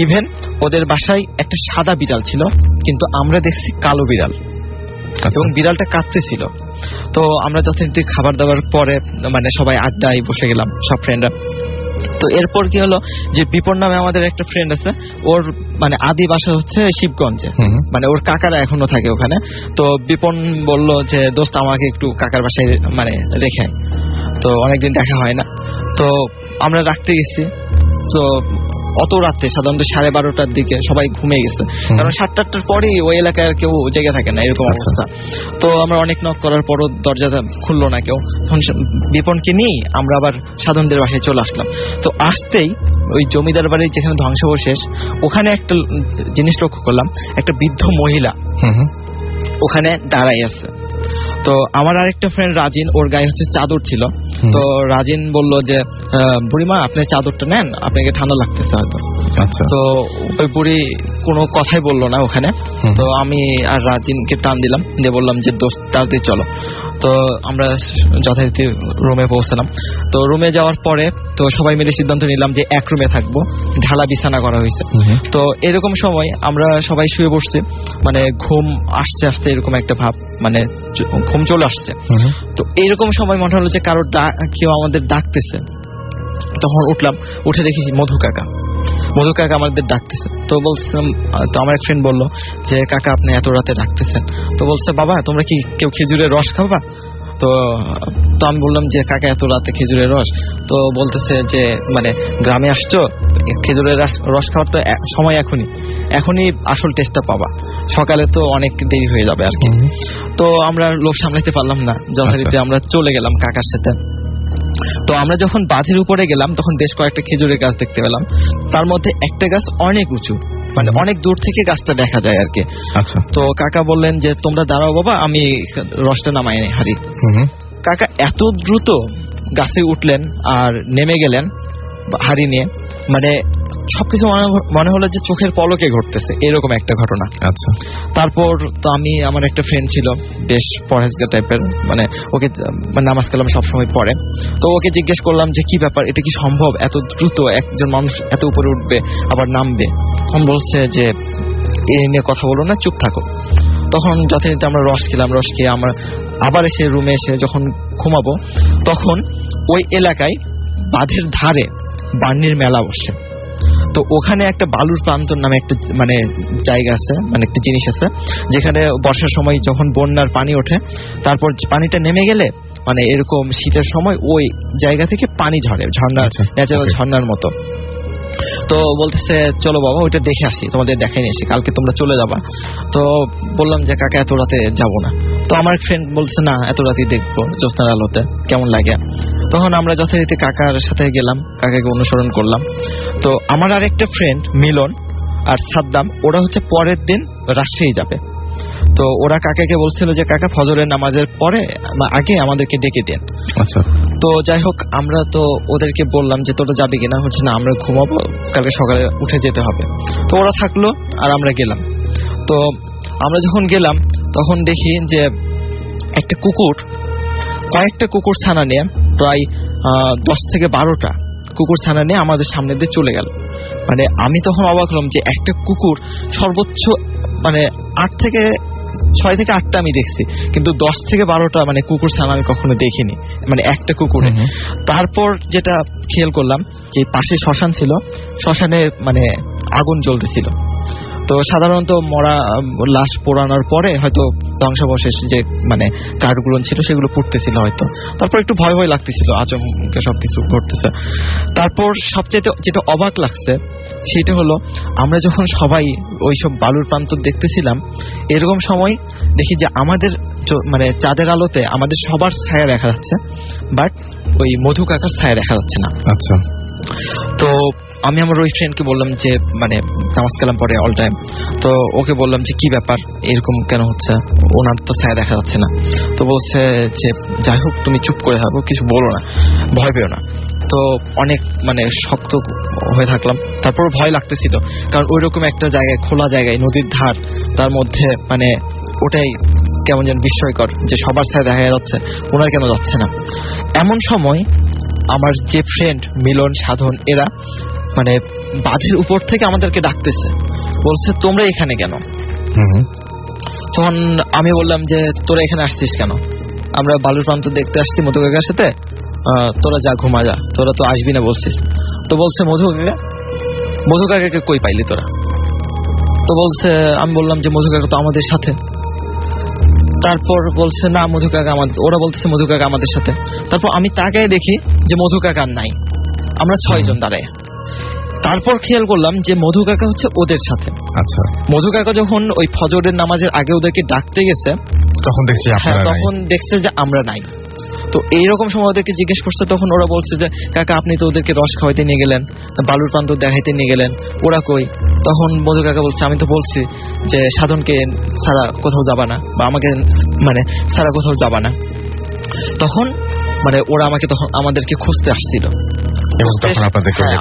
ইভেন ওদের বাসায় একটা সাদা বিড়াল ছিল, কিন্তু আমরা দেখছি কালো বিড়াল, এবং বিড়ালটা কাঁদতেছিল। তো আমরা যথারীতি খাবার দাবার পরে মানে সবাই আড্ডায় বসে গেলাম সব ফ্রেন্ডরা। তো এরপর কি হলো যে বিপন নামে আমাদের একটা ফ্রেন্ড আছে, ওর মানে আদি বাসা হচ্ছে শিবগঞ্জে, মানে ওর কাকারা এখনো থাকে ওখানে। তো বিপন বলল যে দোস্ত আমাকে একটু কাকার বাসায় মানে রেখে আয়। তো অনেকদিন দেখা হয় না, তো আমরা রাখতে গেছি। তো অত রাতে সাধারণত 12:30টার দিকে সবাই ঘুমিয়ে গেছে, কারণ 7-8টার পরেই ওই এলাকায় আর কেউ জেগে থাকে না, এরকম অবস্থা। তো আমরা অনেক নক করার পরও দরজাটা খুললো না কেউ। তখন বিপনকে নিয়ে আমরা আবার সাধনদের বাসায় চলে আসলাম। তো আসতেই ওই জমিদার বাড়ির যেখানে ধ্বংসাবশেষ, ওখানে একটা জিনিস লক্ষ্য করলাম, একটা বৃদ্ধ মহিলা ওখানে দাঁড়াই আছে। তো আমার আরেকটা ফ্রেন্ড রাজিন, ওর গায়ে হচ্ছে চাদর ছিল। তো রাজিন বলল যে বুড়িমা আপনি চাদরটা নেন, আপনাকে ঠান্ডা লাগতেছে হয়তো। তো ওই বুড়ি কোনো কথাই বললো না ওখানে। তো আমি আর রাজিনকে টান দিলাম, দিয়ে বললাম যে দোস্ত তাড়াতাড়ি চলো। তো আমরা যথারীতি রুমে পৌঁছলাম। তো রুমে যাওয়ার পরে তো সবাই মিলে সিদ্ধান্ত নিলাম যে এক রুমে থাকবো, ঢালা বিছানা করা হয়েছে। তো এরকম সময় আমরা সবাই শুয়ে বসছি, মানে ঘুম আসতে আসতে এরকম একটা ভাব, মানে ঘুম চলে আসছে। তো এইরকম সময় মনে হলো যে কারোর কেউ আমাদের ডাকতেছে। তখন উঠলাম, উঠে দেখেছি মধু কাকা আমাদের ডাকতেছে। তো বলছিলাম, তো আমার এক ফ্রেন্ড বললো যে কাকা আপনি এত রাতে ডাকতেছেন। তো বলছে বাবা তোমরা কি কেউ খেজুরের রস খাবা? তো আমি বললাম যে কাকা এত রাতে খেজুরের রস? তো বলতেছে যে মানে গ্রামে আসছো, খেজুরের রস খাওয়ার তো সময় এখনই আসল টেস্টটা পাবা, সকালে তো অনেক দেরি হয়ে যাবে আর কি। তো আমরা লোভ সামলাতে পারলাম না, যথারীতি আমরা চলে গেলাম কাকার সাথে। তো আমরা যখন বাঁধের উপরে গেলাম তখন বেশ কয়েকটা খেজুরের গাছ দেখতে পেলাম। তার মধ্যে একটা গাছ অনেক উঁচু, মানে অনেক দূর থেকে গাছটা দেখা যায় আর কি। তো কাকা বললেন যে তোমরা দাঁড়াও বাবা, আমি রসটা নামাই হারি। কাকা এত দ্রুত গাছে উঠলেন আর নেমে গেলেন হাড়ি নিয়ে, মানে সবকিছু মনে হলো যে চোখের পলকে ঘটতেছে, এরকম একটা ঘটনা। তারপর তো আমি, আমার একটা ফ্রেন্ড ছিল বেশ পরহেজগার টাইপের, মানে ওকে নামাজ কালাম সবসময় পড়ে। তো ওকে জিজ্ঞেস করলাম যে কি ব্যাপার, এটা কি সম্ভব এত দ্রুত একজন মানুষ এত উপরে উঠবে আবার নামবে? তখন বলছে যে এই নিয়ে কথা বলো না, চুপ থাকো। তখন যথারীতি আমরা রস খেয়ে আমরা আবার এসে রুমে এসে যখন ঘুমাবো, তখন ওই এলাকায় বাঁধের ধারে বার্নির মেলা বসে। তো ওখানে একটা বালুর প্রান্তর নামে একটা মানে জায়গা আছে, মানে একটা জিনিস আছে, যেখানে বর্ষার সময় যখন বন্যার পানি ওঠে, তারপর পানিটা নেমে গেলে মানে এরকম শীতের সময় ওই জায়গা থেকে পানি ঝরে, ঝর্ণার ন্যাচারাল ঝর্ণার মতো। তো বলতেছে চলো বাবা ওইটা দেখে আসি, তোমাদের দেখাই নিয়ে আসি, কালকে তোমরা চলে যাবা। তো বললাম যে কাকা এত রাতে যাবো না। তো আমার ফ্রেন্ড বলছে না এত রাতেই দেখবো জ্যোৎস্নার আলোতে কেমন লাগে। তখন আমরা যথারীতি কাকার সাথে গেলাম, কাকাকে অনুসরণ করলাম। তো আমার আরেকটা ফ্রেন্ড মিলন আর সাদ্দাম, ওরা হচ্ছে পরের দিন রাজশাহী যাবে। তো ওরা কাকাকে বলছিল যে কাকা ফজরের নামাজের পরে আগে আমাদেরকে ডেকে দেন। তো যাই হোক আমরা তো ওদেরকে বললাম যে তোরা যাবি কিনা, হচ্ছে না আমরা ঘুমাবো, কালকে সকালে উঠে যেতে হবে। তো ওরা থাকলো আর আমরা গেলাম। তো আমরা যখন গেলাম তখন দেখি যে একটা কুকুর, কয়েকটা কুকুর ছানা নিয়ে, প্রায় 10 থেকে 12টা কুকুর ছানা নিয়ে আমাদের সামনে দিয়ে চলে গেল। মানে আমি তখন অবাক হলাম যে একটা কুকুর সর্বোচ্চ মানে 6 থেকে 8টা আমি দেখছি, কিন্তু 10 থেকে 12টা মানে কুকুর ছানা আমি কখনো দেখিনি, মানে একটা কুকুরে। তারপর যেটা খেয়াল করলাম যে পাশে শ্মশান ছিল, শ্মশানে মানে আগুন জ্বলতেছিল। তো সাধারণত মরা লাশ পোড়ানোর পরে হয়তো ধ্বংসাবশেষ যে মানে কাঠগুলো ছিল সেগুলো পুড়তেছিল হয়তো। তারপর একটু ভয় ভয় লাগতেছিল, আচমকা সবকিছু ঘটতেছে। তারপর সবচেয়ে যেটা অবাক লাগছে সেটা হলো আমরা যখন সবাই ওইসব বালুর প্রান্ত দেখতেছিলাম, এরকম সময় দেখি যে আমাদের মানে চাঁদের আলোতে আমাদের সবার ছায়া দেখা যাচ্ছে, বাট ওই মধু কাকার ছায়া দেখা যাচ্ছে না। তো আমি আমার ওই ফ্রেন্ডকে বললাম যে মানে নামাজ কালাম পরে অল টাইম, তো ওকে বললাম যে কি ব্যাপার এরকম কেন হচ্ছে, ওনার তো ছায়া দেখা যাচ্ছে না। তো বলছে যে যাই হোক তুমি চুপ করে থাকো, কিছু বলো না, ভয় পেও না। তো অনেক মানে শক্ত হয়ে থাকলাম। তারপর ভয় লাগতেছিল, কারণ ওইরকম একটা জায়গায়, খোলা জায়গায়, নদীর ধার, তার মধ্যে মানে ওটাই কেমন যেন বিস্ময়কর যে সবার ছায়া দেখা যাচ্ছে, ওনার কেন যাচ্ছে না। এমন সময় আমার যে ফ্রেন্ড মিলন, সাধন, এরা মানে বাঁধের উপর থেকে আমাদেরকে ডাকতেছে, বলছে তোমরা এখানে কেন? তখন আমি বললাম যে তোরা এখানে আসছিস কেন? আমরা বালুর প্রান্ত দেখতে আসছি মধু কাকার সাথে। তোরা যা ঘুমা যা, তোরা তো আসবি না বলছিস। তো বলছে মধু কাকাকে কই পাইলি তোরা? তো বলছে, আমি বললাম যে মধু কাকা তো আমাদের সাথে। তারপর বলছে না মধু কাকা আমাদের, ওরা বলতেছে মধু কাকা আমাদের সাথে। তারপর আমি তাকায় দেখি যে মধু কাকা নাই, আমরা 6 জন দাঁড়ায়। তারপর খেয়াল করলাম যে মধু কাকা হচ্ছে ওদের সাথে।
আচ্ছা,
মধু কাকা যখন ওই ফজরের নামাজের আগে ওদেরকে ডাকতে গেছে
তখন দেখছি
তখন দেখছে যে আমরা নাই। তো এইরকম সময় ওদেরকে জিজ্ঞেস করছে, তখন ওরা বলছে যে কাকা আপনি তো ওদেরকে রস খাওয়াইতে নিয়ে গেলেন, বালুর প্রান্ত দেখাইতে নিয়ে গেলেন, ওরা কই? তখন মধু কাকা বলছে আমি তো বলছি যে সাধনকে ছাড়া কোথাও যাবা না, বা আমাকে মানে ছাড়া কোথাও যাবা না। তখন মানে ওরা আমাকে তখন আমাদেরকে খুঁজতে আসছিল,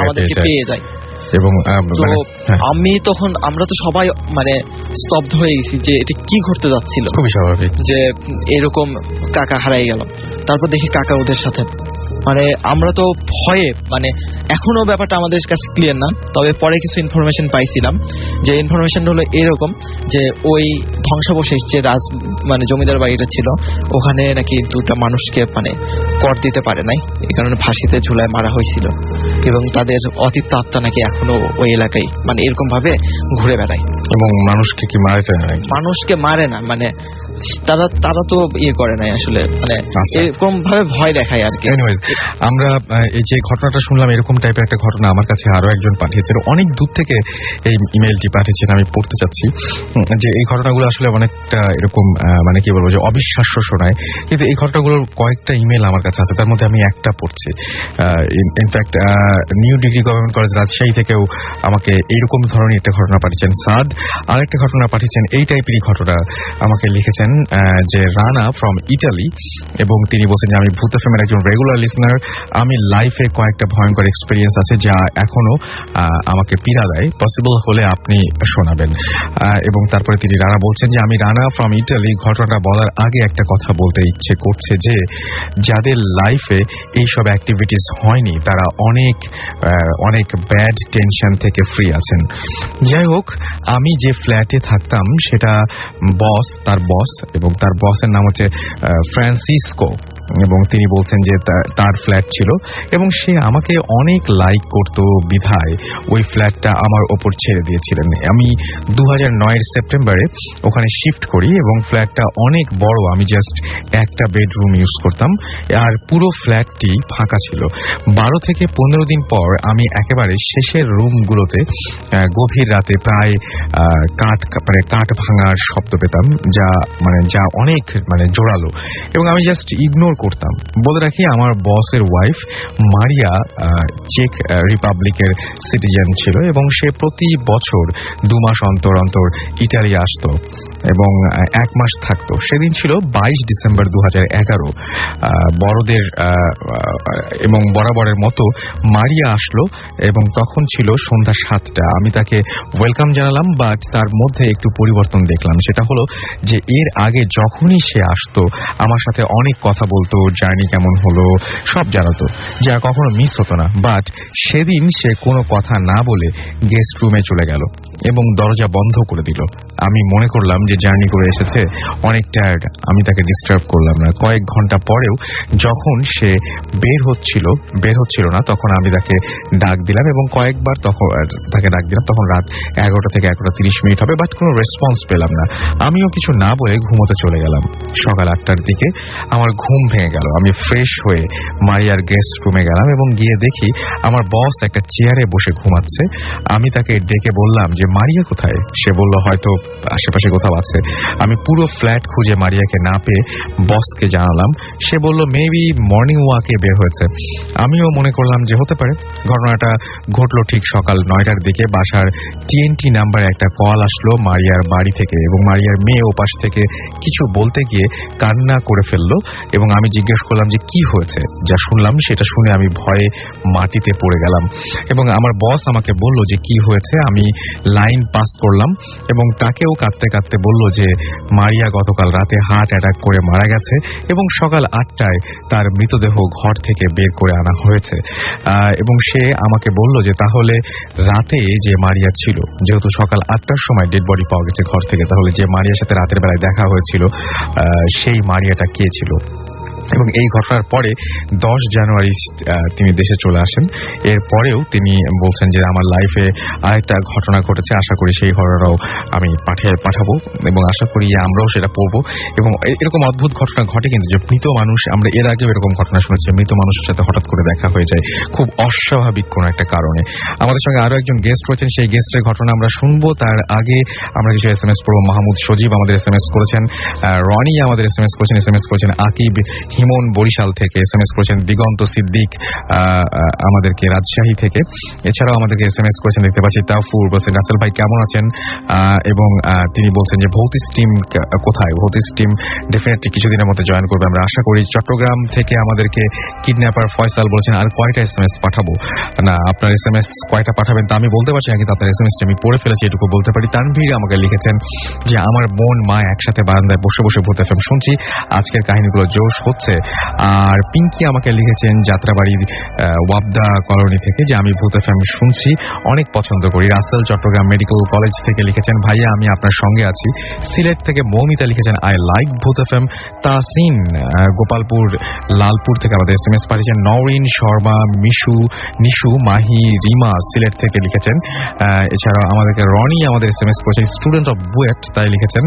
আমাদেরকে পেয়ে যায়।
এবং
আমি তখন আমরা তো সবাই মানে স্তব্ধ হয়ে গেছি যে এটা কি ঘটতে যাচ্ছিল,
খুবই স্বাভাবিক
যে এরকম কাকা হারাই গেল। তারপর দেখি কাকা ওদের সাথে, মানে আমরা তো ভয়ে মানে এখনো ব্যাপারটা আমাদের কাছে ক্লিয়ার না, তবে পরে কিছু ইনফরমেশন পাইছিলাম। যে ইনফরমেশন হলো এরকম যে ওই ধ্বংসাবশেষ যে মানে জমিদার বাড়িটা ছিল ওখানে নাকি 2টা মানুষকে মানে কর দিতে পারে নাই, এই কারণে ফাঁসিতে ঝুলায় মারা হয়েছিল, এবং তাদের অতীত আত্মা নাকি এখনো ওই এলাকায় মানে এরকম ভাবে ঘুরে বেড়ায়।
এবং মানুষকে কি মারে?
মানুষকে মারে না, মানে তারা তো ইয়ে করে নাই আসলে, মানে এরকম ভাবে ভয় দেখায় আর কি।
আমরা এই যে ঘটনাটা শুনলাম, এরকম টাইপের একটা ঘটনা আমার কাছে আরো একজন পাঠিয়েছেন, অনেক দূর থেকে এই ইমেলটি পাঠিয়েছেন, আমি পড়তে চাচ্ছি। যে এই ঘটনাগুলো আসলে অনেকটা এরকম মানে কি বলবো যে অবিশ্বাস্য শোনায়, কিন্তু এই ঘটনাগুলোর কয়েকটা ইমেল আমার কাছে আছে, তার মধ্যে আমি একটা পড়ছি। In fact new degree government college Rajshahi থেকেও আমাকে এইরকম ধরনের একটা ঘটনা পাঠিয়েছেন সাদ। আরেকটা ঘটনা পাঠিয়েছেন এই টাইপেরই ঘটনা আমাকে লিখেছেন যে রানা ফ্রম ইটালি, এবং তিনি বলছেন যে আমি ভূত এফএমের একজন রেগুলার লিসনার, আমি লাইফে কয়েকটা ভয়ঙ্কর এক্সপেরিয়েন্স আছে যা এখনো আমাকে পীড়া দেয়, পসিবল হলে আপনি শোনাবেন। এবং তারপরে তিনি রানা বলছেন যে আমি রানা ফ্রম ইটালি, ঘটনাটা বলার আগে একটা কথা বলতে ইচ্ছে করছে যে যাদের লাইফে এইসব অ্যাক্টিভিটিস হয়নি তারা অনেক ব্যাড টেনশন থেকে ফ্রি আছেন। যাই হোক, আমি যে ফ্ল্যাটে থাকতাম সেটা তার বস এবং তার বসের নাম হচ্ছে ফ্রান্সিসকো, এবং তিনি বলছেন যে তার ফ্ল্যাট ছিল এবং সে আমাকে অনেক লাইক করত বিধায় ওই ফ্ল্যাটটা আমার ওপর ছেড়ে দিয়েছিলেন। আমি 2009 সেপ্টেম্বরে ওখানে শিফট করি এবং ফ্ল্যাটটা অনেক বড়, আমি জাস্ট একটা বেডরুম ইউজ করতাম আর পুরো ফ্ল্যাটটি ফাঁকা ছিল। 12 থেকে 15 দিন পর আমি একেবারে শেষের রুমগুলোতে গভীর রাতে প্রায় কাঠ ভাঙার শব্দ পেতাম, যা অনেক মানে জোরালো, এবং আমি জাস্ট ইগনোর করতাম। বলে রাখি আমার বসের ওয়াইফ মারিয়া চেক রিপাবলিকের সিটিজেন ছিল এবং সে প্রতি বছর 2 মাস অন্তর অন্তর ইটালি আসতো এবং 1 মাস থাকতো। সেদিন ছিল 22 ডিসেম্বর 2011। বড়দের এবং বরাবরের মতো মারিয়া আসলো এবং তখন ছিল সন্ধ্যা 7টা। আমি তাকে ওয়েলকাম জানালাম, বাট তার মধ্যে একটু পরিবর্তন দেখলাম। সেটা হলো যে এর আগে যখনই সে আসতো আমার সাথে অনেক কথা বলতো, জার্নি কেমন হলো সব জানাতো, যা কখনো মিস হতো না। বাট সেদিন সে কোনো কথা না বলে গেস্ট রুমে চলে গেল এবং দরজা বন্ধ করে দিল। আমি মনে করলাম যে জার্নি করে এসেছে, অনেক টায়ার্ড, আমি তাকে ডিস্টার্ব করলাম না। কয়েক ঘন্টা পরেও যখন সে বের হচ্ছিল না তখন আমি তাকে ডাক দিলাম এবং কয়েকবার তাকে ডাক দিলাম। তখন রাত 11টা থেকে 11:30 মিনিট হবে, বাট কোনো রেসপন্স পেলাম না। আমিও কিছু না বলে ঘুমোতে চলে গেলাম। সকাল 8টার দিকে আমার ঘুম ভেঙে গেল। আমি ফ্রেশ হয়ে মারিয়ার গেস্ট রুমে গেলাম এবং গিয়ে দেখি আমার বস একটা চেয়ারে বসে ঘুমাচ্ছে। আমি তাকে ডেকে বললাম যে মারিয়া কোথায়? সে বলল হয়তো আশেপাশে কোথাও আছে। আমি পুরো ফ্ল্যাট খুঁজে মারিয়াকে না পেয়ে বসকে জানালাম। সে বলল মেবি মর্নিং ওয়াকে বের হয়েছে। আমিও মনে করলাম যে হতে পারে। ঘটনাটা ঘটলো ঠিক সকাল 9টার দিকে। বাসার TNT নাম্বারে একটা কল আসলো মারিয়ার বাড়ি থেকে এবং মারিয়ার মেয়ে ওপাশ থেকে কিছু বলতে গিয়ে কান্না করে ফেললো এবং আমি জিজ্ঞেস করলাম যে কি হয়েছে। যা শুনলাম সেটা শুনে আমি ভয়ে মাটিতে পড়ে গেলাম এবং আমার বস আমাকে বলল যে কি হয়েছে। আমি লাইন পাস করলাম এবং তাকেও কাঁদতে কাঁদতে বলল যে মারিয়া গতকাল রাতে হার্ট অ্যাটাক করে মারা গেছে এবং সকাল 8টায় তার মৃতদেহ ঘর থেকে বের করে আনা হয়েছে। এবং সে আমাকে বলল যে তাহলে রাতে যে মারিয়া ছিল, যেহেতু সকাল 8টার সময় ডেড বডি পাওয়া গেছে ঘর থেকে, তাহলে যে মারিয়ার সাথে রাতের বেলায় দেখা হয়েছিল সেই মারিয়াটা কে ছিল? এবং এই ঘটনার পরে 10 জানুয়ারি তিনি দেশে চলে আসেন। এরপরেও তিনি বলছেন যে আমার লাইফে আরেকটা ঘটনা ঘটেছে, আশা করি সেই ঘটনাটাও আমি পাঠাবো এবং আশা করি আমরাও সেটা পড়বো। এবং এরকম অদ্ভুত ঘটনা ঘটে কিন্তু, যে মৃত মানুষ, আমরা এর আগেও এরকম ঘটনা শুনেছি, মৃত মানুষের সাথে হঠাৎ করে দেখা হয়ে যায় খুব অস্বাভাবিক কোনো একটা কারণে। আমাদের সঙ্গে আরো একজন গেস্ট রয়েছেন, সেই গেস্টের ঘটনা আমরা শুনবো। তার আগে আমরা কিছু SMS পড়বো। মাহমুদ সজীব আমাদের SMS করেছেন, রনি আমাদের SMS করেছেন আকিব হিমন বরিশাল থেকে, SMS করেছেন দিগন্ত সিদ্দিক আমাদেরকে রাজশাহী থেকে। এছাড়াও আমাদেরকে SMS করেছেন, দেখতে পাচ্ছি তাফুর বলছেন রাসেল ভাই কেমন আছেন, এবং তিনি বলছেন যে ভৌতিস টিম কোথায়। ভৌতিস টিম ডেফিনেটলি কিছুদিনের মধ্যে জয়েন করবে আমরা আশা করি। চট্টগ্রাম থেকে আমাদেরকে কিডন্যাপার ফয়সাল বলছেন আর কয়টা SMS পাঠাবো। না, আপনার SMS কয়টা পাঠাবেন তা আমি বলতে পারছি না, কিন্তু আপনার SMS আমি পড়ে ফেলেছি এটুকু বলতে পারি। তানভীর আমাকে লিখেছেন যে আমার বোন মা একসাথে বারান্দায় বসে বসে ভূত FM শুনছি, আজকের কাহিনীগুলো জোশ হচ্ছে। আর পিঙ্কি আমাকে লিখেছেন যাত্রাবাড়ির ওয়াবদা কলোনি থেকে যে আমি ভূত FM শুনছি, অনেক পছন্দ করি। রাসেল চট্টগ্রাম মেডিকেল কলেজ থেকে লিখেছেন ভাইয়া আমি আপনার সঙ্গে আছি। সিলেট থেকে মৌমিতা লিখেছেন আই লাইক ভূত FM। তাসিন গোপালপুর লালপুর থেকে আমাদের SMS পাঠিয়েছেন। নওরিন শর্মা নিশু মাহি রিমা সিলেট থেকে লিখেছেন। এছাড়াও আমাদেরকে রনি আমাদের SMS করেছেন, স্টুডেন্ট অফ বুয়েট তাই লিখেছেন,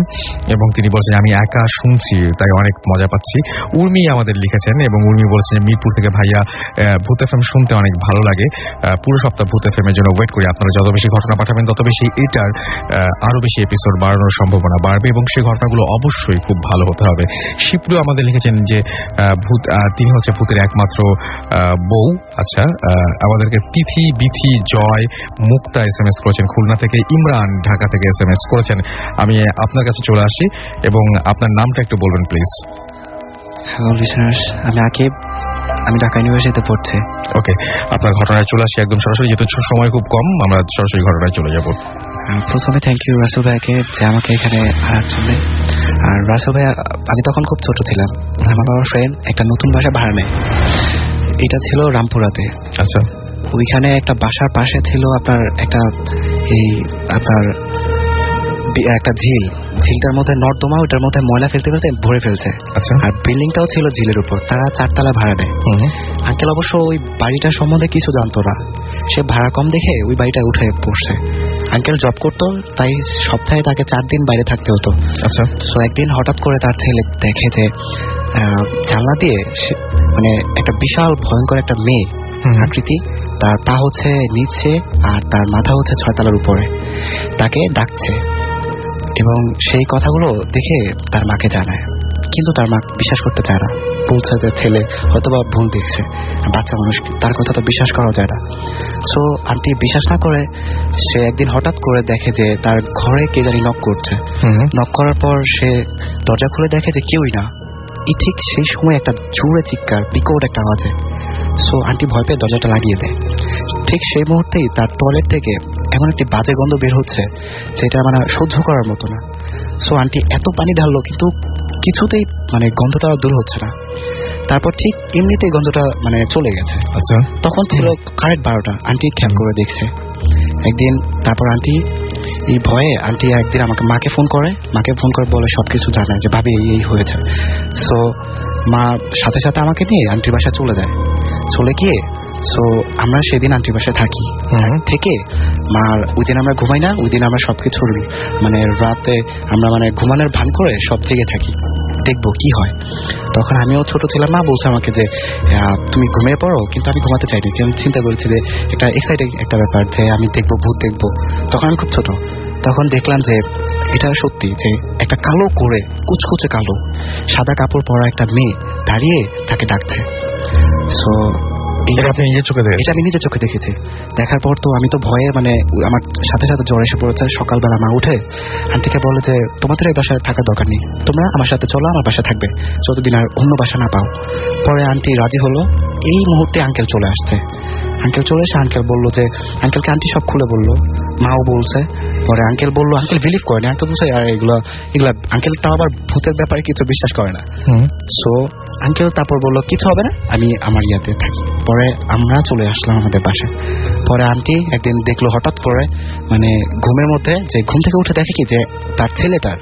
এবং তিনি বলছেন আমি একা শুনছি তাই অনেক মজা পাচ্ছি। উর্মি আমাদের লিখেছেন এবং উর্মি বলছেন মিরপুর থেকে ভাইয়া ভূত FM শুনতে অনেক ভালো লাগে, পুরো সপ্তাহ ভূত FM এর জন্য ওয়েট করি। আপনারা যত বেশি ঘটনা পাঠাবেন তত বেশি এটার আরো বেশি এপিসোড বাড়ানোর সম্ভাবনা বাড়বে এবং সেই ঘটনাগুলো অবশ্যই খুব ভালো হতে হবে। শিপ্রু আমাদের লিখেছেন যে তিনি হচ্ছে ভূতের একমাত্র বউ। আচ্ছা, আমাদেরকে তিথি বিথি জয় মুক্তা SMS করেছেন খুলনা থেকে। ইমরান ঢাকা থেকে SMS করেছেন। আমি আপনার কাছে চলে আসি এবং আপনার নামটা একটু বলবেন প্লিজ।
হ্যালো লিসনার্স, আমি আকিব, আমি ঢাকা ইউনিভার্সিটিতে পড়ছি।
ওকে, আপনার ঘটনায় চলে আসি একদম সরাসরি, যেহেতু সময় খুব কম আমরা সরাসরি ঘটনায় চলে যাব।
প্রথমে থ্যাংক ইউ রাসেল ভাইকে যে আমাকে এখানে আনার জন্য। আর রাসেল ভাই, আমি তখন খুব ছোট ছিলাম, আমার বাবার ফ্রেন্ড একটা নতুন বাসা ভাড়া নেয়, এটা ছিল রামপুরাতে।
আচ্ছা,
ওইখানে একটা বাসার পাশে ছিল আপনার একটা ঝিলটার মধ্যে নর্দমা, ওটার মধ্যে ময়লা ফেলতে ফেলতে ভরে ফেলছে।
আচ্ছা,
আর বিল্ডিংটাও ছিল ঝিলের উপর, তারা 4 তলা ভাড়া নেয়। আঙ্কেল অবশ্য ওই বাড়িটার সম্বন্ধে কিছু জানতো না, সে ভাড়া কম দেখে ওই বাড়িটা উঠে পড়ছে। আঙ্কেল জব করতো, তাই সপ্তাহে তাকে 4 দিন বাইরে থাকতে হতো। আচ্ছা, সো একদিন হঠাৎ করে তার ছেলে দেখে যে জানলা দিয়ে মানে একটা বিশাল ভয়ঙ্কর একটা মেয়ে আকৃতি, তার পা হচ্ছে নিচে আর তার মাথা হচ্ছে 6 তলার উপরে, তাকে ডাকছে। এবং সেই কথাগুলো দেখে তার মাকে জানায়, কিন্তু তার মা বিশ্বাস করতে চায় না, বলছে যে ছেলে হয়তোবা ভুল দেখছে, বাচ্চা মানুষ, তার কথা তো বিশ্বাস করা যায় না। সো আন্টি বিশ্বাস না করে সে একদিন হঠাৎ করে দেখে যে তার ঘরে কে জানি নক করছে। নক করার পর সে দরজা খুলে দেখে যে কেউই না। ঠিক সেই সময় একটা জোরে চিৎকার, বিকট একটা আওয়াজে। সো আন্টি ভয় পেয়ে দরজাটা লাগিয়ে দেয়। ঠিক সেই মুহূর্তেই তার টয়লেট থেকে এমন একটি বাজে গন্ধ বের হচ্ছে যেটা মানে সহ্য করার মতো না। সো আন্টি এত পানি ঢাললো কিন্তু কিছুতেই মানে গন্ধটা দূর হচ্ছে না। তারপর ঠিক এমনিতেই গন্ধটা মানে চলে গেছে।
আচ্ছা, তখন
ছিল কারেক্ট 12টা। আন্টি খেয়াল করে দেখছে একদিন। তারপর আন্টি এই ভয়ে আন্টি একদিন আমাকে মাকে ফোন করে বলে সবকিছু জানায় যে ভাবি এই হয়েছে। সো মা সাথে সাথে আমাকে নিয়ে আন্টির বাসায় চলে যায়। চলে গিয়ে সো আমরা সেদিন আন্টির বাসায় থাকি। থেকে মার ওই দিন আমরা ঘুমাই না, ওই দিন আমরা সবকিছু মানে রাতে আমরা মানে ঘুমানোর ভান করে সব জেগে থাকি, দেখবো কি হয়। তখন আমিও ছোট ছিলাম, মা বলছে আমাকে যে তুমি ঘুমিয়ে পড়ো, কিন্তু আমি ঘুমাতে চাইনি, আমি চিন্তা করেছি যে একটা এক্সাইটিং একটা ব্যাপার যে আমি দেখবো, ভূত দেখবো। তখন আমি খুব ছোট, তখন দেখলাম যে এটা সত্যি যে একটা কালো করে কুচকুচে কালো সাদা কাপড় পরা একটা মেয়ে দাঁড়িয়ে তাকে ডাকছে। সো এটা আমি নিজের চোখে দেখেছি। দেখার পর তো আমি তো ভয়ে মানে আমার সাথে সাথে জ্বর এসে পড়েছে। সকালবেলা মা উঠে আন্টিকে বলে যে তোমাদের এই বাসায় থাকার দরকার নেই, তোমরা আমার সাথে চলো, আমার বাসায় থাকবে যতদিন আর অন্য বাসা না পাও। পরে আন্টি রাজি হলো। এই মুহূর্তে আঙ্কেল চলে আসছে। আঙ্কেল চলে এসে আঙ্কেল বললো যে আঙ্কেলকে আন্টি সব খুলে বললো, মাও বলছে। পরে আঙ্কেল বললো, আঙ্কেল বিলিভ করেনি, আঙ্কেল বলছে আর এগুলা আঙ্কেল তাও আবার ভূতের ব্যাপারে কিছু বিশ্বাস করে না। সো আঙ্কেল তারপর বললো কিছু হবে না, আমি আমার ইয়াতে থাকি। পরে আমরা চলে আসলাম আমাদের বাসায়। পরে আন্টি একদিন দেখলো হঠাৎ করে মানে ঘুমের মধ্যে, যে ঘুম থেকে উঠে দেখে কি যে তার ছেলেটার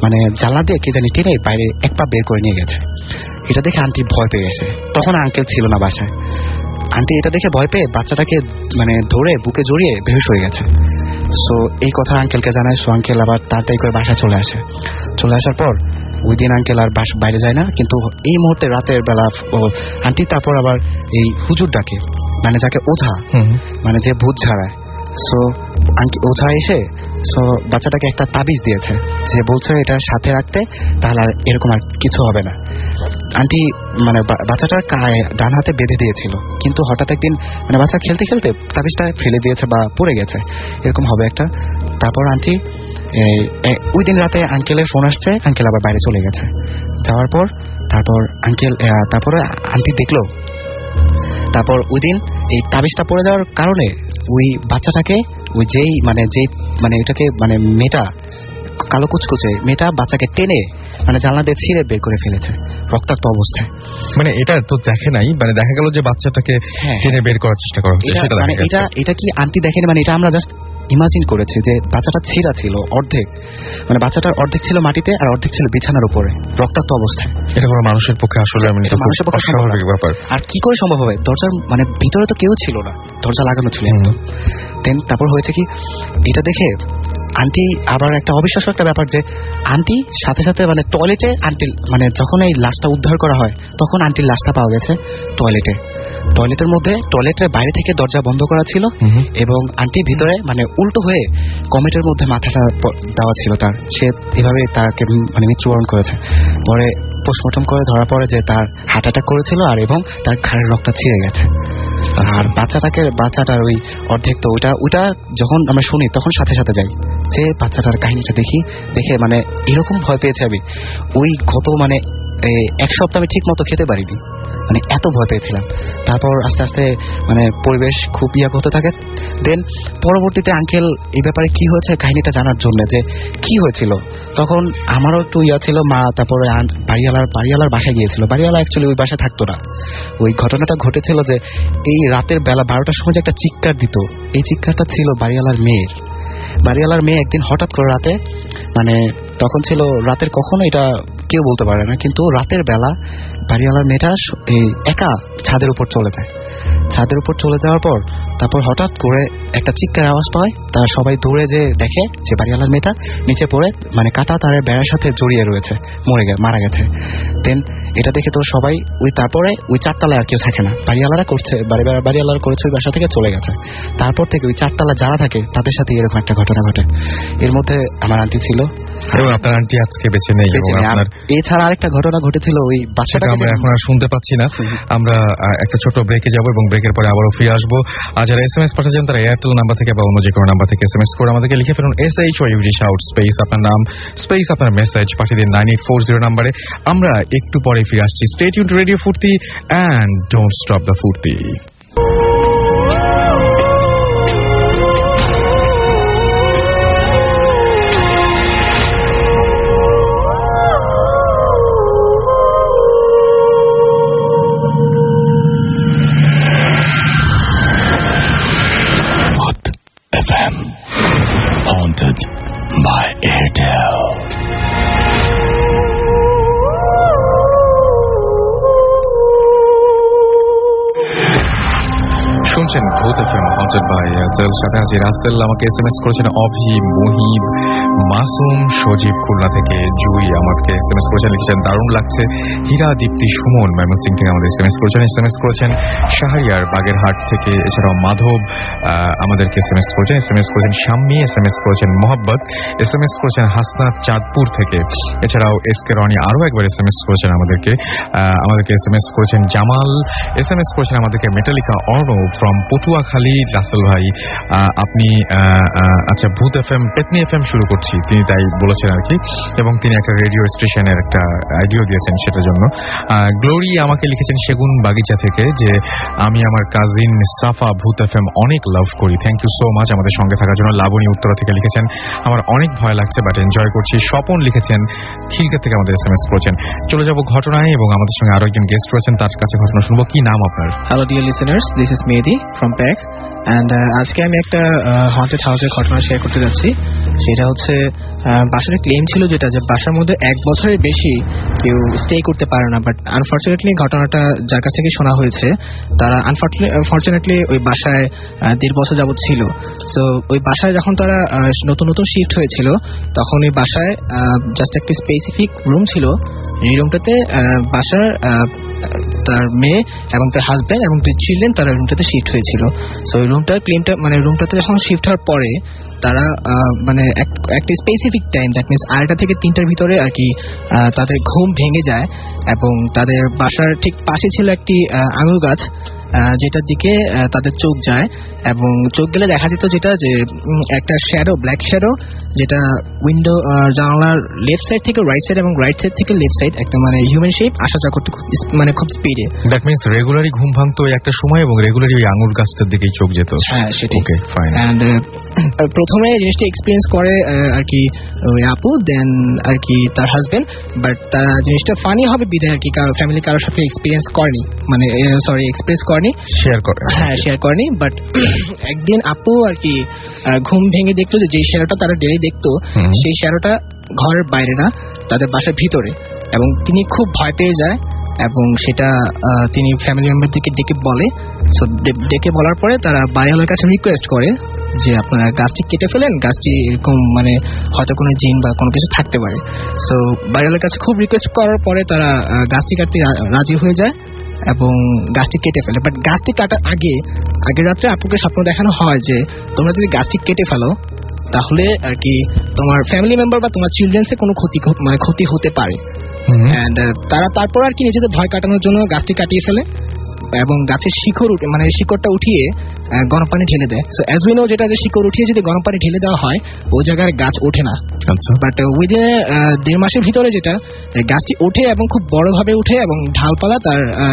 মানে জানলা দিয়ে কে জানি টেনে বাইরে এক পা বের করে নিয়ে গেছে। এটা দেখে আন্টি ভয় পেয়ে গেছে। তখন আঙ্কেল ছিল না বাসায়। আন্টি এটা দেখে ভয় পেয়ে বাচ্চাটাকে মানে ধরে বুকে জড়িয়ে বেহুশ হয়ে গেছে। সো এই কথা আঙ্কেলকে জানায়। সো আঙ্কেল আবার তাড়াতাড়ি করে বাসায় চলে আসে। চলে আসার পর ওই দিন আঙ্কেল আর বাইরে যায় না, কিন্তু এই মুহূর্তে রাতের বেলা আন্টি তারপর আবার এই হুজুর ডাকে, মানে যাকে ওঝা, মানে যে ভূত ঝাড়ায়। সো ওঝা এসে সো বাচ্চাটাকে একটা তাবিজ দিয়েছে, যে বলছে এটা সাথে রাখতে, তাহলে আর এরকম আর কিছু হবে না। আন্টি মানে বাচ্চাটার ডান হাতে বেঁধে দিয়েছিল, কিন্তু হঠাৎ একদিন মানে বাচ্চা খেলতে খেলতে তাবিজটা ফেলে দিয়েছে বা পড়ে গেছে, এরকম হবে একটা। তারপর আন্টি ওই দিন রাতে আঙ্কেলের ফোন আসছে, আঙ্কেল আবার বাইরে চলে গেছে। যাওয়ার পর তারপরে আন্টি দেখলো, তারপর ওই দিন এই তাবিজটা পড়ে যাওয়ার কারণে ওই বাচ্চাটাকে ওই যেই মানে এটাকে মানে মেয়েটা কালো কুচকুচে মেয়েটা বাচ্চাকে টেনে মানে জানলা দিয়ে ছিঁড়ে বের করে ফেলেছে রক্তাক্ত অবস্থায়।
মানে এটা তো দেখে নাই, মানে দেখা গেল যে বাচ্চাটাকে টেনে বের করার চেষ্টা করা হচ্ছে, সেটা
মানে এটা কি আন্টি দেখেনি, মানে এটা আমরা জাস্ট ইমাজিন করেছে যে বাচ্চাটা ছিঁড়া ছিল অর্ধেক, মানে বাচ্চাটার অর্ধেক ছিল মাটিতে আর অর্ধেক ছিল বিছানার উপরে রক্তাক্ত অবস্থায়।
এটা কোনো মানুষের পক্ষে আসলে মানুষের পক্ষে অস্বাভাবিক ব্যাপার।
আর কি করে সম্ভব হবে? দরজার মানে ভিতরে তো কেউ ছিল না, দরজা লাগানো ছিল একদম। দেন তারপর হয়েছে কি, এটা দেখে আন্টি আবার একটা অবিশ্বাস্য একটা ব্যাপার, যে আন্টি সাথে সাথে মানে টয়লেটে আন্টি মানে যখন এই লাশটা উদ্ধার করা হয় তখন আন্টির লাশটা পাওয়া গেছে টয়লেটের মধ্যে, টয়লেটের বাইরে থেকে দরজা বন্ধ করা ছিল এবং আন্টি ভিতরে মানে উল্টো হয়ে কমেটের মধ্যে মাথাটা দেওয়া ছিল তার। সে এভাবে তাকে মানে মৃত্যুবরণ করেছে। পরে পোস্টমর্টম করে ধরা পড়ে যে তার হার্ট অ্যাটাক করেছিল আর এবং তার ঘাড়ের রক্তটা ছিঁড়ে গেছে। আর বাচ্চাটার ওই অর্ধেক, তো ওইটা যখন আমরা শুনি তখন সাথে সাথে যাই যে বাচ্চাটার কাহিনীটা দেখে মানে এরকম ভয় পেয়েছে আমি ওই গত মানে এক সপ্তাহ আমি ঠিক মতো খেতে পারিনি, মানে এত ভয় পেয়েছিলাম। তারপর আস্তে আস্তে মানে পরিবেশ খুব হতে থাকে। দেন পরবর্তীতে আঙ্কেল এই ব্যাপারে কি হয়েছে কাহিনীটা জানার জন্য যে কি হয়েছিল, তখন আমারও একটু ছিল। মা তারপরে বাড়িওয়ালার বাসায় গিয়েছিল। বাড়িওয়ালা অ্যাকচুয়ালি ওই বাসায় থাকতো না। ওই ঘটনাটা ঘটেছিল যে এই রাতের বেলা 12টার সময় যে একটা চিৎকার দিত, এই চিৎকারটা ছিল বাড়িওয়ালার মেয়ে একদিন হঠাৎ করে রাতে, মানে তখন ছিল রাতের কখনো এটা কেউ বলতে পারে না, কিন্তু রাতের বেলা বাড়িওয়ালার মেয়েটা একা ছাদের উপর চলে যায়। ছাদের উপর চলে যাওয়ার পর তারপর হঠাৎ করে একটা চিৎকার আওয়াজ পায়। তারা সবাই দৌড়ে যে দেখে যে বাড়িওয়ালার মেয়েটা নিচে পড়ে মানে কাটা তারের বেড়ার সাথে জড়িয়ে রয়েছে, মারা গেছে। দেন এটা দেখে তো সবাই তারপরে ওই 4 তলায় আর কেউ থাকে না, বাড়িওয়ালারা করেছে ওই বাসা থেকে চলে গেছে। তারপর থেকে ওই 4 তলা যারা থাকে তাদের সাথে এরকম একটা ঘটনা ঘটে। এর মধ্যে আমার আন্টি ছিল
এবং আপনার আন্টি আজকে বেঁচে নেই।
এছাড়া আরেকটা ঘটনা ঘটেছিল ওই বাচ্চাটা আমরা
এখন আর শুনতে পাচ্ছি না। আমরা একটা ছোট ব্রেকে যাব এবং ব্রেকের পরে আবারও ফিরে আসবো। আর যারা SMS পাঠাচ্ছেন তারা এয়ারটেল নাম্বার থেকে বা অন্য যে কোনো নাম্বার থেকে SMS করে আমাদেরকে লিখে ফেলুন SHOUT শাউট স্পেস আপনার নাম স্পেস আপনার মেসেজ পাঠিয়ে দিন 9840 নাম্বারে। আমরা একটু পরে ফিরে আসছি। স্টে টিউনড টু রেডিও ফুর্তি এন্ড ডোন্ট স্টপ দ্য ফুর্তি।
FM, haunted by Airtel.
শুনছেন ভূত FM haunted by Airtel, সাথে আছি রাসেল। আমাকে SMS করেছেন অভি, মুহিব, মাসুম, সজীব খুলনা থেকে, জুই আমাকে SMS করেছেন, লিখেছেন দারুণ লাগছে। হীরা, দীপ্তি, সুমন ময়মনসিং থেকে আমাদের SMS করেছেন শাহরিয়ার বাগেরহাট থেকে, এছাড়াও মাধব আমাদেরকে SMS করেছেন শাম্মী, SMS করেছেন মোহাব্বত, SMS করেছেন হাসনাত চাঁদপুর থেকে, এছাড়াও এসকে রনি আরো একবার SMS করেছেন আমাদেরকে SMS করেছেন জামাল, SMS করেছেন আমাদেরকে মেটালিকা অর্ণব ফ্রম পটুয়াখালী। রাসেল ভাই আপনি আচ্ছা ভূত FM পেতনি FM শুরু করছি, তিনি তাই বলেছেন আর কি, এবং তিনি একটা রেডিও স্টেশনের একটা আইডিয়া দিয়েছেন সেটার জন্য। গ্লোরি আমাকে লিখেছেন সেগুন বাগিচা থেকে যে আমি আমার কাজিন সাফা ভূত FM অনেক লাভ করি, থ্যাংক ইউ সো মাচ আমাদের সঙ্গে থাকার জন্য। লাবণী উত্তরা থেকে লিখেছেন আমার অনেক ভয় লাগছে বাট এনজয় করছি। স্বপন লিখেছেন খিলকা থেকে আমাদের SMS করেছেন। চলে যাব ঘটনায় এবং আমাদের সঙ্গে আরো একজন গেস্ট রয়েছেন, তার কাছে ঘটনা শুনবো। কি নাম আপনার?
Hello dear listeners, this is Mehdi.
From packs and আজকে আমি একটা হন্টেড হাউসের ঘটনা শেয়ার করতে যাচ্ছি। সেটা হচ্ছে বাসার ক্লেম ছিল যেটা যে বাসার মধ্যে 1 বছরের বেশি কেউ স্টে করতে পারে না, বাট আনফর্চুনেটলি ঘটনাটা যার কাছ থেকে শোনা হয়েছে তারা আনফর্চুনেটলি ওই বাসায় 1.5 বছর যাবত ছিল। সো ওই বাসায় যখন তারা নতুন নতুন শিফট হয়েছিল তখন ওই বাসায় জাস্ট একটা স্পেসিফিক রুম ছিল, এই রুমটাতে বাসার তার মেয়ে এবং তার হাজব্যান্ড এবং 2 চিলড্রেন তারা রুমটাতে শিফট হয়েছিল। সো ওই রুমটাতে যখন শিফট হওয়ার পরে তারা মানে একটা স্পেসিফিক টাইম, দ্যাট মিনস 2টা থেকে 3টার ভিতরে আর কি তাদের ঘুম ভেঙে যায় এবং তাদের বাসার ঠিক পাশে ছিল একটি আঙুর গাছ, যেটার দিকে তাদের চোখ যায় এবং চোখ গেলে দেখা যেত যেটা যে একটা শ্যাডো, ব্ল্যাক শ্যাডো, যেটা উইন্ডো জানালার লেফট সাইড থেকে রাইট সাইড এবং রাইট সাইড থেকে লেফট সাইড একটা মানে হিউম্যান শেপ আসা যাওয়া করতে মানে খুব স্পিডে।
দ্যাট মিন্স রেগুলারই ঘুম ভাঙতো একটা সময় এবং রেগুলারই ওই আঙুর গাছটার দিকেই চোখ যেত।
হ্যাঁ সেটাই।
Okay fine.
অ্যান্ড প্রথমে জিনিসটা এক্সপিরিয়েন্স করে আর কি ওই আপু, দেন আর কি তার হাজবেন্ড, বাট জিনিসটা ফানি হবে বিদায় আর কি ফ্যামিলি কারোর সাথে এক্সপিরিয়েন্স করেনি, মানে সরি এক্সপ্রেস করেনি,
শেয়ার করে।
হ্যাঁ শেয়ার করেনি। বাট একদিন আপু আর কি ঘুম ভেঙে দেখলো যে শ্যাডোটা তারা ডেলি দেখতো সেই শ্যাডোটা ঘরের বাইরে না, তাদের বাসার ভিতরে, এবং তিনি খুব ভয় পেয়ে যায় এবং সেটা তিনি ফ্যামিলি মেম্বারদেরকে ডেকে বলে। সো ডেকে বলার পরে তারা বাড়িওয়ালার কাছে রিকোয়েস্ট করে যে আপনারা গাছটি কেটে ফেলেন, গাছটি এরকম মানে হয়তো কোনো জিন বা কোনো কিছু থাকতে পারে। সো বাড়িওয়ালার কাছে খুব রিকোয়েস্ট করার পরে তারা গাছটি কাটতে রাজি হয়ে যায় এবং গাছটি কেটে ফেলে। বাট গাছটি কাটার আগের রাত্রে আপুকে স্বপ্ন দেখানো হয় যে তোমরা যদি গাছটি কেটে ফেলো তাহলে আর কি তোমার ফ্যামিলি মেম্বার বা তোমার চিলড্রেন্সের কোনো ক্ষতি হতে পারে। এন্ড তারা তারপর আর কি নিজেদের ভয় কাটানোর জন্য গাছটি কাটিয়ে ফেলে এবং গাছের শিকড়টা উঠিয়ে গরম পানি ঢেলে দেয়। সো অ্যাজ উই নো যেটা যে শিকড় উঠিয়ে যদি গরম পানি ঢেলে দেওয়া হয় ওই জায়গায় গাছ ওঠে না। বাট উইদিন 1.5 মাসের ভিতরে যেটা গাছটি ওঠে এবং খুব বড়ভাবে উঠে এবং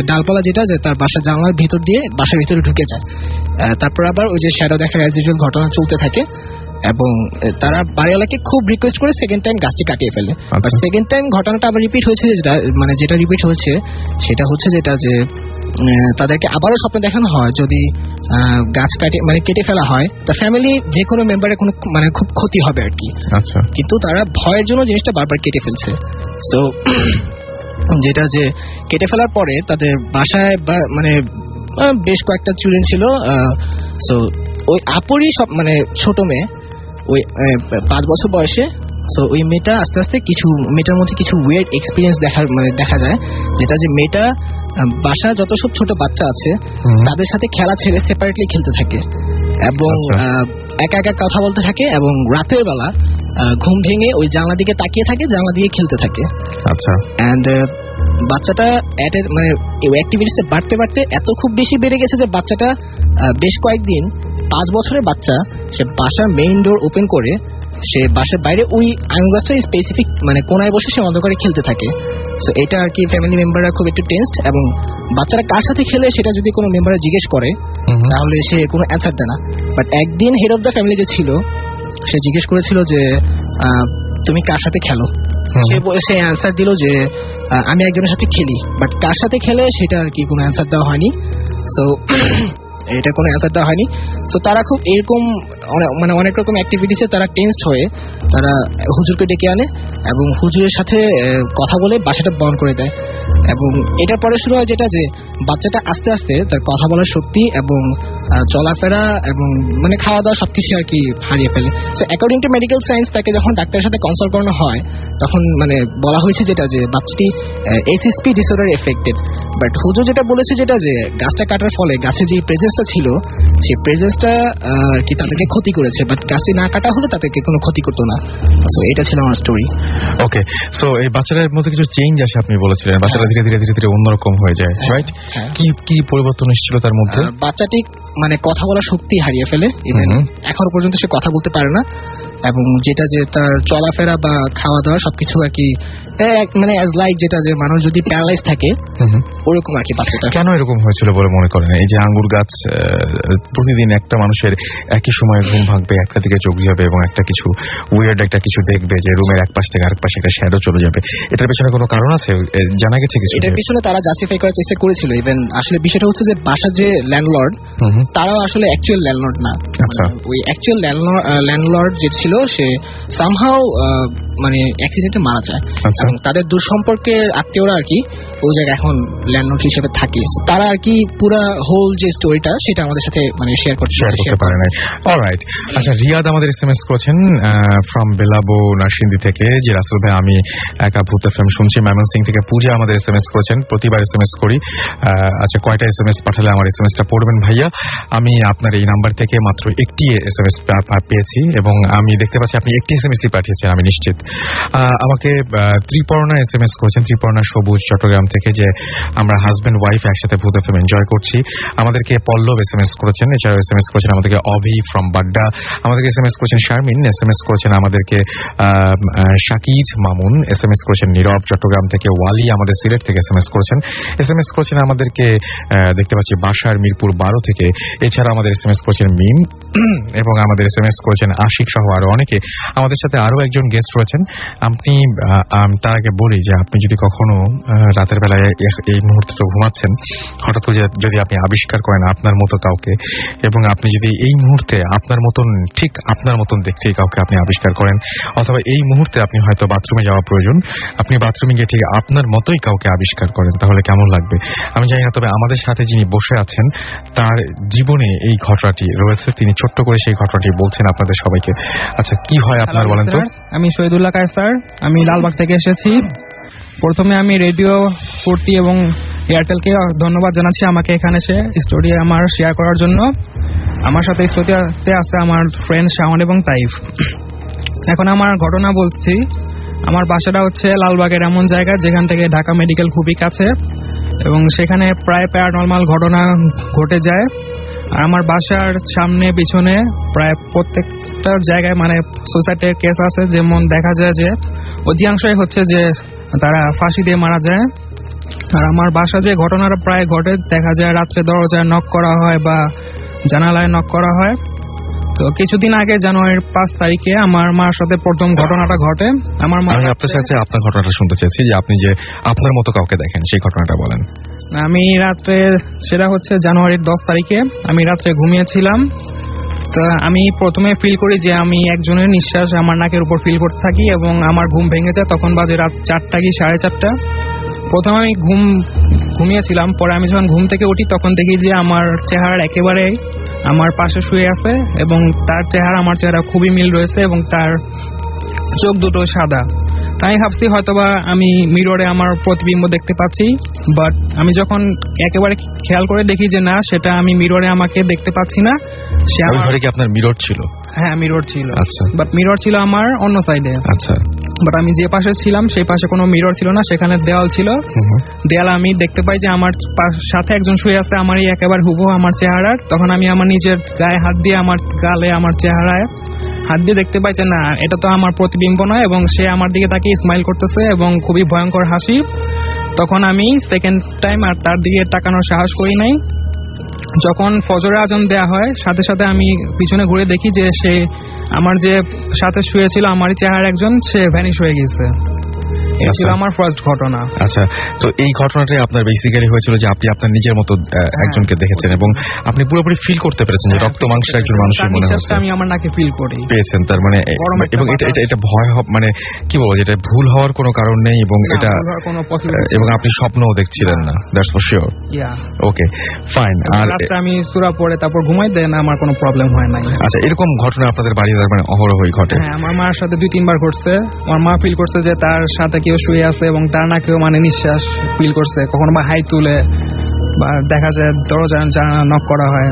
ডালপালা যেটা যে তার বাসার জানলার ভিতর দিয়ে বাসার ভিতরে ঢুকে যায়। তারপর আবার ওই যে শ্যাডো দেখার অ্যাজ ইউজুয়াল ঘটনা চলতে থাকে এবং তারা বাড়িওয়ালাকে খুব রিকোয়েস্ট করে সেকেন্ড টাইম গাছটি কাটিয়ে ফেলে। বাট সেকেন্ড টাইম ঘটনাটা আবার রিপিট হয়েছে, যেটা রিপিট হয়েছে সেটা হচ্ছে যেটা যে তাদেরকে আবারও স্বপ্ন দেখানো হয় যদি গাছ কেটে ফেলা হয় তা ফ্যামিলি যে কোনো মেম্বারের কোনো খুব ক্ষতি হবে আর কি। আচ্ছা, কিন্তু তারা ভয়ের জন্য জিনিসটা বারবার কেটে ফেলছে। সো যেটা যে কেটে ফেলার পরে তাদের বাসায় বেশ কয়েকটা চিলড্রেন ছিল। সো ওই আপুরই সব ছোট মেয়ে, ওই 5 বছর বয়সে। সো ওই মেয়েটা আস্তে আস্তে মেয়েটার মধ্যে কিছু ওয়েয়ার্ড এক্সপিরিয়েন্স দেখা যায়, যেটা যে মেয়েটা বাসা যত সব ছোট বাচ্চা আছে তাদের সাথে খেলা ছেড়ে সেপারেটলি খেলতে থাকে এবং একা একা কথা বলতে থাকে এবং রাতের বেলা ঘুম ভেঙে ওই জানলা দিকে তাকিয়ে থাকে, জানলা দিকে খেলতে থাকে। আচ্ছা, এন্ড বাচ্চাটা অ্যাক্টিভিটিসে বাড়তে এত খুব বেশি বেড়ে গেছে যে বাচ্চাটা বেশ কয়েকদিন 5 বছরের বাচ্চা সে বাসার মেইন ডোর ওপেন করে সে বাসার বাইরে ওই আম গাছটা স্পেসিফিক কোনায় বসে সে অন্ধকারে খেলতে থাকে। সো এটা আর কি ফ্যামিলি মেম্বাররা খুব একটু টেনসড এবং বাচ্চারা কার সাথে খেলে সেটা যদি কোনো মেম্বাররা জিজ্ঞেস করে তাহলে সে কোনো অ্যান্সার দেয় না। বাট একদিন হেড অফ দ্য ফ্যামিলি যে ছিল সে জিজ্ঞেস করেছিল যে তুমি কার সাথে খেলো, সে অ্যান্সার দিল যে আমি একজনের সাথে খেলি, বাট কার সাথে খেলে সেটা আর কি কোনো অ্যান্সার দেওয়া হয়নি। সো এটা কোনো অ্যান্সার দেওয়া হয়নি। সো তারা খুব এরকম অনেক রকম অ্যাক্টিভিটিসে তারা টেনসড হয়ে তারা হুজুরকে ডেকে আনে এবং হুজুরের সাথে কথা বলে বাসাটা বন্ধ করে দেয়। এবং এটার পরে শুরু হয় যেটা যে বাচ্চাটা আস্তে আস্তে তার কথা বলার শক্তি এবং চলাফেরা এবং খাওয়া দাওয়া সবকিছু আর কি হারিয়ে ফেলে। So according to medical science তাকে যখন ডাক্তারের সাথে কনসাল্ট করানো হয় তখন বলা হয়েছে যেটা যে বাচ্চাটি এসএসপি ডিসঅর্ডার এফেক্টেড। বাট হুজুর যেটা বলেছে যেটা যে গাছটা কাটার ফলে গাছে যে প্রেজেন্সটা ছিল সেই প্রেজেন্সটা আর কি তাদেরকে ক্ষতি করেছে, বাট গাছটি না কাটা হলে তাদেরকে কোনো ক্ষতি করতো না। সো এটা ছিল আমার স্টোরি।
ওকে, সো এই বাচ্চাটার মধ্যে কিছু চেঞ্জ আসে আপনি বলেছিলেন, বাচ্চাটা ধীরে ধীরে অন্যরকম হয়ে যায়, রাইট? কি পরিবর্তন এসেছিল তার মধ্যে?
বাচ্চাটি কথা বলার শক্তি হারিয়ে ফেলে, ইভেন এখনো পর্যন্ত সে কথা বলতে পারে না। এবং যেটা যে তার চলাফেরা বা খাওয়া দাওয়া সবকিছু আর কি মানে অ্যাজ লাইক যেটা যে মানুষ যদি প্যারালাইজ থাকে ওরকম আর কি বাচ্চাটা।
কেন এরকম হয়েছিল বলে মনে করেন? এই যে আঙ্গুর গাছ প্রতিদিন একটা মানুষের একই সময় ঘুম ভাঙবে, একটা দিকে চোখ যাবে এবং একটা কিছু উইয়ার্ড একটা কিছু দেখবে যে রুমের এক পাশ থেকে আরেক পাশে একটা শ্যাডো চলে যাবে, এটার পেছনে কোনো কারণ আছে? জানা গেছে কিছু?
এটার পিছনে তারা জাস্টিফাই করার চেষ্টা করেছিল। ইভেন আসলে বিষয়টা হচ্ছে যে বাসার যে ল্যান্ডলর্ড তারাও আসলে অ্যাকচুয়াল ল্যান্ডলর্ড না। ওই অ্যাকচুয়াল ল্যান্ডলর্ড যে ছিল সে সামহাও মানে অ্যাক্সিডেন্টে মারা যায় এবং তাদের দূর সম্পর্কের আত্মীয়রা আর কি ওই জায়গায় এখন ল্যান্ডলর্ড হিসেবে থাকে। তারা আর কি পুরা হোল যে স্টোরিটা সেটা আমাদের সাথে মানে শেয়ার করতে পারে না।
অলরাইট, আচ্ছা, রিয়াদ আমাদের এসএমএস করেছেন ফ্রম বেলাবো নারসিংদী থেকে যে রাসেল ভাই আমি একা ভূত এফএম শুনছি। ময়মনসিং থেকে পূজা আমাদের এসএমএস করেছেন, প্রতিবার এসএমএস করি। আচ্ছা, কয়টা এসএমএস পাঠালে আমার এসএমএসটা পড়বেন ভাইয়া? আমি আপনার এই নাম্বার থেকে মাত্র একটি এসএমএস পেয়েছি এবং আমি দেখতে পাচ্ছি আপনি একটি এসএমএসই পাঠিয়েছেন, আমি নিশ্চিত। আমাকে ত্রিপর্ণা এসএমএস করেছেন, ত্রিপর্ণা সবুজ চট্টগ্রাম থেকে, যে আমরা হাজবেন্ড ওয়াইফ একসাথে ভূত এফএম এনজয় করছি। আমাদেরকে পল্লব এসএমএস করেছেন, এছাড়াও এসএমএস করেছেন আমাদেরকে অভি ফ্রম বাড্ডা, আমাদেরকে এসএমএস করেছেন শারমিন, এসএমএস করেছেন আমাদেরকে শাকিজ মামুন, এসএমএস করেছেন নীরব চট্টগ্রাম থেকে, ওয়ালি আমাদের সিলেট থেকে এসএমএস করেছেন, এসএমএস করেছেন আমাদেরকে দেখতে পাচ্ছি বাসার মিরপুর 12 থেকে, এছাড়া আমাদের এসএমএস করেছেন মিম এবং আমাদের এসএমএস করেছেন আশিক সহ আরো অনেকে। আমাদের সাথে আরো একজন গেস্ট রয়েছেন। আপনি তার আগে বলি যে আপনি যদি কখনো রাতের বেলায় এই মুহূর্তে ঘুমাচ্ছেন, হঠাৎ করে যদি আপনি আবিষ্কার করেন আপনার মতো কাউকে এবং আপনি যদি এই মুহূর্তে আপনার মতন ঠিক আপনার মতন দেখতে কাউকে আপনি আবিষ্কার করেন, অথবা এই মুহূর্তে আপনি হয়তো বাথরুমে যাওয়া প্রয়োজন, আপনি বাথরুমে গিয়ে ঠিক আপনার মতোই কাউকে আবিষ্কার করেন, তাহলে কেমন লাগবে আমি জানি না। তবে আমাদের সাথে যিনি বসে আছেন তার জীবনে এই ঘটনাটি রয়েছে, তিনি ছোট্ট করে সেই ঘটনাটি বলছেন আপনাদের সবাইকে। আচ্ছা, কি হয় আপনার বলেন তো?
আমি শহীদুল্লাহ কায়সার, আমি লালবাগ থেকে এসেছি। প্রথমে আমি রেডিও 40 এবং এয়ারটেলকে ধন্যবাদ জানাচ্ছি আমাকে এখানে এসে স্টোরি আমার শেয়ার করার জন্য। আমার সাথে স্টোরিতে আছে আমার ফ্রেন্ড শাওন এবং তাইফ। এখন আমার ঘটনা বলছি। আমার বাসাটা হচ্ছে লালবাগের এমন জায়গা যেখান থেকে ঢাকা মেডিকেল খুবই কাছে এবং সেখানে প্রায় প্যারানর্মাল ঘটনা ঘটে যায়। আর আমার বাসার সামনে পিছনে প্রায় প্রত্যেকটা জায়গায় মানে সুসাইডের কেস আছে। যেমন দেখা যায় যে অধিকাংশই হচ্ছে যে তারা ফাঁসি দিয়ে মারা যায়। আর আমার বাসা যে ঘটনাটা প্রায় ঘটে, দেখা যায় রাত্রে দরজায় নক করা হয় বা জানালায় নক করা হয়। তো কিছুদিন আগে জানুয়ারির 5 তারিখে আমার মার সাথে প্রথম ঘটনাটা ঘটে। আমার মা,
আমি আপনার সাথে আপনার ঘটনাটা শুনতে চাইছি, যে আপনি যে আপনার মতো কাউকে দেখেন সেই ঘটনাটা বলেন।
আমি রাত্রে, সেটা হচ্ছে জানুয়ারির 10 তারিখে আমি রাত্রে ঘুমিয়েছিলাম। তো আমি প্রথমে ফিল করি যে আমি একজনের নিঃশ্বাস আমার নাকের উপর ফিল করতে থাকি এবং আমার ঘুম ভেঙে যায়। তখন বাজে রাত 4টা কি 4:30। প্রথমে আমি ঘুমিয়েছিলাম, পরে আমি যখন ঘুম থেকে উঠি তখন দেখি যে আমার চেহারা একেবারে আমার পাশে শুয়ে আছে এবং তার চেহারা আমার চেহারা খুবই মিল রয়েছে এবং তার চোখ দুটো সাদা। তাই ভাবছি হয়তোবা আমি মিররে আমার প্রতিবিম্ব দেখতে পাচ্ছি, বাট আমি যখন একেবারে খেয়াল করে দেখি যে না, সেটা আমি মিররে আমাকে দেখতে পাচ্ছি না। সে
ঘরে কি আপনার মিরর ছিল?
হ্যাঁ, মিরর ছিল।
আচ্ছা,
বাট মিরর ছিল আমার অন্য সাইডে।
আচ্ছা,
বাট আমি যে পাশে ছিলাম সেই পাশে কোনো মিরর ছিল না, সেখানে দেওয়াল ছিল। দেয়াল আমি দেখতে পাই যে আমার সাথে একজন শুয়ে আছে, আমারই একেবারে হুবহু আমার চেহারার। তখন আমি আমার নিজের গায়ে হাত দিয়ে আমার গালে আমার চেহারায় হাত দিয়ে দেখতে পাই যে না, এটা তো আমার প্রতিবিম্ব নয় এবং সে আমার দিকে তাকে স্মাইল করতেছে এবং খুবই ভয়ঙ্কর হাসি। তখন আমি সেকেন্ড টাইম আর তার দিকে তাকানোর সাহস করি নাই। যখন ফজরের আজান দেয়া হয় সাথে সাথে আমি পিছনে ঘুরে দেখি যে সে আমার যে সাথে শুয়েছিল আমারই চেহারা একজন, সে ভ্যানিশ হয়ে গেছে। এটা ছিল আমার ফার্স্ট ঘটনা।
আচ্ছা, তো এই ঘটনাটাই আপনার বেসিক্যালি হয়েছিল যে আপনি আপনার নিজের মতো একজনকে দেখেছেন এবং আপনি পুরোপুরি ফিল করতে পেরেছেন যে রক্ত মাংসের একজন মানুষের মনে হচ্ছে।
আমি আমার নাকে ফিল করি
পেয়েছেন তার মানে, এবং এটা ভয় মানে কি বলবো, যেটা ভুল হওয়ার কোনো কারণ নেই এবং এটা এবং আপনি স্বপ্নও দেখছিলেন না, that's for sure. Okay, fine. আর
আমি সূরা পড়ে তারপর ঘুমাই দেন, আমার কোনো প্রবলেম হয় না।
আচ্ছা, এরকম ঘটনা আপনাদের বাড়িতে মানে অহরহই ঘটে?
হ্যাঁ, আমার মার সাথে 2-3 বার ঘটছে। আমার মা ফিল করছে যে তার সাথে কেউ শুয়ে আছে এবং তার নাকেও মানে নিঃশ্বাস ফিল করছে। কখনো বা হাই তুলে বা দেখা যায় দরজা জানালা নক করা হয়।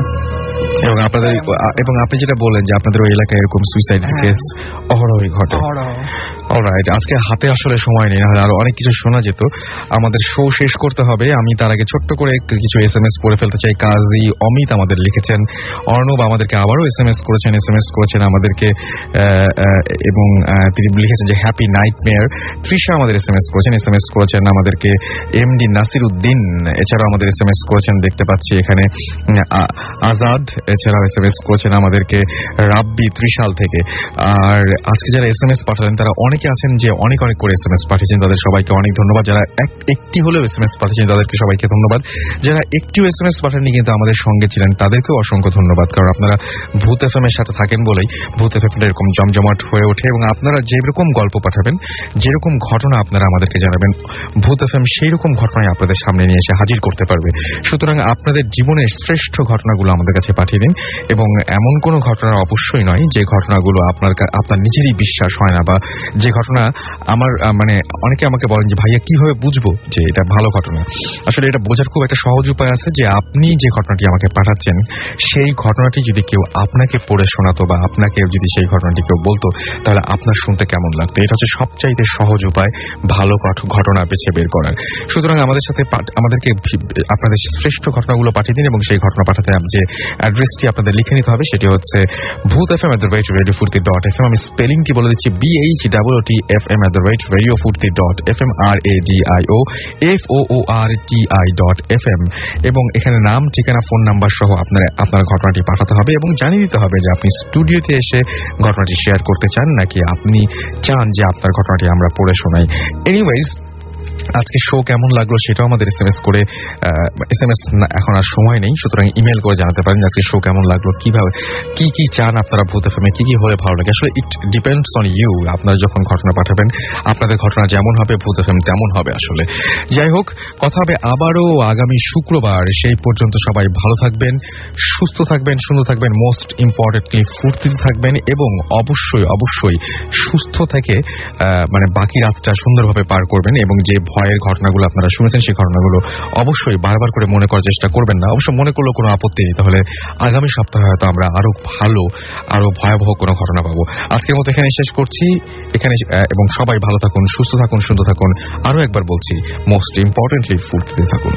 এবং আপনি যেটা বলেন যে আপনাদের ওই এলাকায় এরকম সুইসাইড কেস অহরহই ঘটে। অলরাইট, আজকে হাতে আসলে সময় নেই, নাহলে আরো অনেক কিছু শোনা যেত। আমাদের শো শেষ করতে হবে। আমি তার আগে ছোট্ট করে কিছু SMS পড়ে ফেলতে চাই। কাজী অমিত আমাদের লিখেছেন, অর্ণব আমাদেরকে আবারও SMS করেছেন আমাদেরকে, এবং তিনি লিখেছেন যে হ্যাপি নাইটমেয়ার। তৃষা আমাদের SMS করেছেন আমাদেরকে, MD নাসির উদ্দিন এছাড়াও আমাদের SMS করেছেন দেখতে পাচ্ছি এখানে, আজাদ এছাড়াও SMS করেছেন আমাদেরকে, রাব্বি ত্রিশাল থেকে। আর আজকে যারা SMS পাঠালেন তারা অনেকে আছেন যে অনেক করে SMS পাঠিয়েছেন, তাদের সবাইকে অনেক ধন্যবাদ। যারা একটি হলেও SMS পাঠিয়েছেন তাদেরকে সবাইকে ধন্যবাদ। যারা একটিও SMS পাঠাননি কিন্তু আমাদের সঙ্গে ছিলেন তাদেরকেও অসংখ্য ধন্যবাদ, কারণ আপনারা ভূত FM এর সাথে থাকেন বলেই ভূত FM এরকম জমজমাট হয়ে ওঠে। এবং আপনারা যেরকম গল্প পাঠাবেন, যেরকম ঘটনা আপনারা আমাদেরকে জানাবেন, ভূত FM সেই রকম ঘটনাই আপনাদের সামনে নিয়ে এসে হাজির করতে পারবে। সুতরাং আপনাদের জীবনের শ্রেষ্ঠ ঘটনাগুলো আমাদের কাছে পাঠিয়ে দিন, এবং এমন কোনো ঘটনা অবশ্যই নয় যে ঘটনাগুলো আপনার নিজেরই বিশ্বাস হয় না, বা যে ঘটনা আমার মানে অনেকে আমাকে বলেন যে ভাইয়া কিভাবে বুঝবো যে এটা ভালো ঘটনা। আসলে এটা বোঝার খুব একটা সহজ উপায় আছে, যে আপনি যে ঘটনাটি আমাকে পাঠাচ্ছেন সেই ঘটনাটি যদি কেউ আপনাকে পড়ে শোনাতো বা আপনাকে যদি সেই ঘটনাটি কেউ বলতো, তাহলে আপনার শুনতে কেমন লাগতো। এটা হচ্ছে সবচাইতে সহজ উপায় ভালো ঘটনা বেছে বের করার। সুতরাং আমাদেরকে আপনাদের শ্রেষ্ঠ ঘটনাগুলো পাঠিয়ে দিন, এবং সেই ঘটনা পাঠাতে যে অ্যাড্রেসটি আপনাদের লিখে নিতে হবে সেটি হচ্ছে bhutfm@radiofurti.fm। আমি স্পেলিংটি বলে দিচ্ছি, BHOOTFM@radiofurti.fm, RADIOFOORTI.fm। এবং এখানে নাম, ঠিকানা, ফোন নাম্বার সহ আপনার ঘটনাটি পাঠাতে হবে, এবং জানিয়ে দিতে হবে যে আপনি স্টুডিওতে এসে ঘটনাটি শেয়ার করতে চান নাকি আপনি চান যে আপনার ঘটনাটি আমরা পড়ে শোনাই। এনিওয়েজ, আজকে শো কেমন লাগলো সেটাও আমাদের SMS এখন আর সময় নেই, সুতরাং ইমেল করে জানাতে পারেন আজকে শো কেমন লাগলো, কিভাবে কি চান আপনারা ভূত এফএমে, কি হলে ভালো লাগে। আসলে ইট ডিপেন্ডস অন ইউ। আপনারা যখন ঘটনা পাঠাবেন আপনাদের ঘটনা যেমন হবে ভূত এফএম তেমন হবে। আসলে যাই হোক, কথা হবে আবারও আগামী শুক্রবার। সেই পর্যন্ত সবাই ভালো থাকবেন, সুস্থ থাকবেন, সুন্দর থাকবেন, মোস্ট ইম্পর্টেন্টলি ফুর্তিতে থাকবেন, এবং অবশ্যই সুস্থ থেকে মানে বাকি রাতটা সুন্দরভাবে পার করবেন। এবং যে ভয়ের ঘটনাগুলো আপনারা শুনেছেন সেই ঘটনাগুলো অবশ্যই বারবার করে মনে করার চেষ্টা করবেন না। অবশ্য মনে করলেও কোনো আপত্তি নেই, তাহলে আগামী সপ্তাহে হয়তো আমরা আরো ভালো, আরো ভয়াবহ কোনো ঘটনা পাবো। আজকের মতো এখানে শেষ করছি, এবং সবাই ভালো থাকুন, সুস্থ থাকুন, সুন্দর থাকুন। আরো একবার বলছি, মোস্ট ইম্পর্টেন্টলি ফুর্তিতে থাকুন।